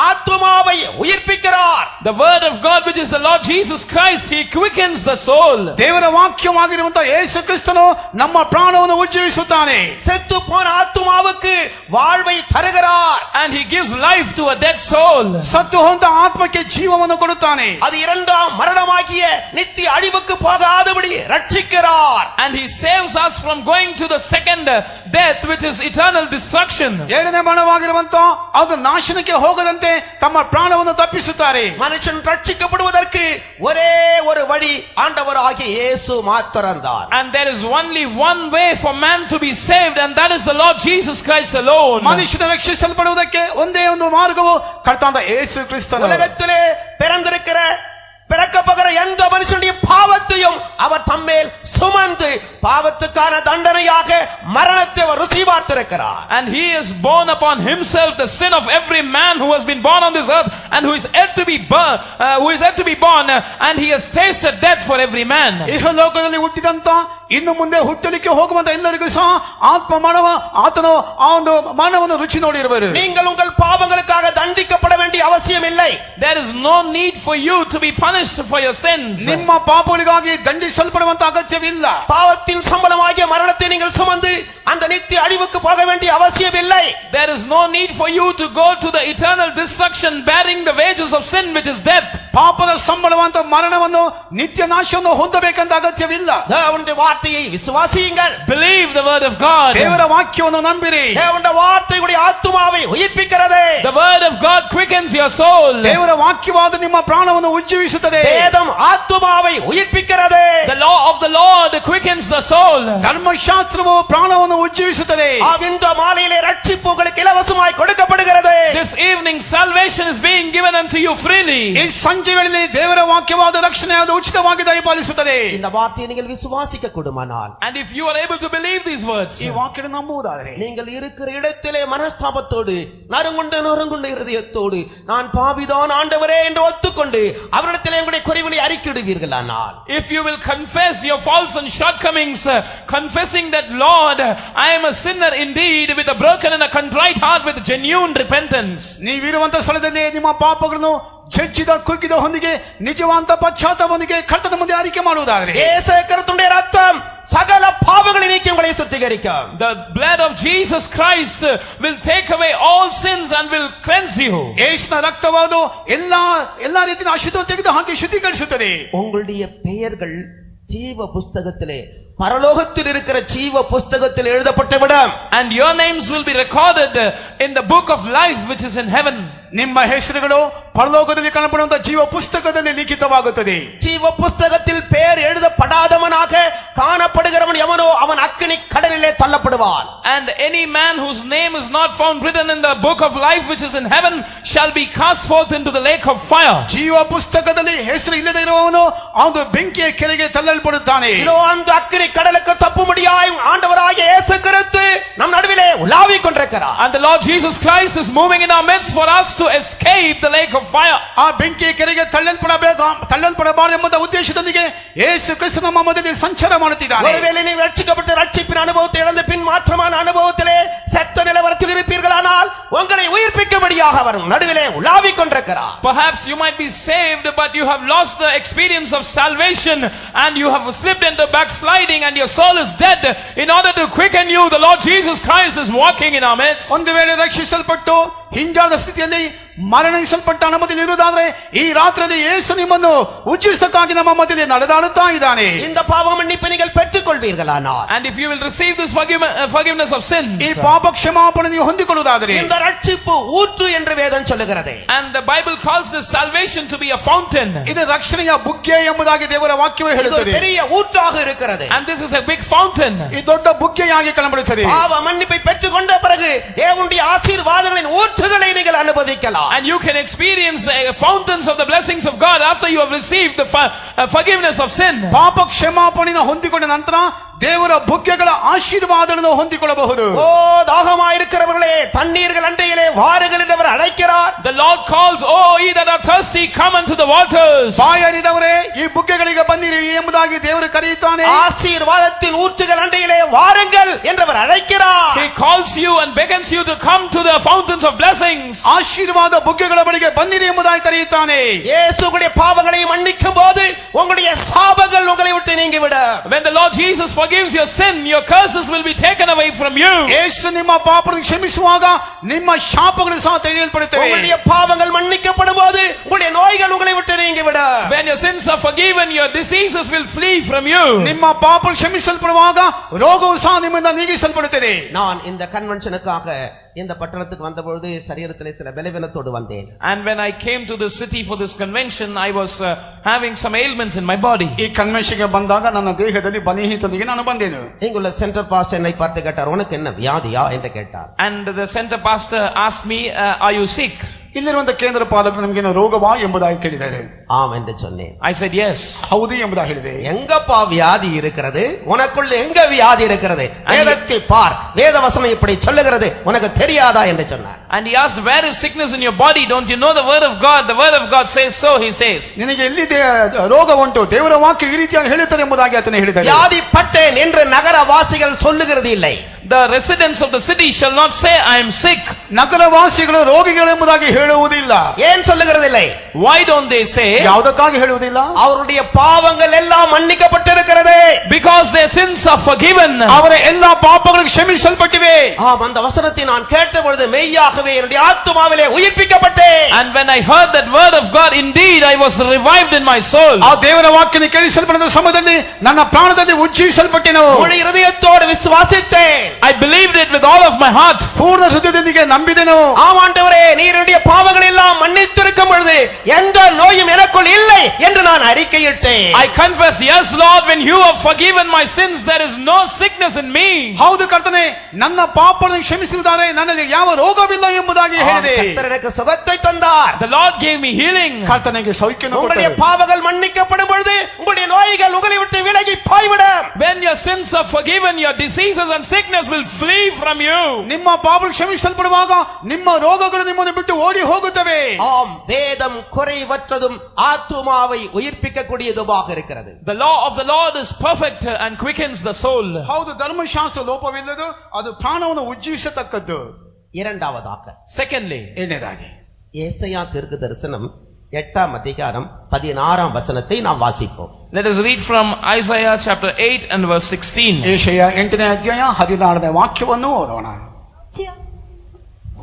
ஆத்துமாவை உயிர்ப்பிக்கிறார். The word of God which is the Lord Jesus Christ, he quickens the soul. ದೇವರ ವಾಕ್ಯವಾಗಿರುವಂತ ಯೇಸು ಕ್ರಿಸ್ತನು ನಮ್ಮ ಪ್ರಾಣವನ್ನು ಉಜ್ಜೀವಿಸುತ್ತಾನೆ. செத்து போன ஆத்துமாவுக்கு வாழ்வை தருகிறார். And he gives life to a dead soul. ಸತ್ತು ಹೋದ ಆತ್ಮಕ್ಕೆ ಜೀವವನ್ನು ಕೊಡುತ್ತಾನೆ. அது இரண்டாம் மரணமாகிய நித்திய அழிவுக்கு போகாதபடி ரட்சிக்கிறார். And he saves us from going to the second death which is eternal destruction. ಎರಡನೇ ಮರಣವಾಗಿರುವಂತ ಅದು ನಾಶನಕ್ಕೆ ಹೋಗದಂತೆ ತಮ್ಮ ಪ್ರಾಣವನ್ನು ತಪ್ಪಿಸುತ್ತಾರೆ. மனுஷன் ரட்சிக்கப்படுவதற்கு ஒரே ஒரு வழி ஆண்டவராகிய இயேசு மாத்திரம்தான். And there is only one way for man to be saved, and that is the Lord Jesus Christ alone. ಮನುಷ್ಯನ ರಕ್ಷಿಸಲ್ಪಡುವುದಕ್ಕೆ ಒಂದೇ ಒಂದು ಮಾರ್ಗವು ಕರ್ತನಾದ ಯೇಸು ಕ್ರಿಸ್ತನು. உலகத்திலே பிறக்கப்போகிற எந்த மனுஷனுடைய பாவத்தையும் அவர் தம்மேல் சுமந்து பாவத்துக்கான தண்டனையாக மரணத்தை அவர் ருசி பார்த்திருக்கிறார். And he has borne upon himself the sin of every man who has been born on this earth and who is yet to be born, and he has tasted death for every man. ಇಹಲೋಕದಲ್ಲಿ ಹುಟ್ಟಿದಂತ ಇನ್ನು ಮುಂದೆ ಹುಟ್ಟಲಿಕ್ಕೆ ಹೋಗುವಂತ ಎಲ್ಲರಿಗೂ ಸಹ ಆತ್ಮ ಮಾನವ ಆತನು ಆ ಒಂದು ಮಾನವನ ರುಚಿ ನೋಡಿರುವರು. நீங்கள் உங்கள் பாவங்களுக்காக தண்டிக்கப்பட வேண்டிய அவசியம் இல்லை. There is no need for you to be punished for your sins. ನಿಮ್ಮ ಪಾಪಗಳಿಗಾಗಿ ದಂಡಿಸಲ್ಪಡುವಂತ ಅಗತ್ಯವಿಲ್ಲ. பாவத்தின் சம்பளமாகிய மரணத்தை நீங்கள் சுமந்து அந்த நித்திய அழிவுக்கு போக வேண்டிய அவசியம் இல்லை. There is no need for you to go to the eternal destruction bearing the wages of sin, which is death. ಪಾಪದ ಸಂಬಳವಂತ ಮರಣವನ್ನು ನಿತ್ಯ ನಾಶವನ್ನು ಹೊಂದಬೇಕಂತ ಅಗತ್ಯವಿಲ್ಲ. தேவனுடைய வார்த்தையை விசுவாசியுங்கள். Believe the word of God. ದೇವರ ವಾಕ್ಯವನ್ನು ನಂಬಿರಿ. தேவனுடைய வார்த்தையுடைய ஆத்துமாவை உயிர்ப்பிக்கிறது. The word of God quickens your soul. ದೇವರ ವಾಕ್ಯವಾದ ನಿಮ್ಮ ಪ್ರಾಣವನ್ನು ಉಜ್ಜೀವಿಸುತ್ತದೆ. வேதம் ஆத்துமாவை உயிர்ப்பிக்கிறது. The law of the Lord quickens the soul. ಧರ್ಮಶಾಸ್ತ್ರವು ಪ್ರಾಣವನ್ನು ಉಜ್ಜೀವಿಸುತ್ತದೆ. இந்த மாலையிலே ரட்சிப்பு உங்களுக்கு இலவசமாய் கொடுக்கப்படுகிறது. This evening salvation is being given unto you freely. ಈ ಸಂಜೆ ವೇಳೆಯಲ್ಲಿ ದೇವರ ವಾಕ್ಯವಾದ ರಕ್ಷಣೆ ಅದು ಉಚಿತವಾಗಿ ದಯಪಾಲಿಸುತ್ತದೆ. இந்த வார்த்தையை நீங்கள் விசுவாசிக்க கூடுமானால், And if you are able to believe these words, ಈ ವಾಕ್ಯವನ್ನು ನಂಬುವುದಾದರೆ நீங்கள் இருக்கிற இடத்திலே மனஸ்தாபத்தோடு நறுங்குண்ட இருதயத்தோடு நான் பாவிதான் ஆண்டவரே என்று ஒத்துக்கொண்டு அவரிடத்திலே உங்களுடைய குறைகளை அறிக்கையிடுவீர்களானால், if you will confess your faults and shortcomings, confessing that Lord, I am a sinner indeed, with a broken and a contrite heart, with genuine repentance. ನೀವಿರುವಂತ ಸ್ಥಳದಲ್ಲಿ ನಿಮ್ಮ ಪಾಪಗಳನ್ನು ಜಜ್ಜಿದ ಕುಗ್ಗಿದ ಹೊಂದಿಗೆ ನಿಜವಾದ ಪಶ್ಚಾತ್ತಾಪದೊಂದಿಗೆ ಕರ್ತನ ಮುಂದೆ ಅರಿಕೆ ಮಾಡುವುದಾದರೆ, இயேசு கிறிஸ்துவின் ரத்தம் சகல பாவங்களை நீக்கி உங்களை சுத்திகரிக்கும். The blood of Jesus Christ will take away all sins and will cleanse you. ಯೇಸುವಿನ ರಕ್ತವಾದು ಎಲ್ಲಾ ರೀತಿಯ ಅಶುದ್ಧವನ್ನು ತೆಗೆದು ಹಾಕಿ ಶುದ್ಧೀಕರಿಸುತ್ತದೆ. உங்களுடைய பெயர்கள் ஜீவ புஸ்தகத்திலே பரலோகத்தில் இருக்கிற ஜீவ புஸ்தகத்தில் எழுதப்பட்டுவிடும். And your names will be recorded in the book of life which is in heaven. ನಿಮ್ಮ ಹೆಸರುಗಳು ಪರಲೋಕದಲ್ಲಿ ಕಾಣப்படுವಂತ ಜೀವ ಪುಸ್ತಕದಲ್ಲಿ ಲಿಖಿತವಾಗುತ್ತದೆ. ஜீவ புஸ்தகத்தில் பெயர் எழுதப்படாதவனாக காணப்படுகிறவன் எவனோ அவன் அக்கினி கடலிலே தள்ளப்படுவான். And any man whose name is not found written in the book of life which is in heaven shall be cast forth into the lake of fire. ಜೀವ ಪುಸ್ತಕದಲ್ಲಿ ಹೆಸರು ಇಲ್ಲದೆ ಇರುವವನು ಅವನು ಬೆಂಕಿಯ ಕೆರೆಗೆ ತಳ್ಳಲ್ಪಡುತ್ತಾನೆ. இதோ அந்த அக்கினி கடலுக்கு தப்பும்படியாய் ஆண்டவராகிய இயேசு கிறிஸ்து நம் நடுவிலே உலாவிக் கொண்டிருக்கிறார். And the Lord Jesus Christ is moving in our midst for us to escape the lake of fire. ಆ ಬೆಂಕಿಯ ಕೆರೆಗೆ ತಳ್ಳಲ್ಪಡಬಾರದು ಎಂಬ ಉದ್ದೇಶದೊಂದಿಗೆ ಯೇಸು ಕ್ರಿಸ್ತ ನಮ್ಮ ಮಧ್ಯದಲ್ಲಿ ಸಂಚಾರ ಮಾಡುತ್ತಿದ್ದಾನೆ. ஒருவேளை நீங்கள் ரட்சிக்கப்பட்ட ரட்சிப்பின் அனுபவத்தை இழந்து பின் மாற்றமான அனுபவத்திலே செத்த நிலவரத்தில் இருப்பீர்களானால் உங்களை உயிர்ப்பிக்கும்படியாக அவர் நடுவிலே உலாவிக் கொண்டிருக்கிறார். Perhaps you might be saved, but you have lost the experience of salvation and you have slipped into backsliding and your soul is dead. In order to quicken you, the Lord Jesus Christ is walking in our midst. ಒಂದು ವೇಳೆ ರಕ್ಷಿಸಲ್ಪಟ್ಟು ಹಿಂಜಾದ ಸ್ಥಿತಿಯಲ್ಲಿ ಮರಣಿಸಲ್ಪಟ್ಟ ಅನುಮತಿಯಲ್ಲಿ ಇರುವುದಾದ್ರೆ ಈ ರಾತ್ರಿಯಲ್ಲಿ ಯೇಸು ನಿಮ್ಮನ್ನು ಉಜ್ಜೀವಿಸಕ್ಕಾಗಿ ನಮ್ಮ ಮಧ್ಯದಲ್ಲಿ ನಡೆದಾಡುತ್ತಾ ಇದ್ದಾನೆ. இந்த பாவ மன்னிப்பை நீங்கள் பெற்றுக்கொள்வீர்களானால், And if you will receive this forgiveness of sins, ಈ ಪಾಪ ಕ್ಷಮಾಪಣೆ ನೀವು ಹೊಂದಿಕೊಳ್ಳುವುದಾದರೆ, இந்த ரட்சிப்பு ஊற்று என்று வேதம் சொல்லுகிறது. and the Bible calls this salvation to be a fountain, ಇದು ರಕ್ಷಣೆಯ ಬುಗ್ಗೆ ಎಂಬುದಾಗಿ ದೇವರ ವಾಕ್ಯವೇ இது ஒரு ಹೇಳುತ್ತದೆ. பெரிய ஊற்றாக இருக்கிறது. and this is a big fountain. ಈ ದೊಡ್ಡ ಬುಗ್ಗೆಯಾಗಿ ಕಾಣಬರುತ್ತದೆ. பாவ மன்னிப்பை பெற்றுக்கொண்ட பிறகு தேவனுடைய ஆசீர்வாதங்களின் ஊற்றுகளை நீங்கள் அனுபவிக்கலாம். And you can experience the fountains of the blessings of God after you have received the forgiveness of sin. ಪಾಪ ಕ್ಷಮಾಪಣೆಯನ್ನು ಹೊಂದಿಕೊಂಡ ನಂತರ ದೇವರ ಬುಗ್ಗೆಗಳ ಆಶೀರ್ವಾದಗಳನ್ನು ಹೊಂದಿಕೊಳ್ಳಬಹುದು. ஓ தாகமாயிருக்கிறவர்களே தண்ணீர்கள் அண்டையிலே வாருங்கள் என்று அவர் அழைக்கிறார். The Lord calls, "Oh, ye that are thirsty, come unto the waters." ಬಾಯರಿದವರೇ ಈ ಬುಗ್ಗೆಗಳಿಗೆ ಬನ್ನಿರಿ ಎಂಬುದಾಗಿ ದೇವರು ಕರೆಯುತ್ತಾನೆ. ஆசீர்வாதத்தின் ஊற்றுகள் அண்டையிலே வாருங்கள் என்று அவர் அழைக்கிறார். He calls you and beckons you to come to the fountains of blessings. ಆಶೀರ್ವಾದ ಬುಗ್ಗೆಗಳ ಬಳಿಗೆ ಬನ್ನಿರಿ ಎಂಬುದಾಗಿ ಕರೆಯುತ್ತಾನೆ. இயேசுவுடைய பாவங்களை மன்னிக்கும் போது உங்களுடைய சாபங்கள் உங்களை விட்டு நீங்கிவிடும். When the Lord Jesus forgives your sin, your curses will be taken away from you. ಯೇಸು ನಿಮ್ಮ ಪಾಪಗಳನ್ನು ಕ್ಷಮಿಸುವಾಗ ನಿಮ್ಮ ಶಾಪಗಳು ಸಹ ತೆಗೆಯಲ್ಪಡುತ್ತವೆ. உங்களுடைய பாவங்கள் மன்னிக்கப்படும் போது உங்களுடைய நோய்கள் உங்களை விட்டு நீங்கிவிடும். When your sins are forgiven, your diseases will flee from you. ನಿಮ್ಮ ಪಾಪಗಳು ಕ್ಷಮಿಸಲ್ಪಡುವಾಗ ರೋಗವು ಸಹ ನಿಮ್ಮಿಂದ ನೀಗಿಸಲ್ಪಡುತ್ತದೆ. நான் இந்த கன்வென்ஷனுக்காக இந்த பட்டணத்துக்கு வந்தபொழுது சரீரத்திலே சில பலவீனத்தோடு வந்தேன். And when I came to the city for this convention, I was having some ailments in my body. ಈ ಕನ್ವೆನ್ಷನ್ಗೆ ಬಂದಾಗ ನನ್ನ ದೇಹದಲ್ಲಿ ಬಲಹೀನತೆಯೊಂದಿಗೆ ನಾನು ಬಂದೆನು. இங்குள்ள சென்டர் பாஸ்டர் என்னை பார்த்து கேட்டார், உனக்கு என்ன வியாதியா என்று கேட்டார். And the center pastor asked me, are you sick? ಇಲ್ಲಿರುವಂತ ಕೇಂದ್ರ ಪಾಲಕರು ನಮಗೆ ರೋಗವಾ ಎಂಬುದಾಗಿ ಕೇಳಿದ್ದಾರೆ. ஆம் என்று சொன்னேன். I said yes. ಹೌದು ಎಂಬುದಾಗಿ ಹೇಳಿದೆ. எங்கப்பா வியாதி இருக்கிறது, உனக்குள்ள எங்க வியாதி இருக்கிறது, வேதத்தை பார், வேத வசனம் இப்படி சொல்லுகிறது, உனக்கு தெரியாதா என்று சொன்னார். And he asked, where is sickness in your body? Don't you know the word of God? The word of God says so, he says. ನಿನಗೆ ಎಲ್ಲಿ ರೋಗ ಉಂಟು, ದೇವರ ವಾಕ್ಯ ಈ ರೀತಿಯಾಗಿ ಹೇಳುತ್ತದೆ ಎಂಬುದಾಗಿ ಆತನು ಹೇಳಿದ್ದಾನೆ. வியாதி பட்டேன் என்று நகர வாசிகள் சொல்லுகிறது இல்லை. The residents of the city shall not say I am sick. ನಗರವಾಸಿಗಳು ರೋಗಿಗಳು ಎಂಬುದಾಗಿ ಹೇಳುವುದಿಲ್ಲ. ஏன் சொல்லுகிறது இல்லை? Why don't they say? ಯಾವುದಕ್ಕಾಗಿ ಹೇಳುವುದಿಲ್ಲ? அவருடைய பாவங்கள் எல்லாம் மன்னிக்கப்பட்டிருக்கிறது. Because their sins are forgiven. ಅವರ ಎಲ್ಲಾ ಪಾಪಗಳು ಕ್ಷಮಿಸಲ್ಪಟ್ಟಿವೆ. ஆம், அந்த வசனத்தை நான் கேட்ட பொழுது மெய்யாகவே என்னுடைய ஆத்துமாவிலே உயிர்ப்பிக்கப்பட்டேன். And when I heard that word of God, indeed I was revived in my soul. ಆ ದೇವರ ವಾಕ್ಯನ ಕೇಳಿಸಲ್ಪಟ್ಟ ಸಮಯದಲ್ಲಿ ನನ್ನ ಪ್ರಾಣದಲ್ಲಿ ಉಜ್ಜೀವಿಸಲ್ಪಟ್ಟೆನು. முழு இதயத்தோடு விசுவாசித்தேன். I believed it with all of my heart. ಪೂರ್ಣ ಹೃದಯದೊಂದಿಗೆ ನಂಬಿದೆನು. ஆம் ஆண்டவரே, நீர் என்னுடைய பாவங்கள் எல்லாம் மன்னித்திருக்கும் பொழுது எந்த நோயும் எனக்குள் இல்லை என்று நான் அறிக்கையிட்டேன். I confessed, yes Lord, when you have forgiven my sins, there is no sickness in me. ಹೌದು ಕರ್ತನೇ, ನನ್ನ ಪಾಪಗಳನ್ನು ಕ್ಷಮಿಸಿದ್ದಾರೆ, ನನಗೆ ಯಾವ ರೋಗವಿಲ್ಲ ಎಂಬುದಾಗಿ ಹೇಳಿದೆ. கர்த்தர் எனக்கு சுகத்தை தந்தார். The Lord gave me healing. ಕರ್ತನಿಗೆ ಸೌಖ್ಯವನ್ನು உங்களுடைய ಕೊಟ್ಟರು. பாவங்கள் மன்னிக்கப்படும் பொழுது உங்களுடைய நோய்கள் உங்களை விட்டு விலகி போய்விடும். When your sins are forgiven, your diseases and sickness will flee from you. ನಿಮ್ಮ ಪಾಪಗಳು ಕ್ಷಮಿಸಲ್ಪಡುವಾಗ ನಿಮ್ಮ ರೋಗಗಳು ನಿಮ್ಮನ್ನು ಬಿಟ್ಟು ಓಡಿ ಹೋಗುತ್ತವೆ. ஆம், வேதம் குறைவற்றதும் ஆத்துமாவை உயிர்ப்பிக்கக்கூடியதுமாக இருக்கிறது. The law of the Lord is perfect and quickens the soul. ಹೌದು, ಧರ್ಮಶಾಸ್ತ್ರ ಲೋಪವಿಲ್ಲದು, ಅದು ಪ್ರಾಣವನ್ನು ಉಜ್ಜೀವಿಸತಕ್ಕದ್ದು. இரண்டாவதாக, Secondly, ಎರಡನೇದಾಗಿ ஏசாயா தீர்க்கதரிசனம் 8ஆம் அதிகாரம் 16ஆம் வசனத்தை நாம் வாசிப்போம். let us read from Isaiah chapter 8 and verse 16. ಏಷಯ 8ನೇ ಅಧ್ಯಾಯ 16ನೇ ವಾಕ್ಯವನ್ನು ಓದೋಣ.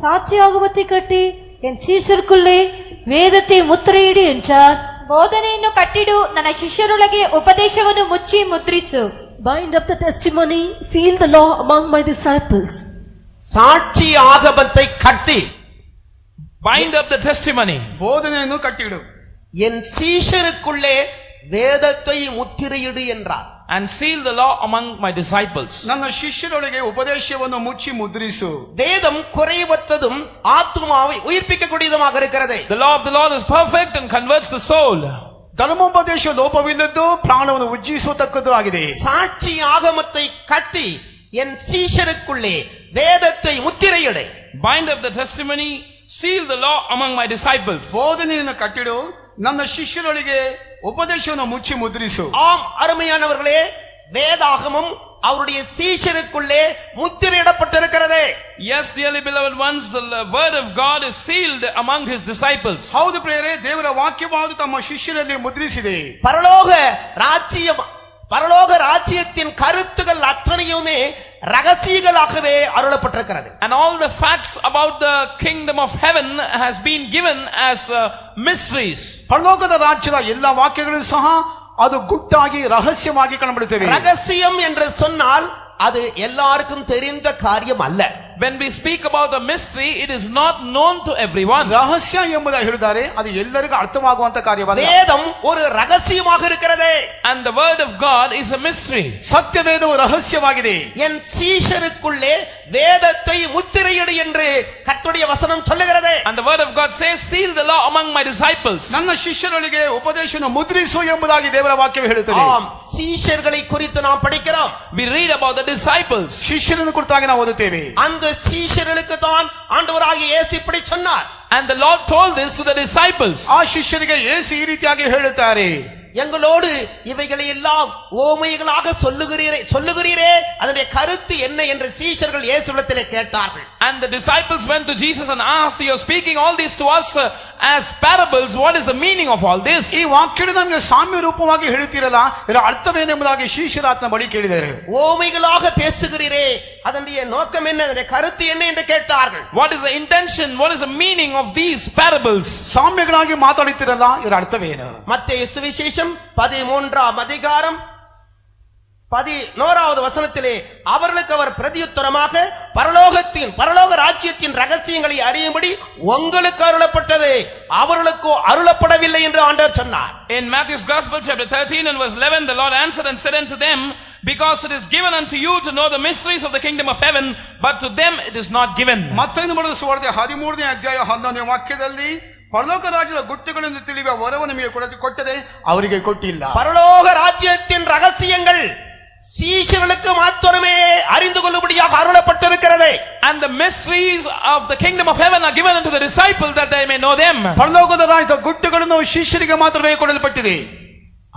சாட்சியாகமத்தை கட்டி என் சீஷருக்குள்ளே வேதத்தை முத்திரையிடு என்றார். ಬೋಧನೆಯನ್ನು ಕಟ್ಟಿಡು, ನನ್ನ ಶಿಷ್ಯರೊಳಗೆ ಉಪದೇಶವನ್ನು ಮುಚ್ಚಿ ಮುದ್ರಿಸು. Bind up the testimony, seal the law among my disciples. சாட்சி ஆகமத்தை கட்டி Bind up the testimony. ಬೋಧನೆಯನ್ನು ಕಟ್ಟಿಡು, என் சீஷருக்குள்ளே வேதத்தை முத்திரையிடு என்றார். And seal the law among my disciples. ನನ್ನ ಶಿಷ್ಯರೊಳಗೆ ಉಪದೇಶವನ್ನು ಮುಚ್ಚಿ ಮುದ್ರಿಸು. வேதம் குறைவற்றதும் ஆத்துமாவை உயிர்ப்பிக்கக்கூடியதுமாக இருக்கிறது. The law of the Lord is perfect and converts the soul. ಧರ್ಮೋಪದೇಶ ಲೋಪವಿಲ್ಲದ್ದು, ಪ್ರಾಣವನ್ನು ಉಜ್ಜೀವಿಸತಕ್ಕದ್ದು ಆಗಿದೆ. சாட்சி ஆகமத்தை கட்டி என் சீஷருக்குள்ளே வேதத்தை முத்திரையிடு. Bind up the testimony, seal the law among my disciples. ಬೋಧನೆಯನ್ನು ಕಟ್ಟಿಡು, ನನ್ನ ಶಿಷ್ಯರೊಳಗೆ ಉಪದೇಶವನ್ನು ಮುಚ್ಚಿ ಮುದ್ರಿಸು. ஆம் அருமையானவர்களே, வேதாகமம் அவருடைய சீஷருக்குள்ளே முத்திரையிடப்பட்டிருக்கிறது. Yes, dearly beloved ones, the word of God is sealed among his disciples. ಹೌದು ಪ್ರಿಯರೇ, ದೇವರ ವಾಕ್ಯವಾದ ತಮ್ಮ ಶಿಷ್ಯರಲ್ಲಿ ಮುದ್ರಿಸಿದೆ. பரலோக ராஜ்யத்தின் கருத்துகள் அத்தனையுமே ரகசியங்களாகவே அருளப்பட்டிருக்கிறது. And all the facts about the kingdom of heaven has been given as mysteries. ಪರಲೋಕದ ರಾಜ್ಯದ ಎಲ್ಲ ವಾಕ್ಯಗಳು ಸಹ ಅದು ಗುಟ್ಟಾಗಿ ರಹಸ್ಯವಾಗಿ ಕಾಣಬರುತ್ತವೆ. ரகசியம் என்று சொன்னால் அது எல்லாருக்கும் தெரிந்த காரியம் அல்ல. When we speak about a mystery, it is not known to everyone. ರಹಸ್ಯ ಎಂಬುದಾಗಿ ಹೇಳಿದ್ದಾರೆ, ಅದು ಎಲ್ಲರಿಗೂ ಅರ್ಥವಾಗುವಂತ ಕಾರ್ಯವಲ್ಲ. வேதம் ஒரு ரகசியமாக இருக்கிறது. And the word of God is a mystery. ಸತ್ಯವೇದವು ರಹಸ್ಯವಾಗಿದೆ. என் சீஷருக்குள்ளே வேதத்தை முத்திரையிடு என்று கர்த்தருடைய வசனம் சொல்லுகிறது. And the word of God says, seal the law among my disciples. ನನ್ನ ಶಿಷ್ಯರೊಳಗೆ ಉಪದೇಶವನ್ನು ಮುದ್ರಿಸು ಎಂಬುದಾಗಿ ದೇವರ ವಾಕ್ಯವು ಹೇಳುತ್ತದೆ. ஆம், சீஷர்களை குறித்து நாம் படிக்கிறோம். We read about the disciples. ಶಿಷ್ಯರನ್ನು ಕುರಿತಾಗಿ ನಾವು ಓದುತ್ತೇವೆ. அந்த சீஷர்களுக்கு தான் ஆண்டவராகிய இயேசு இப்படி சொன்னார். And the Lord told this to the disciples. ಆ ಶಿಷ್ಯರಿಗೆ ಯೇಸು ಈ ರೀತಿಯಾಗಿ ಹೇಳುತ್ತಾರೆ, எங்களோடு இவைகளை எல்லாம் ஓமைகளாக சொல்லுகிறீரே அதனுடைய கருத்து என்ன என்று சீஷர்கள் இயேசுவிடத்திலே கேட்டார்கள். And the disciples went to Jesus and asked, you are speaking all this to us as parables, what is the meaning of all this? ಈ ವಾಕ್ಯಗಳು ನಮಗೆ ಸಾಮ್ಯ ರೂಪವಾಗಿ ಹೇಳುತ್ತೀರಲ್ಲ, ಇದರ ಅರ್ಥವೇನೆಂಬುದಾಗಿ ಶಿಷ್ಯರಾತನ ಬಳಿ ಕೇಳಿದರು. ஓமைகளாக பேசுகிறீரே அதனுடைய நோக்கம் என்ன, அதனுடைய கருத்து என்ன என்று கேட்டார்கள். What is the intention, what is the meaning of these parables? ಸಾಮ್ಯಗಳಾಗಿ ಮಾತಾಡುತ್ತೀರಲ್ಲ, ಇದರ ಅರ್ಥವೇನು? மத்தேயு சுவிசேஷம் 13ஆம் அதிகாரம் 11வது வசனத்திலே அவர்களுக்கு அவர் பிரதியுத்தரமாக பரலோக ராஜ்யத்தின் ரகசியங்களை அறியும்படி உங்களுக்கு அருளப்பட்டது, அவர்களுக்கோ அருளப்படவில்லை என்று ஆண்டவர் சொன்னார். In Matthew's Gospel chapter 13 and verse 11, the Lord answered and said unto them, because it is given unto you to know the mysteries of the kingdom of heaven, but to them it is not given. ಮತ್ತೈದು ಬರೆದ ಸುವಾರ್ತೆ 13ನೇ ಅಧ್ಯಾಯ 11ನೇ ವಾಕ್ಯದಲ್ಲಿ ಪರಲೋಕ ರಾಜ್ಯದ ಗುಟ್ಟುಗಳನ್ನು ತಿಳಿಯುವ ವರವು ನಿಮಗೆ ಕೊಟ್ಟದೆ, ಅವರಿಗೆ ಕೊಟ್ಟಿಲ್ಲ. பரலோக ராஜ்யத்தின் ரகசியங்கள் சீஷர்களுக்கு மாத்திரமே அறிந்து கொள்ளும்படியாக அருளப்பட்டிருக்கிறது. And the mysteries of the kingdom of heaven are given unto the disciples that they may know them. ಪರಲೋಕದ ರಾಜ್ಯದ ಗುಟ್ಟುಗಳನ್ನು ಶಿಷ್ಯರಿಗೆ ಮಾತ್ರವೇ ಕೊಡಲ್ಪಟ್ಟಿದೆ.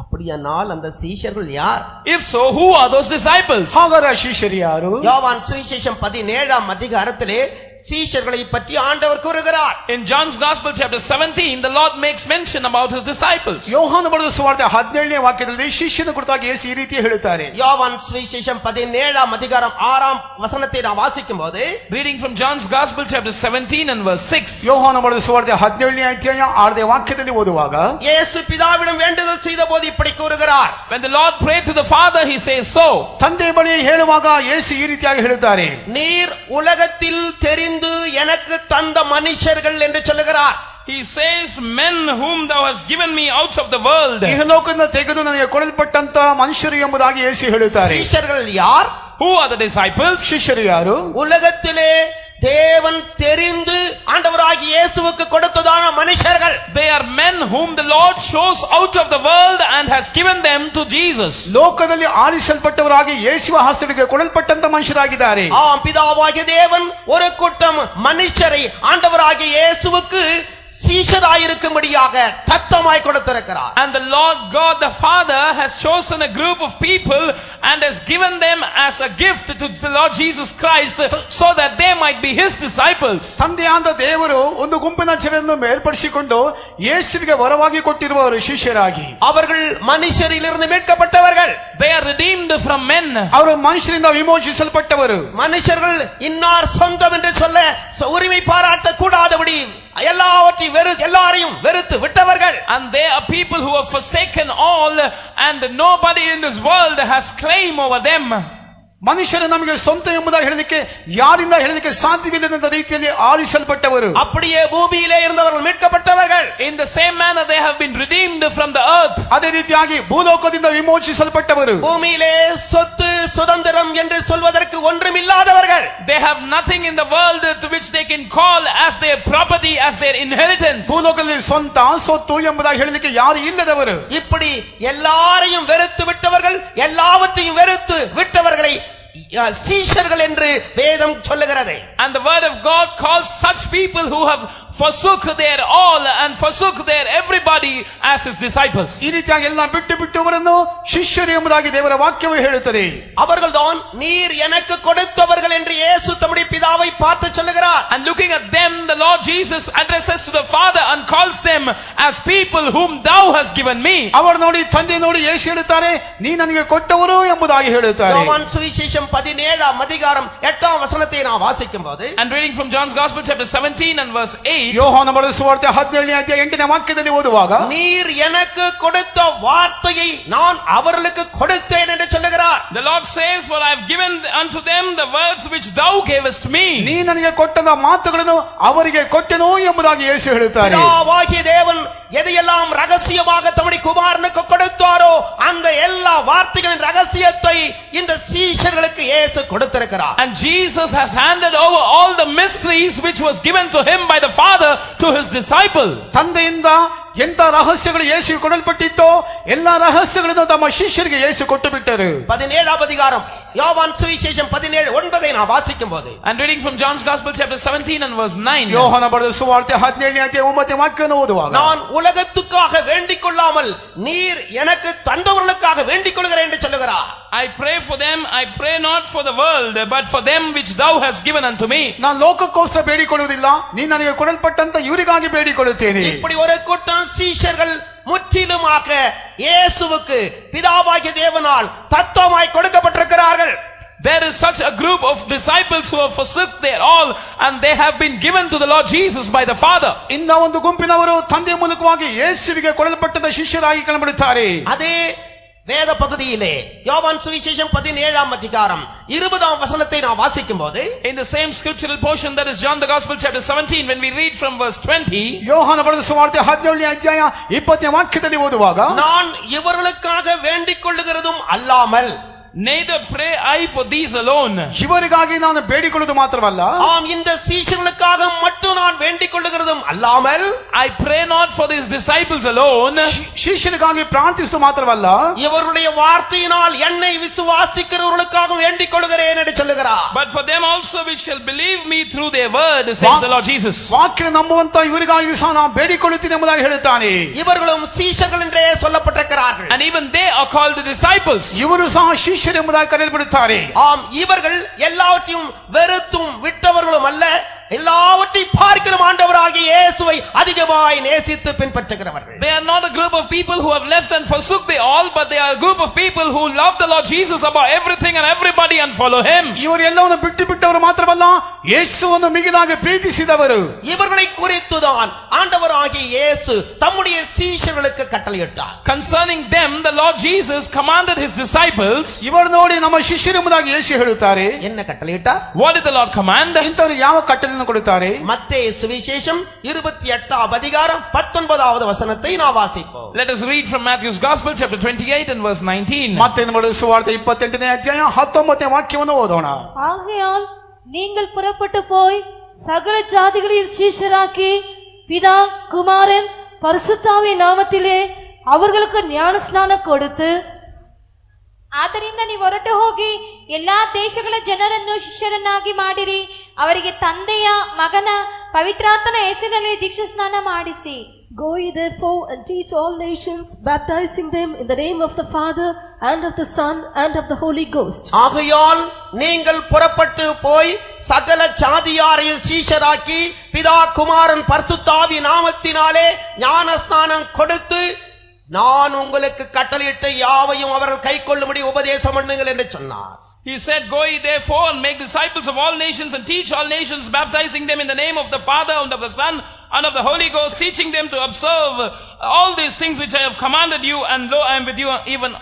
அப்படியானால் அந்த சீஷர்கள் யார்? If so, who are those disciples? ಹಾಗಾದರೆ ಶಿಷ್ಯರು ಯಾರು? யோவான் சுவிசேஷம் 17ஆம் அதிகாரத்திலே சீஷர்களை பற்றி ஆண்டவர் கூறுகிறார். In John's Gospel chapter 17, the Lord makes mention about his disciples. ಯೋಹಾನ ಬರೆದ ಸುವಾರ್ತೆ 17ನೇ ವಾಕ್ಯದಲ್ಲಿ ಶಿಷ್ಯನ ಕುರಿತಾಗಿ ಯೇಸು ಈ ರೀತಿ ಹೇಳುತ್ತಾರೆ. யோவான் சுவிசேஷம் 17ஆம் அதிகாரம் 6ஆம் வசனத்தை நாம் வாசிக்கும்போது, Reading from John's Gospel chapter 17 and verse 6. ಯೋಹಾನ ಬರೆದ ಸುವಾರ್ತೆ 17ನೇ ಅಧ್ಯಾಯ 6ನೇ ವಾಕ್ಯದಲ್ಲಿ ಓದುವಾಗ, இயேசு பிதாவிடம் வேண்டுதல் செய்தபோது இப்படி கூறுகிறார். When the Lord prayed to the Father, he says so. ತಂದೆ ಬಳಿ ಹೇಳುವಾಗ ಯೇಸು ಈ ರೀತಿಯಾಗಿ ಹೇಳುತ್ತಾರೆ, நீர் உலகத்தில் தெரிந்து எனக்கு தந்த மனுஷர்கள் என்று சொல்லுகிறார். He says, men whom thou hast given me out of the world. ಇಹಲೋಕದಿಂದ ತೆಗೆದು ನನಗೆ ಕೊಡಲ್ಪಟ್ಟಂತ ಮನುಷ್ಯರು ಎಂಬುದಾಗಿ ಯೇಸು ಹೇಳುತ್ತಾರೆ. சீஷர்கள் யார்? Who are the disciples? ಶಿಷ್ಯರು ಯಾರು? உலகத்திலே தேவன் தெரிந்து ஆண்டவராகிய இயேசுவுக்கு கொடுத்ததான மனுஷர்கள். They are men whom the Lord chose out of the world and has given them to Jesus. ಲೋಕದಲ್ಲಿ ಆರಿಸಲ್ಪಟ್ಟವರಾಗಿ ಯೇಸುವ ಹಸ್ತಕ್ಕೆ ಕೊಡಲ್ಪಟ್ಟಂತ ಮನುಷ್ಯರಾಗಿದ್ದಾರೆ. பிதாவாகிய தேவன் ஒரு கூட்டம் மனுஷரை ஆண்டவராகிய இயேசுவுக்கு சீஷராயிருக்கும்படியாக தத்தமாய் கொடுத்திருக்கிறார். And the Lord God the Father has chosen a group of people and has given them as a gift to the Lord Jesus Christ so that they might be his disciples. ತಂದೆಯಾದ ದೇವರು ಒಂದು ಗುಂಪಿನ ಜನರನ್ನು ಮೇಲ್ಪಡಿಸಿಕೊಂಡು ಯೇಸುವಿಗೆ ವರವಾಗಿ ಕೊಟ್ಟಿರುವವರು ಶಿಷ್ಯರಾಗಿ. அவர்கள் மனுஷரிலிருந்து மீட்கப்பட்டவர்கள். They are redeemed from men. ಅವರು ಮನುಷ್ಯರಿಂದ ವಿಮೋಚಿಸಲ್ಪಟ್ಟವರು. மனுஷர்கள் இன்னார் சொந்தம் என்று சொல்ல உரிமை பாராட்ட கூடாதபடி எல்லாரையும் வெறுத்து விட்டவர்கள். And they are people who have forsaken all and nobody in this world has claim over them. ಮನುಷ್ಯರು ನಮಗೆ ಸ್ವಂತ ಎಂಬುದಾಗಿ ಹೇಳಲಿಕ್ಕೆ ಯಾರಿಂದ ಹೇಳಲಿಕ್ಕೆ ಸಾಧ್ಯವಿಲ್ಲದ ರೀತಿಯಲ್ಲಿ ಆರಿಸಲ್ಪಟ್ಟವರು. அப்படியே பூமியிலே இருந்தவர்கள் மீட்கப்பட்டவர்கள். In the same manner they have been redeemed from the earth. ಅದೇ ರೀತಿಯಾಗಿ ಭೂಲೋಕದಿಂದ ವಿಮೋಚಿಸಲ್ಪಟ್ಟವರು. பூமியிலே சொத்து சுதந்திரம் என்று சொல்வதற்கு ஒன்றுமில்லாதவர்கள். They have nothing in the world to which they can call as their property, as their inheritance. ಭೂಲೋಕದಲ್ಲಿ ಸ್ವಂತ ಸೊತ್ತು ಎಂಬುದಾಗಿ ಹೇಳಲಿಕ್ಕೆ ಯಾರು ಇಲ್ಲದವರು. இப்படி எல்லாரையும் வெறுத்து விட்டவர்கள், எல்லாவற்றையும் வெறுத்து விட்டவர்களை சீஷர்கள் என்று வேதம் சொல்லுகிறது. And the word of God calls such people who have forsook their all and forsook their everybody as his disciples. ಈ ರೀತಿಯಾಗಿ ಎಲ್ಲ ಬಿಟ್ಟವರನ್ನು ಶಿಷ್ಯರು ಎಂಬುದಾಗಿ ದೇವರ ವಾಕ್ಯವು ಹೇಳುತ್ತದೆ. அவர்கள்தான் நீர் எனக்கு கொடுத்தவர்கள் என்று இயேசு தம்முடைய பிதாவை பார்த்து சொல்லுகிறார். And looking at them, the Lord Jesus addresses to the Father and calls them as people whom thou hast given me. ಅವರು ನೋಡಿ ತಂದೆ ನೋಡಿ ಯೇಸು ಹೇಳುತ್ತಾರೆ, ನೀ ನನಗೆ ಕೊಟ್ಟವರು ಎಂಬುದಾಗಿ ಹೇಳುತ್ತಾರೆ. யோவான் சுவிசேஷம் 17ஆம் அதிகாரம் 8ஆம் வசனத்தை நான் வாசிக்கும்போது, And reading from John's Gospel chapter 17 and verse 8, ಯೋಹಾನ ಬರೆದ ಸುವಾರ್ತೆ 17ನೇ ಅಧ್ಯಾಯ 8ನೇ ವಾಕ್ಯದಲ್ಲಿ ಓದುವಾಗ, நீர் எனக்கு கொடுத்த வார்த்தையை நான் அவர்களுக்கு கொடுத்தேன் என்று சொல்லுகிறார். the Lord says, for I have given unto them the words which thou gavest me. ನೀ ನನಗೆ ಕೊಟ್ಟಂತ ಮಾತುಗಳನ್ನು ಅವರಿಗೆ ಕೊಟ್ಟೆನೋ ಎಂಬುದಾಗಿ ಯೇಸು ಹೇಳುತ್ತಾರೆ. பிதாவாகிய தேவன் எதையெல்லாம் ரகசியமாக தம்முடைய குமாரனுக்கு கொடுத்தாரோ அந்த எல்லா வார்த்தைகளின் ரகசியத்தை இந்த சீஷர்களுக்கு இயேசு கொடுத்திருக்கிறார். And Jesus has handed over all the mysteries which was given to him by the Father to his disciple. ತಂದೆಯಿಂದ ಎಂತ ರಹಸ್ಯಗಳು ಯೇಸು ಕೊಡಲ್ಪಟ್ಟಿತ್ತೋ ಎಲ್ಲಾ ರಹಸ್ಯಗಳನ್ನು ತಮ್ಮ ಶಿಷ್ಯರಿಗೆ ಯೇಸು ಕೊಟ್ಟು ಬಿಟ್ಟರು. 17ஆம் அதிகாரம் யோவான் சுவிசேஷம் 17:9 நான் வாசிக்கும்போது, And reading from John's Gospel chapter 17 and verse 9, ಯೋಹಾನ ಬರೆದ ಸುವಾರ್ತೆ 17ನೇ ಅಧ್ಯಾಯ 9ನೇ ವಾಕ್ಯವನ್ನು ಓದುವಾಗ, நான் உலகத்துக்காக வேண்டிக் கொள்ளாமல் நீர் எனக்கு தந்தவர்களுக்காக வேண்டிக் கொள்கிறேன் என்று சொல்லுகிறார். I pray for them, I pray not for the world, but for them which thou hast given unto me. ನಾನು ಲೋಕಕ್ಕೋಸ್ಕರ ಬೇಡಿಕೊಳ್ಳುವುದಿಲ್ಲ, ನೀ ನನಗೆ ಕೊಡಲ್ಪಟ್ಟಂತ ಇವರಿಗಾಗಿ ಬೇಡಿಕೊಳ್ಳುತ್ತೇನೆ. இப்படி ஒரு கூட்டம் சீஷர்கள் முற்றிலுமாக இயேசுவுக்கு பிதாவாகிய தேவனால் தத்தமாய் கொடுக்கப்பட்டிருக்கிறார்கள். There is such a group of disciples who have forsook their all and they have been given to the Lord Jesus by the Father. ಇನ್ನ ಒಂದು ಗುಂಪಿನವರು ತಂದೆಯ ಮೂಲಕವಾಗಿ ಯೇಸುವಿಗೆ ಕೊಡಲ್ಪಟ್ಟಂತ ಶಿಷ್ಯರಾಗಿ ಕಂಡುಬರುತ್ತಾರೆ. அதே வேத பகுதியிலே யோவான் சுவிசேஷம் 17ஆம் அதிகாரம் 20ஆம் வசனத்தை நாம் வாசிக்கும் போது, in the same scriptural portion, that is John the Gospel chapter 17, when we read from verse 20, ಯೋಹಾನ ಬರೆದ ಸುವಾರ್ತೆ 17ನೇ ಅಧ್ಯಾಯ 20ನೇ ವಾಕ್ಯದಲ್ಲಿ ಓದುವಾಗ, நான் இவர்களுக்காக வேண்டிக் கொள்ளுகிறதும் அல்லாமல், neither pray I for these alone. ಇವರಿಗಾಗಿ ನಾನು ಬೇಡಿಕೊಳ್ಳುವುದು ಮಾತ್ರವಲ್ಲ, ஆம் இந்த சீஷர்களுக்காக மட்டும் நான் வேண்டிக் கொள்ளுகிறதும் அல்லாமல், I pray not for these disciples alone, ಶಿಷ್ಯರಿಗಾಗಿ ಪ್ರಾರ್ಥಿಸುವುದು ಮಾತ್ರವಲ್ಲ, இவருடைய வார்த்தையினால் என்னை விசுவாசிக்கிறவர்களுக்காக வேண்டிக் கொள்ளுகிறேன் என்று சொல்லுகிறார். but for them also which shall believe me through their word, says the Lord Jesus. ವಾಕ್ಯ ನಂಬುವಂತ ಇವರಿಗಾಗಿ ಸಹ ನಾನು ಬೇಡಿಕೊಳ್ಳುತ್ತೇನೆ ಎಂಬುದಾಗಿ ಹೇಳುತ್ತಾನೆ. இவர்களும் சீஷர்கள் என்றே சொல்லப்பட்டிருக்கிறார்கள். And even they are called the disciples. ಇವರು ಸಹ ಶಿಷ್ಯರು ಎಂಬುದಾಗಿ ಕರೆಯಲ್ಪಡುತ್ತಾರೆ. ஆம், இவர்கள் எல்லாவற்றையும் வெறுத்தும் விட்டவர்களும் அல்ல, எல்லாவற்றையும் பார்க்கிற ஆண்டவராகிய இயேசுவை அதிகமாய் நேசித்து பின்பற்றுகிறவர்கள். They are not a group of people who have left and forsook the all, but they are a group of people who love the Lord Jesus above everything and everybody and follow him. ಇವರು ಎಲ್ಲವನ್ನು ಬಿಟ್ಟವರು ಮಾತ್ರವಲ್ಲ, ಯೇಸುವನ್ನು ಮಿಗಿಲಾಗಿ ಪ್ರೀತಿಸಿದವರು. இவர்களை குறித்துதான் ஆண்டவராகிய இயேசு தம்முடைய சீஷர்களுக்கு கட்டளையிட்டார். Concerning them, the Lord Jesus commanded his disciples. ಇವರು ನೋಡಿ ನಮ್ಮ ಶಿಷ್ಯರು ಎಂಬುದಾಗಿ ಯೇಸು ಹೇಳುತ್ತಾರೆ. என்ன கட்டளையிட்டார்? What did the Lord command? ಇಂಥವರು ಯಾವ ಕಟ್ಟಳೆಯನ್ನು ಕೊಡುತ್ತಾರೆ? மத்தேயு சுவிசேஷம் 28ஆம் அதிகாரம் 19வது வசனத்தை நாம் வாசிப்போம். Let us read from Matthew's Gospel chapter 28 and verse 19. ಮತ್ತೇನು ಮಾಡುವ ಸುವಾರ್ತೆ 28ನೇ ಅಧ್ಯಾಯ 19ನೇ ವಾಕ್ಯವನ್ನು ಓದೋಣ. ஆகையால் நீங்கள் புறப்பட்டு போய் சகல ஜாதிகளையும் சீஷராக்கி பிதா குமாரன் பரிசுத்தாவின் நாமத்திலே அவர்களுக்கு ஞானஸ்நானம் கொடுத்து, ಆದ್ದರಿಂದ ನೀವು ಹೊರಟು ಹೋಗಿ ಎಲ್ಲಾ ದೇಶಗಳ ಜನರನ್ನು ಶಿಷ್ಯರನ್ನಾಗಿ ಮಾಡಿರಿ, ಅವರಿಗೆ ತಂದೆಯ ಮಗನ ಪವಿತ್ರಾತ್ಮನ ಹೆಸರಿನಲ್ಲಿ ದೀಕ್ಷಾಸ್ನಾನ ಮಾಡಿಸಿ. Go ye therefore and teach all nations, baptizing them in the name of the Father and of the Son and of the Holy Ghost. ஆகையால் நீங்கள் புறப்பட்டு போய் சகல ஜாதியாரையும் சீஷராக்கி பிதா குமாரன் பரிசுத்தாவி நாமத்தினாலே ஞானஸ்நானம் கொடுத்து, நான் உங்களுக்கு கட்டளையிட்ட யாவையும் அவர்கள் கைக்கொள்ளும்படி உபதேசம் பண்ணுங்கள் என்று சொன்னார். He said, go ye therefore and make disciples of all nations and teach all nations, baptizing them in the name of the Father and of the Son and of the Holy Ghost, teaching them to observe all these things which I have commanded you, and lo, I am with you even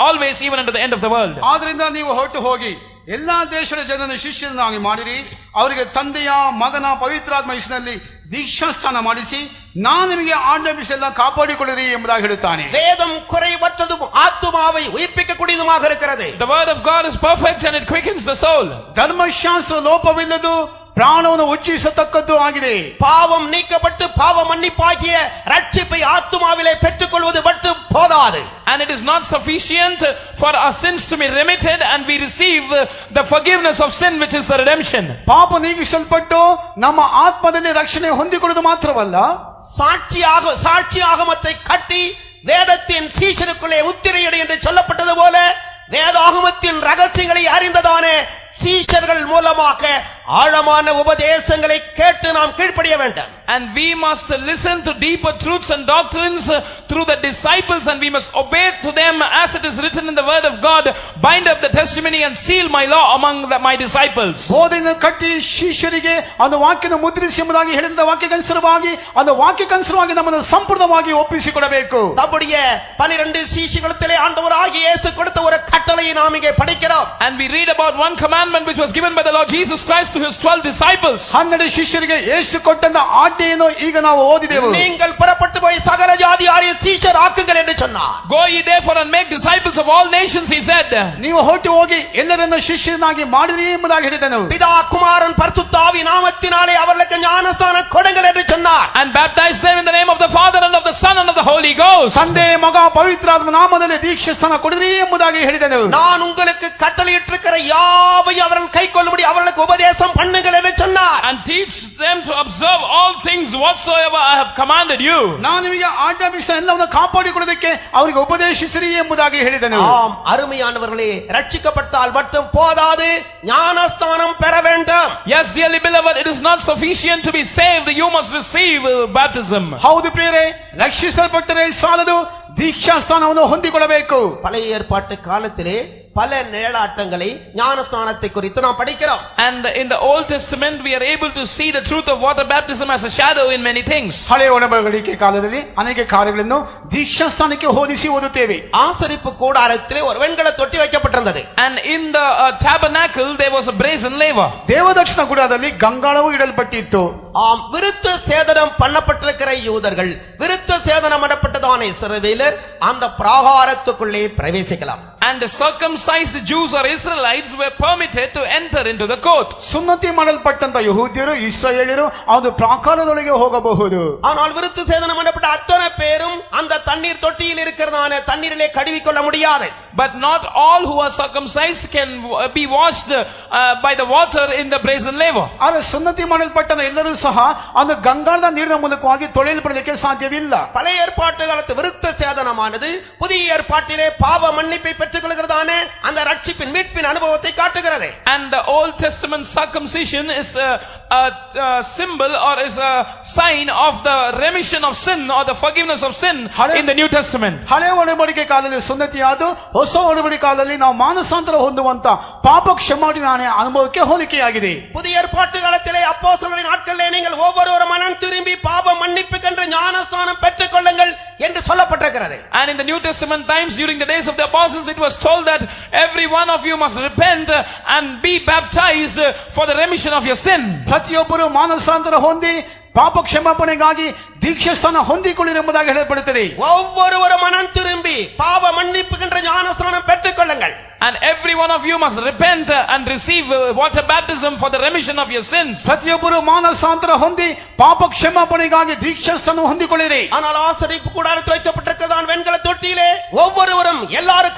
always, even unto the end of the world. ಆದ್ರಿಂದ ನೀವು ಹೊರಟು ಹೋಗಿ ಎಲ್ಲಾ ದೇಶದ ಜನರನ್ನು ಶಿಷ್ಯರನ್ನಾಗಿ ಮಾಡಿರಿ, ಅವರಿಗೆ ತಂದೆಯ ಮಗನ ಪವಿತ್ರಾತ್ಮ ಹೆಸರಿನಲ್ಲಿ ದೀಕ್ಷಾಸ್ನಾನ ಮಾಡಿಸಿ, ನಾನು ನಿಮಗೆ ಆಜ್ಞಾಪಿಸೆಲ್ಲ ಕಾಪಾಡಿಕೊಳ್ಳಿರಿ ಎಂಬುದಾಗಿ ಹೇಳುತ್ತಾನೆ. வேதம் குறைவற்றதும் ஆத்துமாவை உயிர்ப்பிக்கக்கூடியதுமாக இருக்கிறது. The word of God is perfect and it quickens the soul. ಧರ್ಮಶಾಸ್ತ್ರ ಲೋಪವಿಲ್ಲದು, ಪ್ರಾಣವನ್ನು ಉಜ್ಜಿಸತಕ್ಕದ್ದು ಆಗಿದೆ. பாவம் நீக்கப்பட்டு பாவ மன்னிப்பாகிய ரட்சிப்பை ஆத்துமாவிலே பெற்றுக்கொள்வது மட்டும் போதாது. And it is not sufficient for our sins to be remitted and we receive the forgiveness of sin, which is the redemption. ಪಾಪ ನೀಗಿಸಲ್ಪಟ್ಟು ನಮ್ಮ ಆತ್ಮದಲ್ಲಿ ರಕ್ಷಣೆ ಹೊಂದಿಕೊಳ್ಳುವುದು ಮಾತ್ರವಲ್ಲ, சாட்சி ஆகமத்தை கட்டி வேதத்தின் சீஷருக்குள்ளே முத்திரையிடு என்று சொல்லப்பட்டது போல, வேதாகமத்தின் ரகசியங்களை அறிந்ததானே சீஷர்கள் மூலமாக ஆழமான உபதேசங்களை கேட்டு நாம் கீழ்ப்படிய வேண்டும். And we must listen to deeper truths and doctrines through the disciples, and we must obey to them as it is written in the word of God, bind up the testimony and seal my law among my disciples. ಬೋಧೆಯನ್ನು ಕಟ್ಟಿ ಶಿಷ್ಯರಿಗೆ அந்த ವಾಕ್ಯನ ಮುದ್ರಿಸಿ ಎಂಬುದಾಗಿ ಹೇಳಿದ ವಾಕ್ಯಕ್ಕನುಸಾರವಾಗಿ அந்த ವಾಕ್ಯಕ್ಕನುಸಾರವಾಗಿ ನಮ್ಮನ್ನು ಸಂಪೂರ್ಣವಾಗಿ ಒಪ್ಪಿಸಿಕೊಡಬೇಕು. நம்முடைய 12 சீஷர்களிடத்திலே ஆண்டவராகிய இயேசு கொடுத்த ஒரு கட்டளையை நாம் இங்கே படிக்கிறோம். And we read about one commandment which was given by the Lord Jesus Christ to his 12 disciples. 12 ಶಿಷ್ಯರಿಗೆ ಯೇಸು ಕೊಟ್ಟಂತ ಆಜ್ಞೆಯನ್ನು ಈಗ ನಾವು ಓದಿದೆವು. நீங்கள் புறப்பட்டு போய் சகல ஜாதியாரையும் சீஷராக்குங்கள் என்று சொன்னார். Go ye therefore and make disciples of all nations, he said. ನೀವು ಹೊರಟು ಹೋಗಿ ಎಲ್ಲರನ್ನು ಶಿಷ್ಯರನ್ನಾಗಿ ಮಾಡಿರಿ ಎಂಬುದಾಗಿ ಹೇಳಿದನು. பிதா குமாரன் பரிசுத்தாவி நாமத்தினாலே அவர்களுக்கு ஞானஸ்நானம் கொடுங்கள் என்று சொன்னார். And baptize them in the name of the Father and of the Son and of the Holy Ghost. ತಂದೆ ಮಗ ಪವಿತ್ರಾತ್ಮ ನಾಮದಲ್ಲಿ ದೀಕ್ಷಾಸ್ನಾನ ಕೊಡಿರಿ ಎಂಬುದಾಗಿ ಹೇಳಿದನು. நான் உங்களுக்கு கட்டளையிட்டிருக்கிற யாவையும் அவர்கள் கைக்கொள்ளும்படி அவர்களுக்கு உபதேசம் பண்ணுங்கள் என்று சொன்னார். And teach them to observe all things whatsoever I have commanded you. ನಾನು ನಿಮಗೆ ಆಜ್ಞಾಪಿಸಿದ ಎಲ್ಲವನ್ನು ಕಾಪಾಡಿಕೊಳ್ಳುವುದಕ್ಕೆ ಅವರಿಗೆ ಉಪದೇಶಿಸಿರಿ ಎಂಬುದಾಗಿ ಹೇಳಿದನು. ஆம், அருமையானவர்களே, ரட்சிக்கப்பட்டால் மட்டும் போதாது, ஞானஸ்நானம் பெற வேண்டும். Yes, dearly beloved, it is not sufficient to be saved, you must receive baptism. ಹೌದು ಪ್ರಿಯರೇ, ರಕ್ಷಿಸಲ್ಪಟ್ಟರೆ ಸಾಲದು, ದೀಕ್ಷಾಸ್ನಾನವನ್ನು ಹೊಂದಿಕೊಳ್ಳಬೇಕು. பழைய ஏற்பாட்டு காலத்திலே பல நிழலாட்டங்களை ஞானஸ்நானத்தை குறித்து நாம் படிக்கிறோம். And in the Old Testament we are able to see the truth of water baptism as a shadow in many things. ಹಳೆಯ ಒಡಂಬಡಿಕೆ ಕಾಲದಲ್ಲಿ ಅನೇಕ ಕಾರ್ಯಗಳನ್ನು ದೀಕ್ಷಾ ಸ್ಥಾನಕ್ಕೆ ಹೋಲಿಸಿ ಓದುತ್ತೇವೆ. ஆசரிப்பு கூடாரத்திலே ஒரு வெண்கல தொட்டி வைக்கப்பட்டிருந்தது. And in the tabernacle there was a brazen laver. ದೇವದರ್ಶನ ಗುಡಾರದಲ್ಲಿ ಗಂಗಾಳವು ಇಡಲ್ಪಟ್ಟಿತ್ತು. ஆம், விருத்த சேதனம் பண்ணப்பட்டிருக்கிற யூதர்கள், விருத்த சேதனம் பண்ணப்பட்டதான இஸ்ரவேலர் அந்த பிராகாரத்துக்குள்ளே பிரவேசிக்கலாம். And the circumcised Jews or Israelites were permitted to enter into the court. ಸುನ್ನತಿ ಮಾಡಲ್ಪಟ್ಟಂತ ಯಹೂದ್ಯರು ಇಸ್ರಾಯೇಲ್ಯರು ಅದು ಪ್ರಾಕಾರದೊಳಗೆ ಹೋಗಬಹುದು. ஆனால் விருத்த சேதனம் பண்ணப்பட்ட அத்தனை பேரும் அந்த தண்ணீர் தொட்டியில் இருக்கிறதான தண்ணீரிலே கழுவிக்கொள்ள முடியாது. But not all who are circumcised can be washed by the water in the brazen laver. ಆದರೆ ಸುನ್ನತಿ ಮಾಡಲ್ಪಟ್ಟ ಎಲ್ಲರೂ ಸಹ ಅದು ಗಂಗಾಳದ ನೀರಿನ ಮೂಲಕವಾಗಿ ತೊಳೆಯಲ್ಪಡಲಿಕ್ಕೆ ಸಾಧ್ಯವಿಲ್ಲ. பழைய ஏற்பாட்டு காலத்து விருத்த சேதனமானது புதிய ஏற்பாட்டிலே பாவ மன்னிப்பை பெற்றுக்கொள்கிறதான அந்த ரட்சிப்பின் மீட்பின் அனுபவத்தை காட்டுகிறது. And the Old Testament circumcision is a symbol or is a sign of the remission of sin or the forgiveness of sin in the New Testament. ಹಳೆಯ ಒಡಂಬಡಿಕೆ ಕಾಲದಲ್ಲಿ ಸುನ್ನತಿಯಾದ ಹೊಸ ಒಡಂಬಡಿಕೆ ಕಾಲದಲ್ಲಿ ನಾವು ಮಾನಸಾಂತರ ಹೊಂದುವಂತ ಪಾಪ ಕ್ಷಮಾಪಣೆ ಅನುಭವಕ್ಕೆ ಹೋಲಿಕೆಯಾಗಿದೆ. புதிய ஏற்பாட்டு காலத்திலே அப்போஸ்தலரின் நாட்களிலே நீங்கள் ஒவ்வொருவரும் மனம் திரும்பி பாவ மன்னிப்புக்கென்று ஞானஸ்நானம் பெற்றுக்கொள்ளுங்கள் என்று சொல்லப்பட்டிருக்கிறது. And in the New Testament times during the days of the apostles it was told that every one of you must repent and be baptized for the remission of your sin. ಪ್ರತಿಯೊಬ್ಬರು ಮಾನಸಾಂತರ ಹೊಂದಿ ಪಾಪ ಕ್ಷಮಾಪಣೆಗಾಗಿ ದೀಕ್ಷಾಸ್ಥಾನ ಹೊಂದಿಕೊಳ್ಳಿರಿ ಎಂಬುದಾಗಿ ಹೇಳಲ್ಪಡುತ್ತದೆ. ஒவ்வொருவரும் மனம் திரும்பி பாவ மன்னிப்புக்கென்று ஞானஸ்நானம் பெற்றுக்கொள்ளுங்கள். And every one of you must repent and receive water baptism for the remission of your sins. ಪ್ರತಿಯೊಬ್ಬರು ಮಾನಸಾಂತರ ಹೊಂದಿ ಪಾಪ ಕ್ಷಮಾಪಣೆಗಾಗಿ ದೀಕ್ಷಾಸ್ಥಾನ ಹೊಂದಿಕೊಳ್ಳಿರಿ. ஆனால் ஆசரிப்பு கூடாரத்தில் வைக்கப்பட்டிருக்கிறதான வெண்கல தொட்டியிலே ஒவ்வொருவரும் எல்லாரும்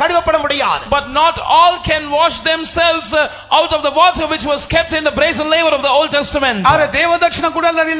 கழுவப்பட முடியாது. But not all can wash themselves out of the water which was kept in the brazen laver of the Old Testament. ಆದರೆ ದೇವದರ್ಶನ ಗುಡಾರದಲ್ಲಿ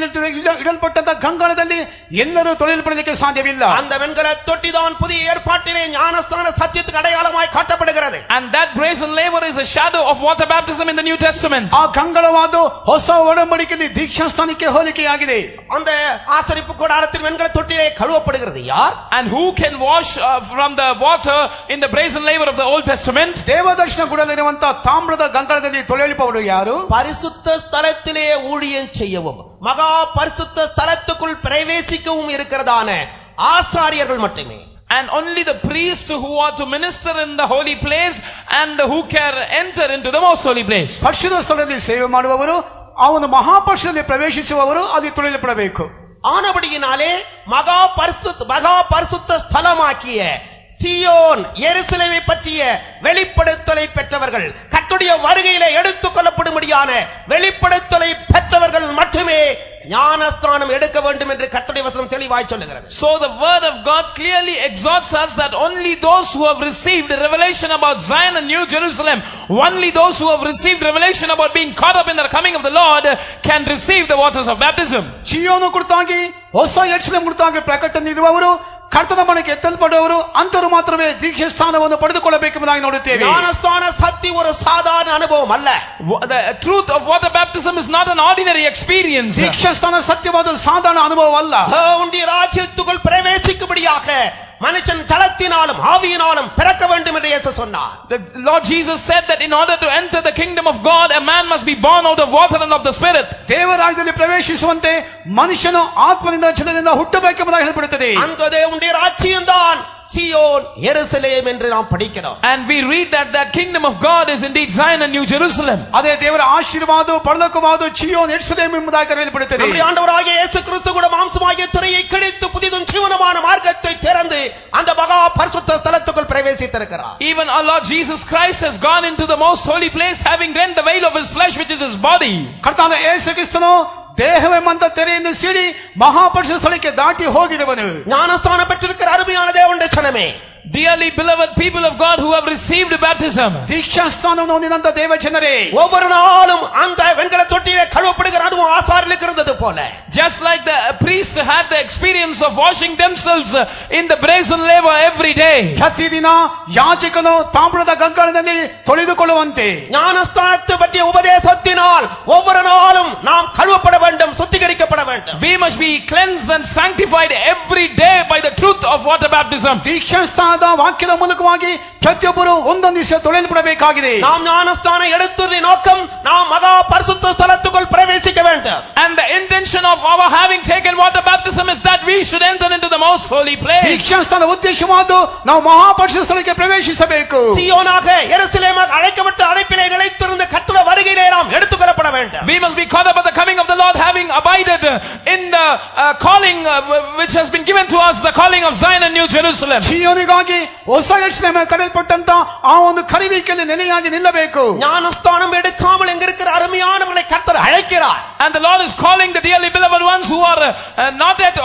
ಇಡಲ್ಪಟ್ಟಂತ ಗಂಗಾಳದಲ್ಲಿ ಎಲ್ಲರೂ ತೊಳೆಯಲ್ಪಡಲಿಕ್ಕೆ ಸಾಧ್ಯವಿಲ್ಲ. அந்த வெண்கல தொட்டிதான் புதிய ஏற்பாட்டிலே ஞானஸ்நான சத்தியத்துக்கு அடையாளமாய் காட்டப்படுகிறது. And that brazen laver is a shadow of water baptism in the New Testament. ಆ ಗಂಗಾಳವಾದ ಹೊಸ ಒಡಂಬಡಿಕೆಯಲ್ಲಿ ದೀಕ್ಷಾಸ್ಥಾನಕ್ಕೆ ಹೋಲಿಕೆಯಾಗಿದೆ. அந்த ஆசரிப்பு கூடாரத்தின் வெண்கல தொட்டியிலே கழுவப்படுகிறது யார்? And who can wash from the water in the brazen laver of the Old Testament? ದೇವದರ್ಶನ ಗುಡಾರದಲ್ಲಿರುವಂತ ತಾಮ್ರದ ಗಂಗಾಳದಲ್ಲಿ ತೊಳೆಯಲ್ಪಡುವ ಯಾರು? பரிசுத்த ஸ்தலத்திலே ஊழியம் செய்யவும் மகா பரிசுத்த ஸ்தலத்துக்குள் பிரவேசிக்கவும் இருக்கிறதான ஆசாரியர்கள் மட்டுமே. And only the priests who are to minister in the holy place and who can enter into the most holy place. ಪರಿಶುದ್ಧ ಸ್ಥಳದಲ್ಲಿ ಸೇವೆ ಮಾಡುವವರು ಅವನು ಮಹಾಪರಿಶುದ್ಧದಲ್ಲಿ ಪ್ರವೇಶಿಸುವವರು ಅಲ್ಲಿ ತೊಳೆಯಲ್ಪಡಬೇಕು. ஆனபடியினாலே மகா பரிசுத்த ஸ்தலமாக்கிய சியோன் எருசலேமை பற்றிய வெளிப்படுத்தலை பெற்றவர்கள், கர்த்தருடைய வருகையிலே எடுத்துக் கொள்ளப்படும்படியான வெளிப்படுத்தலை பெற்றவர்கள் மட்டுமே ஞானஸ்நானம் எடுக்க வேண்டும் என்று கர்த்தருடைய வசனம் தெளிவாய் சொல்லுகிறது. So the word of God clearly exhorts us that only those who have received revelation about Zion and New Jerusalem, only those who have received revelation about being caught up in the coming of the Lord can receive the waters of baptism. ಚಿಯೋನು ಕುರಿತಾಗಿ ಹೊಸ ಯೆರೂಸಲೇಮ್ ಕುರಿತಾಗಿ ಪ್ರಕಟಣೆ ಇರುವವರು, ಕರ್ತನ ಮನೆಗೆ ಎತ್ತಲ್ಪಡುವವರು ಅಂತರು ಮಾತ್ರವೇ ದೀಕ್ಷಾ ಸ್ಥಾನವನ್ನು ಪಡೆದುಕೊಳ್ಳಬೇಕೆಂಬುದಾಗಿ ನೋಡುತ್ತೇವೆ. ஞானஸ்நான சக்தி ஒரு சாதாரண அனுபவம் அல்ல. The truth of water baptism is not an ordinary experience. ದೀಕ್ಷಾ ಸ್ಥಾನ ಸತ್ಯವಾದ ಸಾಧಾರಣ ಅನುಭವ ಅಲ್ಲ. உன்னுடைய ராஜ்யத்துக்குள் பிரவேசிக்கும்படியாக மனுஷன் ஜலத்தினாலும் ஆவியினாலும் பிறக்க வேண்டும் என்று இயேசு சொன்னார். The Lord Jesus said that in order to enter the kingdom of God a man must be born out of water and of the spirit. ದೇವರಾಜ್ಯದಲ್ಲಿ ಪ್ರವೇಶಿಸುವಂತೆ ಮನುಷ್ಯನು ಆತ್ಮನಿಂದ ಜಲದಿಂದ ಹುಟ್ಟಬೇಕೆಂಬುದಾಗಿ ಹೇಳಲ್ಪಡುತ್ತದೆ. அந்த தேவனுடைய ராஜ்யம்தான் சியோன் எருசலேம் என்று நாம் படிக்கிறோம். And we read that that kingdom of God is indeed Zion and New Jerusalem. ಅದೇ ದೇವರ ಆಶೀರ್ವಾದ ಪರಲೋಕವಾದ ಚಿಯೋನ್ ಯೆರೂಸಲೇಮ್ ಎಂಬುದಾಗಿ ಹೇಳಲ್ಪಡುತ್ತದೆ. நம்முடைய ஆண்டவராகிய இயேசு கிறிஸ்து கூட மாம்சமாகிய திரையை கிழித்து புதிதும் ஜீவனமான மார்க்கத்தை திறந்து அந்த மகா பரிசுத்த ஸ்தலத்துக்குள் பிரவேசித்திருக்கிறார். Even our Lord Jesus Christ has gone into the most holy place, having rent the veil of his flesh which is his body. ಕರ್ತನಾದ ಯೇಸು ಕ್ರಿಸ್ತನು ದೇಹವೆಂಬಂತ ತೆರೆಯನ್ನು ಸೀಳಿ ಮಹಾಪರಿಶುದ್ಧ ಸ್ಥಳಕ್ಕೆ ದಾಟಿ ಹೋಗಿರುವನು. ஞானஸ்நானம் பெற்றிருக்கிற அருமையான தேவனுடைய ஜனமே, Dearly beloved people of God who have received baptism, ದೀಕ್ಷಾ ಸ್ಥಾನವನ್ನು ಹೊಂದಿದಂತ ದೇವ ಜನರೇ, ஒவ்வொரு நாளும் அந்த வெண்கல தொட்டியிலே கழுவப்படுகிற அனுபவம் ஆசாரியர்களுக்கு இருந்தது போல, just like the priests had the experience of washing themselves in the brazen laver every day, ಪ್ರತಿದಿನ ಯಾಜಕನು ತಾಮ್ರದ ಗಂಗಾಳದಲ್ಲಿ ತೊಳೆದುಕೊಳ್ಳುವಂತೆ ஞானஸ்நானத்தை பற்றிய உபதேசத்தினால் ஒவ்வொரு நாளும் நாம் கழுவப்பட வேண்டும், சுத்திகரிக்கப்பட வேண்டும். we must be cleansed and sanctified every day by the truth of water baptism. ದೀಕ್ಷಾ ಸ್ಥಾನ ಶುದ್ಧವಾದ ವಾಕ್ಯದ ಮೂಲಕವಾಗಿ ಪ್ರತಿಯೊಬ್ಬರು ಒಂದೊಂದು ವಿಷಯ ತೊಳೆಯಲ್ಪಡಬೇಕಾಗಿದೆ. நாம் ஞானஸ்தானம் எடுத்துள்ள நோக்கம் நாம் மகா பரிசுத்த ஸ்தலத்துக்குள் பிரவேசிக்க வேண்டும். And the intention of our having taken water baptism is that we should enter into the most holy place. ದೀಕ್ಷಾಸ್ಥಾನ ಉದ್ದೇಶವಾದ ನಾವು ಮಹಾಪರಿಶುದ್ಧ ಸ್ಥಳಕ್ಕೆ ಪ್ರವೇಶಿಸಬೇಕು. சீயோனாக எருசலேமாக அழைக்கப்பட்ட அழைப்பிலே நிலைத்திருந்த கர்த்தருடைய வருகையிலே நாம் எடுத்துக்கொள்ளப்பட வேண்டும். We must be caught up at the coming of the Lord, having abided in the calling which has been given to us, the calling of Zion and New Jerusalem. ಸೀಯೋನಿಗಾಗಿ ಹೊಸ ಯೆರೂಸಲೇಮ್ ಕರೆಯಲ್ಪಟ್ಟಂತ ಆ ಒಂದು ಕರೆಯುವಿಕೆಯಲ್ಲಿ ನೆಲೆಯಾಗಿ ನಿಲ್ಲಬೇಕು. ஞானஸ்தானம் எடுக்காமல் எங்க இருக்கிற அருமையானவர்களை கர்த்தர் அழைக்கிறார். And the Lord is calling the dearly beloved ones who are not yet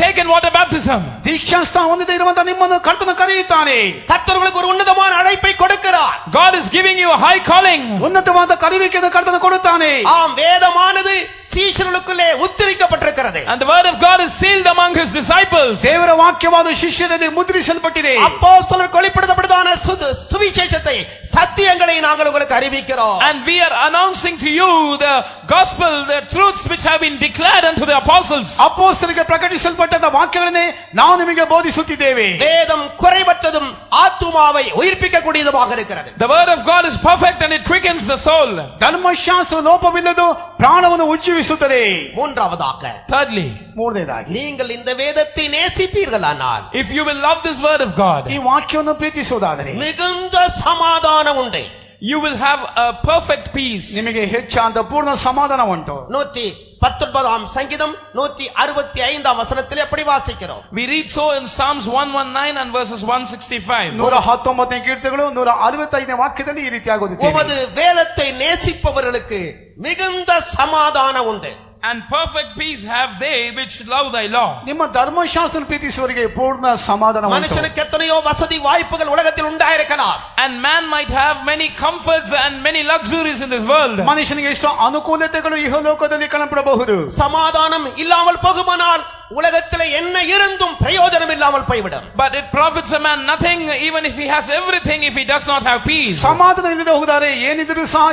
taken water baptism. ದೀಕ್ಷಾಸ್ಥಾನ ಹೊಂದದೇ ಇರುವಂತ ನಿಮ್ಮನ್ನು ಕರ್ತನು ಕರೆಯುತ್ತಾನೆ. கர்த்தர் உங்களுக்கு ஒரு உன்னதமான அழைப்பை கொடுக்கிறார். God is giving you a high calling. ಉನ್ನತವಾದ ಕರೆಯುವಿಕೆಯನ್ನು ಕರ್ತನು ಕೊಡುತ್ತಾನೆ. ஆம், வேதமானது சீஷர்களுக்குள்ளே உத்தரிக்கப்பட்டிருக்கிறது. And the word of God is sealed among his disciples. ದೇವರ ವಾಕ್ಯವಾದ ಶಿಷ್ಯರಲ್ಲಿ ಮುದ್ರಿಸಲ್ಪಟ್ಟಿದೆ. அப்போஸ்தலருக்கு வெளிப்படுத்தப்பட்டதான சுவிசேஷத்தை சத்தியங்களை நாங்கள் உங்களுக்கு அறிவிக்கிறோம். And we are announcing to you the gospel, the truths which have been declared unto the apostles. ಅಪೊಸ್ತಲರಿಗೆ ಪ್ರಕಟಿಸಲ್ಪಟ್ಟ ವಾಕ್ಯಗಳನ್ನೇ ನಾವು ನಿಮಗೆ ಬೋಧಿಸುತ್ತಿದ್ದೇವೆ. வேதம் குறைவற்றதும் ஆத்துமாவை உயிர்ப்பிக்கக்கூடியதுமாக இருக்கிறது. The word of God is perfect and it quickens the soul. ಧರ್ಮಶಾಸ್ತ್ರ ಲೋಪವಿಲ್ಲದು ಪ್ರಾಣವನ್ನು ಉಜ್ಜೀವಿಸುತ್ತದೆ. மூன்றாவதாக, Thirdly, ಮೂರನೇದಾಗಿ நீங்கள் இந்த வேதத்தை நேசிப்பீர்களானால், if you will love this word of God, ಈ ವಾಕ್ಯವನ್ನು ಪ್ರೀತಿಸುವುದಾದರೆ மிகுந்த சமாதானம் உண்டு. you will have a perfect peace. ನಿಮಗೆ ಹೆಚ್ಚಾದ ಪೂರ್ಣ ಸಮಾಧಾನ ಉಂಟು. 119 சங்கீதம் 165 வசனத்திலே அப்படி வாசிக்கிறோம். We read so in Psalms 119 and verses 165. 119ನೇ ಕೀರ್ತನೆಗಳು 165ನೇ ವಾಕ್ಯದಲ್ಲಿ ಈ ರೀತಿ ಆಗುತ್ತದೆ. உமது வேதத்தை நேசிப்பவர்களுக்கு மிகுந்த சமாதானம் உண்டு. And perfect peace have they which love thy law. ನಿಮ್ಮ ಧರ್ಮಶಾಸ್ತ್ರ ಪ್ರೀತಿಸುವವರಿಗೆ ಪೂರ್ಣ ಸಮಾಧಾನ ಉಂಟು. மனுஷனுக்கு எத்தனையோ வசதி வாய்ப்புகள் உலகத்தில் உண்டாயிருக்கலாம். And man might have many comforts and many luxuries in this world. ಮನುಷ್ಯನಿಗೆ ಎಷ್ಟು ಅನುಕೂಲತೆಗಳು ಇಹಲೋಕದಲ್ಲಿ ಕಾಣಪಡಬಹುದು. சமாதானம் இல்லாமல் போகுமானால் உலகத்திலே என்ன இருந்தும் பிரயோஜனம் இல்லாமல் போய்விடும். But it profits a man nothing even if he has everything, if he does not have peace. ಸಮಾಧಾನ ಇಲ್ಲದೆ ಹೋದರೆ ಏನಿದ್ರೂ ಸಹ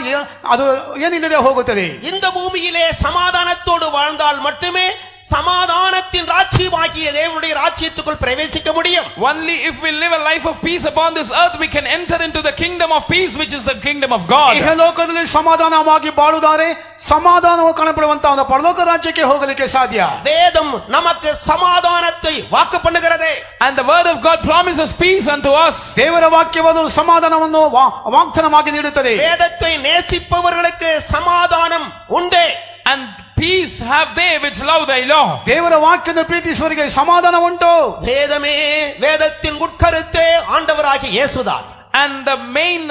ಅದು ಏನಿಲ್ಲದೆ ಹೋಗುತ್ತದೆ. இந்த பூமியிலே சமாதானத்தோடு வாழ்ந்தால் மட்டுமே சமாதானத்தின் ராஜ்யமாகிய தேவனுடைய ராஜ்யத்துக்குள் பிரவேசிக்க முடியும். Only if we live a life of peace upon this earth we can enter into the kingdom of peace, which is the kingdom of God. ಇಹಲೋಕದಲ್ಲಿ ಸಮಾಧಾನವಾಗಿ ಬಾಳುತ್ತಾರೆ, ಸಮಾಧಾನವು ಕಾಣಪಡುವಂತ ಒಂದು ಪರಲೋಕ ರಾಜ್ಯಕ್ಕೆ ಹೋಗಲಿಕ್ಕೆ ಸಾಧ್ಯ. வேதம் நமக்கு சமாதானத்தை வாக்கு பண்ணுகிறது. And the word of God promises peace unto us. ದೇವರ ವಾಕ್ಯವನ್ನು ಸಮಾಧಾನವನ್ನು ವಾಗ್ದಾನವಾಗಿ ನೀಡುತ್ತದೆ. வேதத்தை நேசிப்பவர்களுக்கு சமாதானம் உண்டு. And peace have they which love thy law. ದೇವರ ವಾಕ್ಯವನ್ನು ಪ್ರೀತಿಸುವವರಿಗೆ ಸಮಾಧಾನ ಉಂಟು. வேதத்தின் உட்கருத்தே ஆண்டவராகிய இயேசுதான். And the main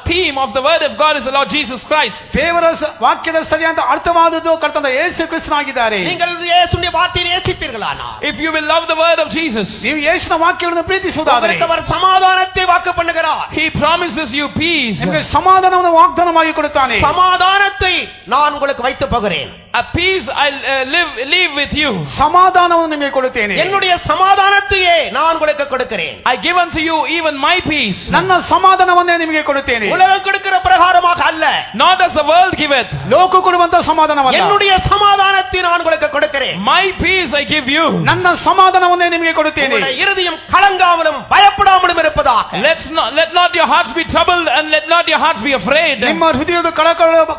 theme of the word of God is the Lord Jesus Christ. ದೇವರ ವಾಕ್ಯದ ಸರಿಯಾದ ಅರ್ಥವಾದದ್ದು ಕರ್ತನ ಯೇಸು ಕ್ರಿಸ್ತನಾಗಿದ್ದಾರೆ. நீங்கள் இயேசுவின் வார்த்தையை நேசிப்பீர்களானால், If you will love the word of Jesus, ನೀವು ಯೇಸುವಿನ ವಾಕ್ಯವನ್ನು ಪ್ರೀತಿಸುವುದಾದರೆ அவர் சமாதானத்தை வாக்கு பண்ணுகிறார். he promises you peace. ನಿಮಗೆ ಸಮಾಧಾನವನ್ನು ವಾಗ್ದಾನವಾಗಿ ಕೊಡುತ್ತಾನೆ. சமாதானத்தை நான் உங்களுக்கு வைத்து போகிறேன். A peace I'll live with you. ಸಮಾಧಾನವನ್ನು ನಿಮಗೆ ಕೊಡುತ್ತೇನೆ. என்னுடைய சமாதானத்தையே நான் உங்களுக்கு கொடுக்கிறேன். I give unto you even my peace. ನನ್ನ ಸಮಾಧಾನವನ್ನೇ ನಿಮಗೆ ಕೊಡುತ್ತೇನೆ. உலகம் கொடுக்கிற பிரகாரமாக அல்ல, Not as the world giveth. ಲೋಕ ಕೊಡುವಂತ ಸಮಾಧಾನವಲ್ಲ. என்னுடைய சமாதானத்தை நான் உங்களுக்கு கொடுக்கிறேன். My peace I give you. ನನ್ನ ಸಮಾಧಾನವನ್ನೇ ನಿಮಗೆ ಕೊಡುತ್ತೇನೆ. உங்களுடைய இருதயம் கலங்காமலும் பயப்படாமலும் இருப்பதாக. Let not your hearts be troubled and let not your hearts be afraid. ನಿಮ್ಮ ಹೃದಯದ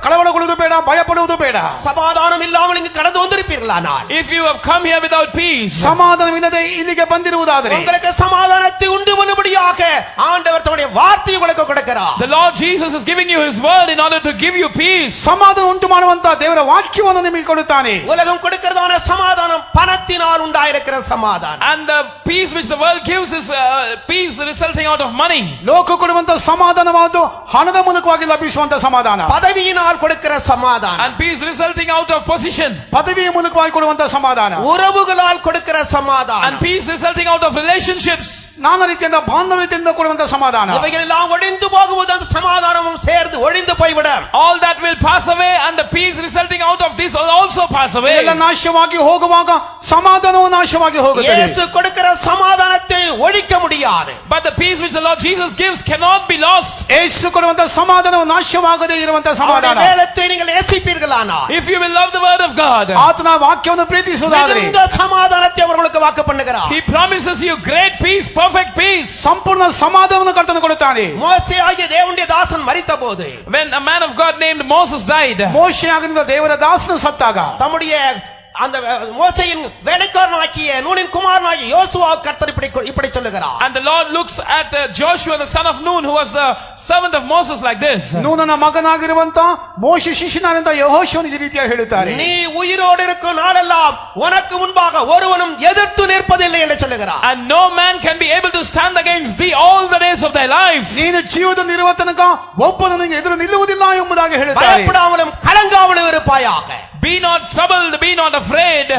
ಕಳವಳಗೊಳ್ಳುವುದು ಬೇಡ, ಭಯಪಡುವುದು ಬೇಡ. சமாதானம் இல்லாமல் இங்கு கடந்து வந்திருப்பீர்களானால், If you have come here without peace, ಸಮಾಧಾನವಿಲ್ಲದೆ ಇಲ್ಲಿಗೆ ಬಂದಿರುವುದಾದರೆ உங்களுக்கு சமாதானத்தை உண்டு பண்ணும்படியாக ஆண்டவர் தம்முடைய வார்த்தையை உங்களுக்கு கொடுக்கிறார். the Lord Jesus is giving you his word in order to give you peace. ಸಮಾಧಾನ ಉಂಟು ಮಾಡುವಂತ ದೇವರ ವಾಕ್ಯವನ್ನು ನಿಮಗೆ ಕೊಡುತ್ತಾನೆ. உலகம் கொடுக்கிறதான சமாதானம் பணத்தினால் உண்டாயிருக்கிற சமாதானம். And the peace which the world gives is peace resulting out of money. ಲೋಕ ಕೊಡುವಂತ ಸಮಾಧಾನವಾದ ಹಣದ ಮೂಲಕವಾಗಿ ಲಭಿಸುವಂತ ಸಮಾಧಾನ. பதவியினால் கொடுக்கிற சமாதானம். And peace resulting out of position. ಪದವಿಯ ಮೂಲಕವಾಗಿ ಕೊಡುವಂತ ಸಮಾಧಾನ. உறவுகளால் கொடுக்கிற சமாதானம். And peace resulting out of relationships. ನಾನಾ ರೀತಿಯಿಂದ ಬಾಂಧವ್ಯತೆಯಿಂದ ಕೊಡುವಂತ ಸಮಾಧಾನ. இவைகளெல்லாம் ஒழிந்து போகும்போது அந்த சமாதானமும் சேர்ந்து ஒழிந்து போய்விடும். All that will pass away and the peace resulting out of this will also pass away. ಎಲ್ಲ ನಾಶವಾಗಿ ಹೋಗುವಾಗ ಸಮಾಧಾನವು ನಾಶವಾಗಿ ಹೋಗುತ್ತದೆ. இயேசு கொடுக்கிற சமாதானத்தை ஒழிக்க முடியாது. But the peace which the Lord Jesus gives cannot be lost. ಯೇಸು ಕೊಡುವಂತ ಸಮಾಧಾನವು ನಾಶವಾಗದೇ ಇರುವಂತ ಸಮಾಧಾನ. வேதத்தை நீங்கள் நேசிப்பீர்களானால், If you will love the word of God, ಆತನ ವಾಕ್ಯವನ್ನು ಪ್ರೀತಿಸುವುದಾದರೆ மிகுந்த சமாதானத்தை அவர்களுக்கு வாக்கு பண்ணுகிறார். He promises you great peace, perfect peace. ಸಂಪೂರ್ಣ ಸಮಾಧಾನವನ್ನು ಕರ್ತನು ಕೊಡುತ್ತಾನೆ. மோசே ஆகிய தேவனுடைய தாசன் மரித்தபோது, When a man of God named Moses died, ಮೋಶೆ ಆಗಿದ್ದ ದೇವರ ದಾಸನು ಸತ್ತಾಗ தம்முடைய அந்த மோசேயின் வேலைக்காரனாகிய நூனின் குமாரனாகிய யோசுவா கர்த்தர் இப்படி சொல்லுகிறார். and the Lord looks at Joshua the son of Nun, who was the servant of Moses, like this. ನೂನನ ಮಗನಾಗಿರುವಂತ ಮೋಶೆ ಶಿಷ್ಯನಾದಂತ ಯೆಹೋಶುವನಿಗೆ ಈ ರೀತಿಯಾಗಿ ಹೇಳುತ್ತಾರೆ, நீ உயிரோடு இருக்கும் நாளெல்லாம் உனக்கு முன்பாக ஒருவனும் எதிர்த்து நிற்பதில்லை என்று சொல்லுகிறார். And no man can be able to stand against thee all the days of thy life. ನೀನು ಜೀವದಲ್ಲಿರುವ ತನಕ ಒಬ್ಬನು ನಿನಗೆ ಎದುರು ನಿಲ್ಲುವುದಿಲ್ಲ ಎಂಬುದಾಗಿ ಹೇಳುತ್ತಾರೆ. பயப்படாமலும் கலங்காமலும் இருப்பாயாக. Be not troubled, be not afraid.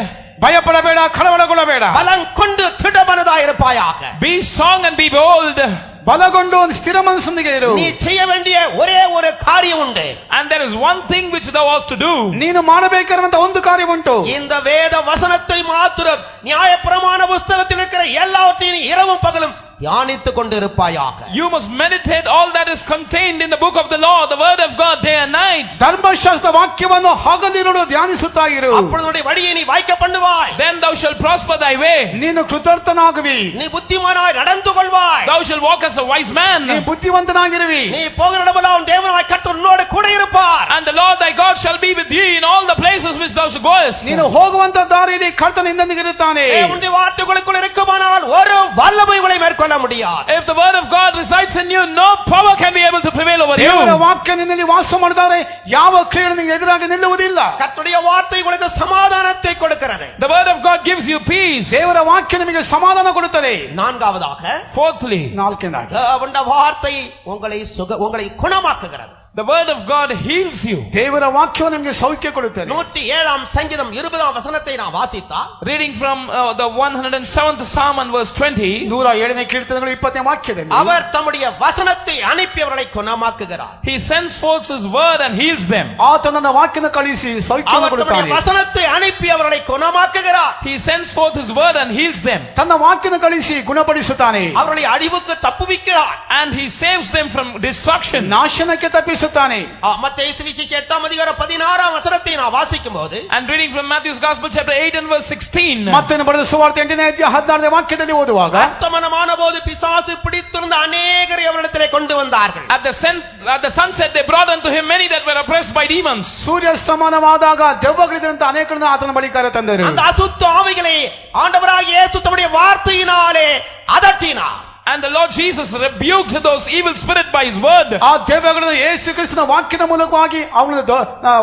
ಭಯಪಡಬೇಡ, ಕಳವಳಗೊಳ್ಳಬೇಡ. பலம் கொண்டு திடமனதாய் இருப்பாயாக. Be strong and be bold. ಬಲಗೊಂಡು ಸ್ಥಿರ ಮನಸ್ಸೊಂದಿಗೆ ಇರು. நீ செய்ய வேண்டிய ஒரே ஒரு காரியம் உண்டு. And there is one thing which thou ought to do. ನೀನು ಮಾಡಬೇಕಾಗಿರುವಂತ ಒಂದು ಕಾರ್ಯ ಉಂಟು. இந்த வேத வசனத்தை மாத்திரம் நியாயப்பிரமாண புத்தகத்தில் இருக்கிற எல்லாவற்றையும் இரவும் பகலும் தியானித்துக் கொண்டிருப்பாயாக. You must meditate all that is contained in the book of the law, the word of God, day and night. ಧರ್ಮಶಾಸ್ತ್ರ ವಾಕ್ಯವನ್ನು ಹಗಲಿರುಳು ಧ್ಯಾನಿಸುತ್ತಾ ಇರು. அப்பொழுது உன்னுடைய வழியை நீ வாய்க்க பண்ணுவாய். Then thou shalt prosper thy way. ನೀನು ಕೃತಾರ್ಥನಾಗುವಿ. நீ புத்திமானாய் நடந்து கொள்வாய். Thou shalt walk as a wise man. ನೀ ಬುದ್ಧಿವಂತನಾಗಿರುವಿ. நீ போகிற இடமெல்லாம் உன் தேவனாய் கர்த்தர் உன்னோடு கூட இருப்பார். And the Lord thy God shall be with thee in all the places which thou goest. ನೀನು ಹೋಗುವಂತ ದಾರಿಯಲ್ಲಿ ಕರ್ತನು ನಿನ್ನೊಂದಿಗೆ ಇರುತ್ತಾನೆ. தேவனுடைய வார்த்தைகளுக்குள் இருக்குமானால் ஒரு வல்லமை உங்களை மேற்கொள்ள முடியாது. If the word of God resides in you, no power can be able to prevail over you. ದೇವರ ವಾಕ್ಯ ನಿನ್ನಲ್ಲಿ ವಾಸ ಮಾಡಿದರೆ ಯಾವ ಕ್ರಿಯೆಗಳು ನಿನಗೆ ಎದುರಾಗಿ ನಿಲ್ಲುವುದಿಲ್ಲ. கர்த்தருடைய வார்த்தை உங்களுக்கு சமாதானத்தை கொடுக்கிறது. The word of God gives you peace. ದೇವರ ವಾಕ್ಯ ನಿಮಗೆ ಸಮಾಧಾನ ಕೊಡುತ್ತದೆ. நான்காவதாக, Fourthly, ನಾಲ್ಕನೇದಾಗಿ தேவனுடைய வார்த்தை உங்களை குணமாக்குகிறது. the word of God heals you. ದೇವರ ವಾಕ್ಯವು ನಿಮಗೆ ಸೌಖ್ಯ ಕೊಡುತ್ತದೆ. 107 சங்கீதம் 20 வசனத்தை நான் வாசித்தால், Reading from the 107th Psalm and verse 20, 107ನೇ ಕೀರ್ತನೆಗಳು 20ನೇ ವಾಕ್ಯದಲ್ಲಿ அவர் தம்முடைய வசனத்தை அனுப்பி அவர்களை குணமாக்குகிறார். he sends forth his word and heals them. ಆತನ ವಾಕ್ಯನ ಕಳಿಸಿ ಸೌಖ್ಯವನ್ನು அவர் தம்முடைய ಕೊಡುತ್ತಾನೆ. வசனத்தை அனுப்பி அவர்களை குணமாக்குகிறார். He sends forth his word and heals them. ತನ್ನ ವಾಕ್ಯನ ಕಳಿಸಿ ಗುಣಪಡಿಸುತ್ತಾನೆ. அவர்களை அழிவுக்கு தப்புவிக்கிறார். And he saves them from destruction. ನಾಶನಕ್ಕೆ ತಪ್ಪಿಸುತ್ತಾನೆ. மத்தேயு சுவிசேஷம் 8ஆம் அதிகாரம் 16ஆம் வசனத்தை நான் வாசிக்கும்போது, And reading from Matthew's Gospel chapter 8 and verse 16, ಮತ್ತೇನು ಬರೆದ ಸುವಾರ್ತೆ 8ನೇ ಅಧ್ಯಾಯ 16ನೇ ವಾಕ್ಯದಲ್ಲಿ ಓದುವಾಗ, அஸ்தமனமான போது பிசாசு பிடித்திருந்த அநேகரை அவரிடத்திலே கொண்டு வந்தார்கள். at the sunset they brought unto him many that were oppressed by demons. ಸೂರ್ಯಾಸ್ತಮಾನವಾದಾಗ ದೆವ್ವಗಳಿದ್ದಂತ ಅನೇಕರನ್ನು ಆತನ ಬಳಿ ಕರೆತಂದರು. அந்த அசுத்த ஆவிகளை ஆண்டவராகிய இயேசு தம்முடைய வார்த்தையினாலே அதட்டினார். And the Lord Jesus rebuked those evil spirits by his word. ಆ ದೆವ್ವಗಳನ್ನು ಯೇಸು ಕ್ರಿಸ್ತನ ವಾಕ್ಯದ ಮೂಲಕವಾಗಿ ಅವನು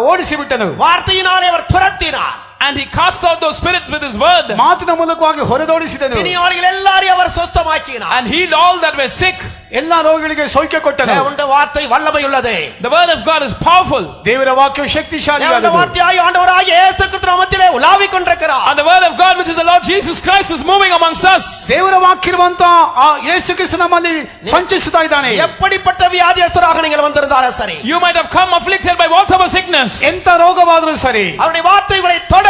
ಓಡಿಸಿ ಬಿಟ್ಟನು. வார்த்தையினாலே அவர் துரத்தினார். And he cast out those spirits with his word. ಮಾತಿನ ಮೂಲಕವಾಗಿ ಹೊರದೋಡಿಸಿದನು. பிணியாளிகள் எல்லாரையும் அவர் சுத்தமாக்கினார். And healed all that were sick. ಎಲ್ಲಾ ರೋಗಿಗಳಿಗೆ ಸೌಖ್ಯ ಕೊಟ್ಟನು. தேவனுடைய வார்த்தை வல்லமை உள்ளது. The word of God is powerful. ದೇವರ ವಾಕ್ಯವು ಶಕ್ತಿಶಾಲಿಯಾಗಿದೆ. தேவனுடைய வார்த்தையாய் ஆண்டவராகிய இயேசு கிறிஸ்து நாமத்திலே உலாவிக் கொண்டிருக்கிறார். And the word of God, which is the Lord Jesus Christ, is moving amongst us. ದೇವರ ವಾಕ್ಯವಿರುವಂತ ಆ ಯೇಸು ಕ್ರಿಸ್ತ ನಮ್ಮಲ್ಲಿ ಸಂಚರಿಸುತ್ತಾ ಇದ್ದಾನೆ. எப்படிப்பட்ட வியாதியஸ்தராக நீங்கள் வந்திருந்தாலும் சரி, You might have come afflicted by whatever sickness. ಎಂತ ರೋಗವಾದರೂ ಸರಿ, அவருடைய வார்த்தைகளை தொடும்.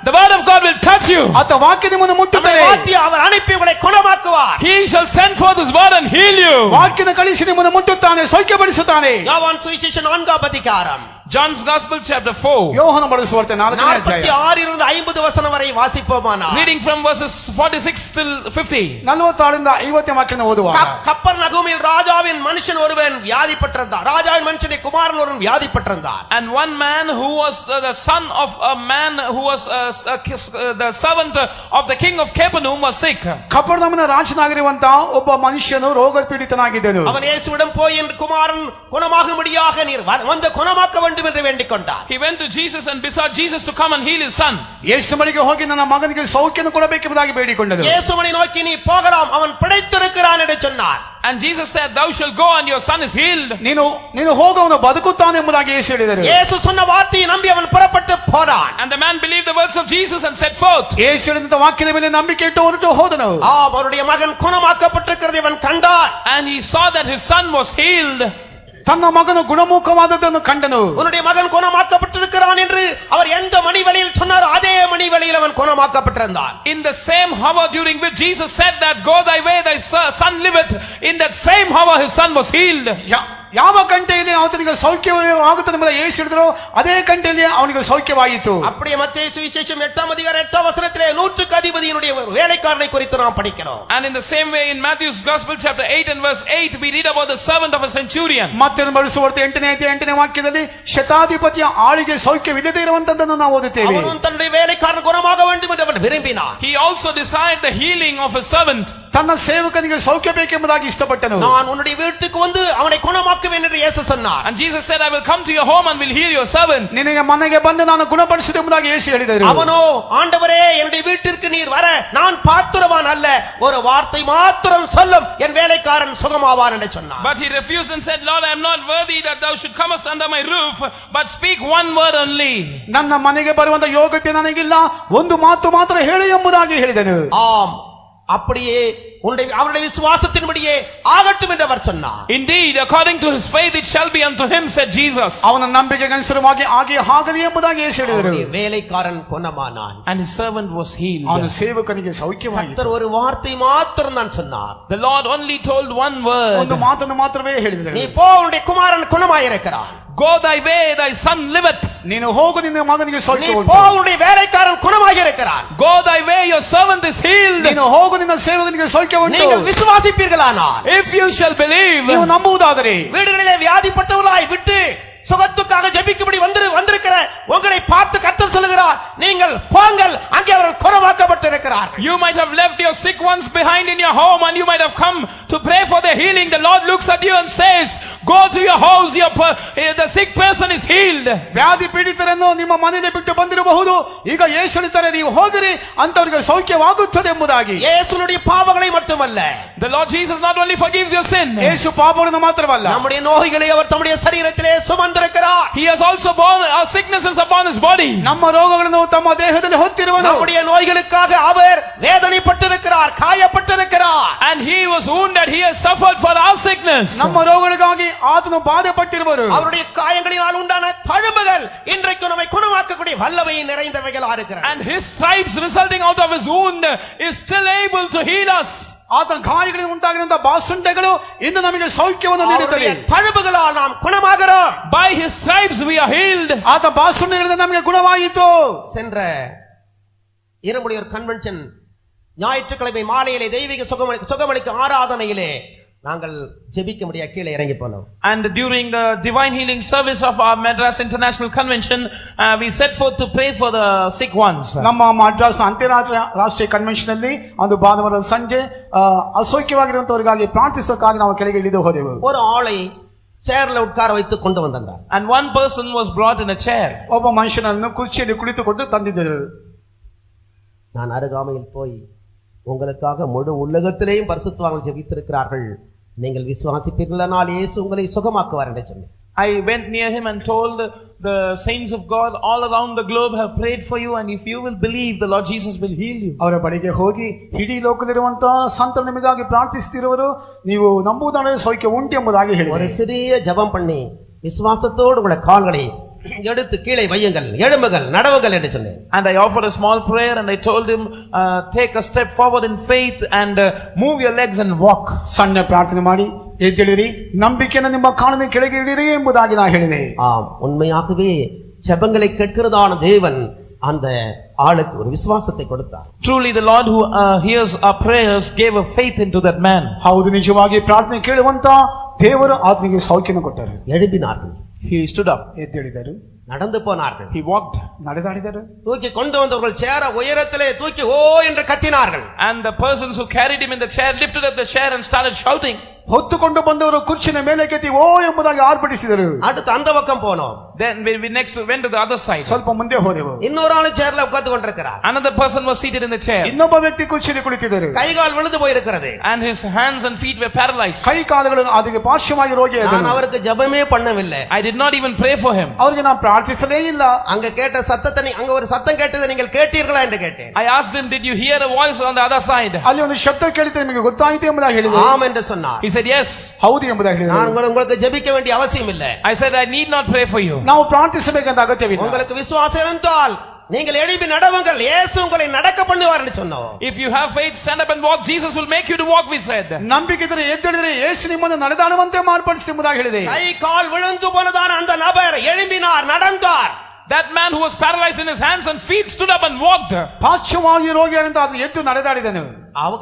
The word of God will touch you. ಆತ ವಾಕ್ಯ ನಿಮ್ಮನ್ನು ಮುಟ್ಟುತ್ತದೆ. வார்த்தையை அவர் அனுப்பி உங்களை குணமாக்குவார். He shall send forth his word and heal you. ವಾಕ್ಯನ ಕಳಿಸಿ ನಿಮ್ಮನ್ನು ಮುಟ್ಟುತ್ತಾನೆ, ಸೌಖ್ಯಪಡಿಸುತ್ತಾನೆ. யோவான் சுவிசேஷம் 4ஆம் அதிகாரம் John's Gospel chapter 4. ಯೋಹನ ಬರೆದ ಸುವಾರ್ತೆ 4ನೇ ಅಧ್ಯಾಯ 46 இருந்து 50 வசனம் வரை வாசிப்போமானால், Reading from verses 46 till 50. 46 ರಿಂದ 50 ವಾಕ್ಯನ ಓದುವಾಗ, கப்பர்நகூமில் ராஜாவின் மனுஷன் ஒருவன் வியாதிப்பட்டிருந்தான். ராஜாவின் மனுஷனுடைய குமாரன் ஒருவன் வியாதிப்பட்டிருந்தான். And one man who was the son of a man who was the servant of the king of Capernaum was sick. ಕಪರ್ನೌಮಿನ ರಾಜನಾಗಿರುವಂತ ಒಬ್ಬ ಮನುಷ್ಯನು ರೋಗ ಪೀಡಿತನಾಗಿದ್ದನು. அவன் இயேசுவிடம் போய் என் குமாரன் குணமாகும்படியாக நீர் வந்து குணமாக்க வேண்டும் என்று வேண்டிக் கொண்டார். He went to Jesus and besought Jesus to come and heal his son. ಯೇಸು ಬಳಿಗೆ ಹೋಗಿ ನನ್ನ ಮಗನಿಗೆ ಸೌಖ್ಯವನ್ನು ಕೊಡಬೇಕೆಂಬುದಾಗಿ ಬೇಡಿಕೊಂಡನು. இயேசுவை நோக்கி நீ போகலாம், அவன் பிழைத்திருக்கிறான் என்று சொன்னார். And Jesus said, Thou shalt go and your son is healed. ನೀನು ಹೋಗವನು ಬದುಕುತ್ತಾನೆ ಎಂಬುದಾಗಿ ಯೇಸು ಹೇಳಿದರು. இயேசு சொன்ன வார்த்தையை நம்பி அவன் புறப்பட்டு போனான். And the man believed the words of Jesus and set forth. ಯೇಸು ಹೇಳಿದಂತ ವಾಕ್ಯದ ಮೇಲೆ ನಂಬಿಕೆ ಇಟ್ಟು ಹೊರಟು ಹೋದನು. அவருடைய மகன் குணமாக்கப்பட்டிருக்கிறதை அவன் கண்டான். And he saw that his son was healed. ತನ್ನ ಮಗನು ಗುಣಮುಖವಾದದ್ದನ್ನು ಕಂಡನು. உன்னுடைய மகன் குணமாக்கப்பட்டிருக்கிறான் என்று அவர் எந்த மணிவெளியில் சொன்னாரோ அதே மணிவெளியில் அவன் குணமாக்கப்பட்டிருந்தான். In the same hour during which Jesus said that go thy way, thy son liveth, in that same hour his son was healed. ಯಾವ ಗಂಟೆಯಲ್ಲಿ ಅವನಿಗೆ ಸೌಖ್ಯವಾಗುತ್ತದೆ ಎಂಬ ಯೇಸು ಹೇಳಿದ್ರು ಅದೇ ಗಂಟೆಯಲ್ಲಿ ಅವನಿಗೆ ಸೌಖ್ಯವಾಯಿತು. அப்படியே மத்தேயு சுவிசேஷம் 8ஆம் அதிகாரம் 8ஆம் வசனத்திலே 100க்கு அதிபதியினுடைய வேலைக்காரனை குறித்து நாம் படிக்கிறோம். And in the same way in Matthew's Gospel chapter 8 and verse 8 we read about the servant of a centurion. ಮತ್ತೊಂದು ಬರೆಸುವಾರ್ತೆ 8ನೇ ವಾಕ್ಯದಲ್ಲಿ ಶತಾಧಿಪತಿಯ ಆಳಿಗೆ ಸೌಖ್ಯವಿಲ್ಲದೆ ಇರುವಂತದ್ದನ್ನು ನಾವು ಓದುತ್ತೇವೆ. ಅವನು ತನ್ನುடைய வேலைக்காரன் குணமாக வேண்டும் என்று அவன் விரும்பினான். He also desired the healing of his servant. ತನ್ನ ಸೇವಕನಿಗೆ ಸೌಖ್ಯ ಬೇಕೆಂಬುದಾಗಿ ಇಷ್ಟಪಟ್ಟನು. நான் உன்னுடைய வீட்டுக்கு வந்து அவனை குணமாக்குவேன் என்று இயேசு சொன்னார். And Jesus said, I will come to your home and will heal your servant. ನಿನಗೆ ಮನೆಗೆ ಬಂದು ನಾನು ಗುಣಪಡಿಸುತ್ತೇನೆ ಎಂಬುದಾಗಿ ಯೇಸು ಹೇಳಿದರು. ಅವನು ஆண்டவரே என்னுடைய வீட்டிற்கு நீர் வர நான் பாத்திரவான் அல்ல, ஒரு வார்த்தை மாத்திரம் சொல்லும் என் வேலைக்காரன் சுகமாவான் என்று சொன்னார். But he refused and said, Lord, I am not worthy that thou should comest under my roof, but speak one word only. ನನ್ನ ಮನೆಗೆ ಬರುವಂತ ಯೋಗ್ಯತೆ ನನಗಿಲ್ಲ, ಒಂದು ಮಾತು ಮಾತ್ರ ಹೇಳು ಎಂಬುದಾಗಿ ಹೇಳಿದನು. ஆம், அப்படியே அவருடைய விசுவாசத்தின்படியே ஆகட்டும் என்று அவர் சொன்னார். Indeed, according to his faith it shall be unto him, said Jesus. ಅವನ ನಂಬಿಕೆಗೆ ಅನುಸಾರವಾಗಿ ಹಾಗೆ ಆಗಲಿ ಎಂಬುದಾಗಿ ಯೇಸು ಹೇಳಿದರು. வேலைக்காரன் குணமானான். And his servant was healed. ಅವನ ಸೇವಕನಿಗೆ ಸೌಖ್ಯವಾಯಿತು. கர்த்தர் ஒரு வார்த்தை மாத்திரம் தான் சொன்னார். The Lord only told one word. ಒಂದು ಮಾತನ್ನು ಮಾತ್ರವೇ ಹೇಳಿದರು. நீ போ, உன்னுடைய குமாரன் குணமாயிருக்கிறான். Go thy way, thy son liveth. ನೀನು ಹೋಗು, ನಿನ್ನ ಮಗನಿಗೆ ಸೌಖ್ಯ ಉಂಟು. நீ போ, உன்னுடைய வேலைக்காரன் குணமாயிருக்கிறான். Go thy way, your servant is healed. ನೀನು ಹೋಗು, ನಿನ್ನ ಸೇವಕನಿಗೆ ಸೌಖ್ಯ ಉಂಟು. நீங்கள் விசுவாசிப்பீர்களானால், if you shall believe, ನೀವು ನಂಬುವುದಾದರೆ, வீடுகளிலே வியாதிப்பட்டவர்களாய் விட்டு சுகத்துக்காக ஜெபிக்கும்படி வந்திருக்கிற உங்களை பார்த்து கர்த்தர் சொல்லுகிறார், நீங்கள் போங்கள், அங்கே அவர்கள் குணமாக்கப்பட்டிருக்கிறார்கள். you might have left your sick ones behind in your home and you might have come to pray for their healing. The Lord looks at you and says, go to your house, the sick person is healed. ವ್ಯಾಧಿ ಪೀಡಿತರನ್ನು ನಿಮ್ಮ ಮನೆಯಲ್ಲಿ ಬಿಟ್ಟು ಬಂದಿರಬಹುದು, ಈಗ ಯೇಸು ಹೇಳ್ತಾರೆ ನೀವು ಹೋಗಿರಿ, ಅಂತವರಿಗೆ ಸೌಖ್ಯವಾಗುತ್ತದೆ ಎಂಬುದಾಗಿ. ಯೇಸುವಿனுடைய பாவங்களை மட்டுமல்ல, the Lord Jesus not only forgives your sin, ಯೇಸು ಪಾಪಗಳನ್ನು ಮಾತ್ರವಲ್ಲ, நம்முடைய நோய்களை அவர் தம்முடைய சரீரத்திலே சுமந்திருக்கிறார். he has also borne our sicknesses upon his body. ನಮ್ಮ ರೋಗಗಳನ್ನು ತಮ್ಮ ದೇಹದಲ್ಲಿ ಹೊತ್ತಿರುವನು. நம்முடைய நோய்களுக்காக அவர் வேதனைப்பட்டிருக்கிறார், காயப்பட்டிருக்கிறார். and he was wounded, he has suffered for our sickness. ನಮ್ಮ ರೋಗಗಳಿಗಾಗಿ ಆತನು ಬಾಧೆಪಟ್ಟಿರುವರು. அவருடைய காயங்களினால் உண்டான தழும்புகள் இன்றைக்கு நம்மை குணமாக்கக்கூடிய வல்லமை நிறைந்தவைகளாக இருக்கிறது. and his stripes resulting out of his wound is still able to heal us. ಆತನ ಗಾಯಗಳಿಂದ ಉಂಟಾಗಿರುವಂತಹ ಬಾಸುಂಡೆಗಳು ಇಂದು ನಮಗೆ ಸೌಖ್ಯವನ್ನು ನೀಡುತ್ತದೆ. ತಳುಂಬುಗಳಾல் நாம் குணமாகிறோம். by his stripes we are healed. ಆತ ಬಾಸುಂಡೆಗಳಿಂದ ನಮಗೆ ಗುಣವಾಯಿತು. சென்ற இருமுடியூர் கன்வென்ஷன் ஞாயிற்றுக்கிழமை மாலையிலே தெய்வீக சுகமளிக்கும் ஆராதனையிலே நாங்கள் ஜெபிக்க முடியா கீழே இறங்கி போனோம். and during the divine healing service of our Madras International Convention we set forth to pray for the sick ones. ನಮ್ಮ ಮದ್ರಾಸ್ ಅಂತಾರಾಷ್ಟ್ರೀಯ ಕನ್ವೆನ್ಷನ್ ಅಲ್ಲಿ ಒಂದು ಭಾನುವಾರ ಸಂಜೆ ಅಸೌಖ್ಯವಾಗಿರುವಂತವರಿಗಾಗಿ ಪ್ರಾರ್ಥಿಸೋಕ್ಕಾಗಿ ನಾವು ಕೆಳಗೆ ಇಳಿದು ಹೋದೆವು. ஒரு ஆளை சேர்ல உட்கார வைத்து கொண்டு வந்தார். and one person was brought in a chair. ಒಬ್ಬ ಮನುಷ್ಯನನ್ನು ಕುರ್ಚಿಯಲ್ಲಿ ಕುಳಿತುಕೊಂಡು ತಂದಿದ್ದರು. நான் அருகாமையில் போய், உங்களுக்காக முழு உலகத்திலேயும் பரிசுத்தவான்கள் ஜெபித்திருக்கிறார்கள், நீங்கள் விசுவாசிப்பீர்களானால் இயேசு உங்களை சுகமாக்குவார் என்று சொன்னேன். I went near him and told the saints of God all around the globe have prayed for you, and if you will believe, the Lord Jesus will heal you. ಅವರ ಬಳಿಗೆ ಹೋಗಿ ಇಡೀ ಲೋಕದಲ್ಲಿರುವಂತಹ ಸಂತರು ನಿಮಗಾಗಿ ಪ್ರಾರ್ಥಿಸುತ್ತಿರುವರು, ನೀವು ನಂಬುವುದಾದರೆ ಸೌಖ್ಯ ಉಂಟು ಎಂಬುದಾಗಿ ಹೇಳಿದರು. ஒரு சிறிய ஜெபம் பண்ணி விசுவாசத்தோடு உங்களுடைய கால்களை எடுத்து கீழே வையுங்கள், எழும்புங்கள், நடவுங்கள் என்று சொன்னேன். and I offered a small prayer and I told him take a step forward in faith and move your legs and walk. ಸಣ್ಣ ಪ್ರಾರ್ಥನೆ ಮಾಡಿ ಎದ್ದೇಳಿರಿ, ನಂಬಿಕೆಯನ್ನು ನಿಮ್ಮ ಕಾಲಿನ ಕೆಳಗೆ ಇಡಿರಿ ಎಂಬುದಾಗಿ ನಾನು ಹೇಳಿದೆ. ஆம், உண்மையாகவே ஜெபங்களை கேட்கிறதான தேவன் அந்த ஆளுக்கு ஒரு விசுவாசத்தை கொடுத்தார். truly the Lord who hears our prayers gave a faith into that man. ಹೌದು, ನಿಜವಾಗಿ ಪ್ರಾರ್ಥನೆ ಕೇಳುವಂತ ದೇವರು ಆತನಿಗೆ ಸೌಖ್ಯವನ್ನು ಕೊಟ್ಟರು. எழுப்பினார்கள், he stood up, ಎದ್ದೇಳಿದರು, நடந்து போனார்கள், he walked, ನಡೆದಾಡಿದರು. தூக்கி கொண்டு வந்தவர்கள் சேர உயரத்திலே தூக்கி ஓ என்று கத்தினார்கள். and the persons who carried him in the chair lifted up the chair and started shouting. ಹೊತ್ತುಕೊಂಡು ಬಂದವರು ಕುರ್ಚಿನ ಮೇಲೆ ಕೆತ್ತಿ ಓ ಎಂಬುದಾಗಿ ಆರ್ಭಟಿಸಿದರು. அடுத்து அந்த பக்கம் போனோம். then we next went to the other side. ಸ್ವಲ್ಪ ಮುಂದೆ ಹೋದೆವು. இன்னொரு ஆளு சேர்ல உட்கார்ந்து கொண்டிருக்கிறார். another person was seated in the chair. ಇನ್ನೊಬ್ಬ ವ್ಯಕ್ತಿ ಕುರ್ಚಿಯಲ್ಲಿ ಕುಳಿತಿದ್ದರು. கைகால் விழுந்து போயிருக்கிறது. and his hands and feet were paralyzed. ಕೈ ಕಾಲುಗಳು ಅದಕ್ಕೆ ಪಾರ್ಶ್ವವಾಗಿ ರೋಗಿ. நான் அவருக்கு ஜெபமே பண்ணவில்லை. I did not even pray for him. ಅವರಿಗೆ ನಾನು ಪ್ರಾರ್ಥಿಸಲೇ ಇಲ್ಲ. அங்க கேட்ட சத்தத்தை அங்க ஒரு சத்தம் கேட்டதை நீங்கள் கேட்டீர்களா என்று கேட்டேன். I asked him, did you hear a voice on the other side? ಅಲ್ಲಿ ಒಂದು ಶಬ್ದ ಕೇಳಿದ್ರೆ ನಿಮಗೆ ಗೊತ್ತಾಯಿತು ಎಂಬುದಾಗಿ ಹೇಳಿದೆ. ஆம் என்று சொன்னார். He said yes. ಹೌದು ಎಂಬುದಾಗಿ ಹೇಳಿದೆ. நான் உங்களுக்கு ஜெபிக்க வேண்டிய அவசியம் இல்லை. I said I need not pray for you. ನಾವು ಪ್ರಾರ್ಥಿಸಬೇಕಂತ ಅಗತ್ಯವಿಲ್ಲ. உங்களுக்கு விசுவாசம் இருந்தால் நீங்கள் எழுப்பி நடவுங்கள், இயேசு உங்களை நடக்க பண்ணுவார்னு சொன்னோம். If you have faith, stand up and walk. Jesus will make you to walk, we said. ನಂಬಿಕೆ ಇದ್ದರೆ ಎದ್ದೇಳಿದರೆ ಯೇಸು ನಿಮ್ಮನ್ನು ನಡೆದಾಡುವಂತೆ ಮಾರ್ಪಡಿಸಿ ಎಂಬುದಾಗಿ ಹೇಳಿದೆ. கை கால் விழுந்து போனதான அந்த நபர் எழும்பினார், நடந்தார். That man who was paralyzed in his hands and feet stood up and walked. ಪಾರ್ಶ್ವವಾಗಿ ರೋಗಿಯಾದಂತ ಅದನ್ನು ಎದ್ದು ನಡೆದಾಡಿದನು.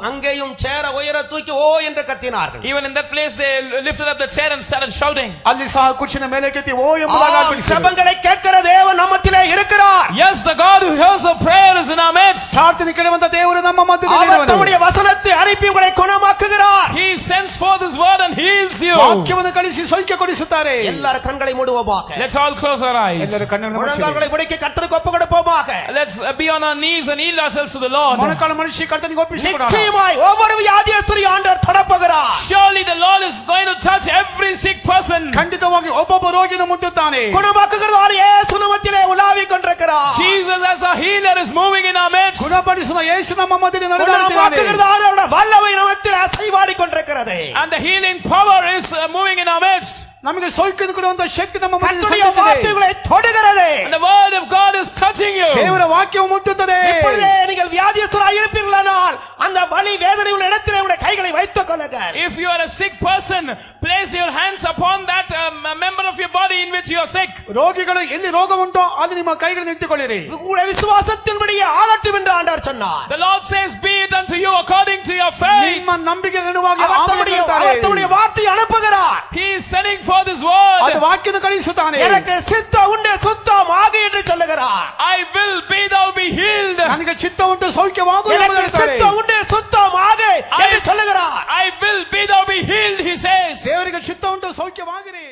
அங்கேயும் சேர உயர தூக்கி ஓ என்று கத்தினார்கள். Even in that place they lifted up the chair and started shouting. ಅಲ್ಲಿ ಸಹ ಕುರ್ಚಿನ ಮೇಲೆ ಕೆತ್ತಿ ಓ ಎಂಬುದಾಗಿ ಆರ್ಭಟಿಸಿದರು. ஜெபங்களை கேட்கிற தேவன் நம்மத்திலே இருக்கிறார். Yes, the God who hears our prayer is in our midst. ಪ್ರಾರ್ಥನೆ ಕೇಳುವಂತ ದೇವರು ನಮ್ಮ ಮಧ್ಯದಲ್ಲಿ அவர் தம்முடைய வசனத்தை அனுப்பி உங்களை குணமாக்குகிறார். He sends forth his word and heals you. ವಾಕ್ಯವನ್ನು ಕಳಿಸಿ ಸೌಖ್ಯಗೊಳಿಸುತ್ತಾರೆ. ಎಲ್ಲರ ಕಣ್களை ಮೂಡುவோமாக. Let's all close our eyes. ಎಲ್ಲರ ಕಣ್ಣನ್ನು ಮುಚ್ಚಿ முழங்கால்களை முடக்கி கர்த்தருக்கு ஒப்புக்கொடுப்போமாக. Let's be on our knees and yield ourselves to the Lord. ಮೊಣಕಾಲು ಮನುಷ್ಯ ಕರ್ತನಿಗೆ ಒಪ್ಪಿಸಿಕೊಡೋಣ. நிச்சயமாய் ஒவ்வொரு வியாதியஸ்தரையும் ஆண்டவர் தொடப்போகிறார். Surely the Lord is going to touch every sick person. ಖಂಡಿತವಾಗಿ ಒಬ್ಬೊಬ್ಬ ರೋಗಿಯನ್ನು ಮುಟ್ಟುತ್ತಾನೆ. குணமாக்குகிறவர் இயேசு நம்மத்திலே உலாவிக் கொண்டிருக்கிறார். Jesus as a healer is moving in our midst. ಗುಣಪಡಿಸುವ ಯೇಸು ನಮ್ಮ ಮಧ್ಯದಲ್ಲಿ ನಡೆದಾಡುತ್ತಾನೆ. குணமாக்குகிறவர் அவருடைய வல்லமை நம்மத்திலே அசைவாடிக் கொண்டிருக்கிறது. And the healing power is moving in our midst. ನಮಗೆ ಸೌಖ್ಯ ಕೊಡುವಂತ ಶಕ್ತಿ ನಮ್ಮ ಮಧ್ಯದಲ್ಲಿ கர்த்தருடைய வார்த்தைகளை தொடுகிறது. And the word of God is touching you. ದೇವರ ವಾಕ್ಯವು ಮುಟ್ಟುತ್ತದೆ. இப்பொழுதே நீங்கள் வியாதியஸ்தராய் இருப்பீர்களானால் அந்த வலி வேதனை உள்ள இடத்திலே உங்களுடைய கைகளை வைத்துக் கொள்ளுங்கள். If you are a sick person, place your hands upon that member of your body in which you are sick. ರೋಗಿಗಳು ಎಲ್ಲಿ ರೋಗ ಉಂಟೋ ಅಲ್ಲಿ ನಿಮ್ಮ ಕೈಗಳನ್ನು ಇಟ್ಟುಕೊಳ್ಳಿರಿ. உங்களுடைய விசுவாசத்தின்படியே ஆகட்டும் என்று ஆண்டவர் சொன்னார். The Lord says, be it unto you according to your faith. ನಿಮ್ಮ ನಂಬಿಕೆಗೆ ಅನುಗುಣವಾಗಿ அவர் தம்முடைய வார்த்தையை அனுப்புகிறார். He is sending forth his word. ಅದು ವಾಕ್ಯವನ್ನು ಕಳಿಸುತ್ತಾನೆ. எனக்கு சித்தம் உண்டு, சுத்தம் ஆகு என்று சொல்லுகிறார். I will be thou be healed. ನನಗೆ ಚಿತ್ತ ಉಂಟು ಸೌಖ್ಯವಾಗು ಎಂದು எனக்கு ಹೇಳ್ತಾರೆ. சித்தம் உண்டு, சுத்தம் ஆகு என்று சொல்லுகிறார். I will be thou be healed, he says. ದೇವರಿಗೆ ಚಿತ್ತ ಉಂಟು ಸೌಖ್ಯವಾಗಿರಿ.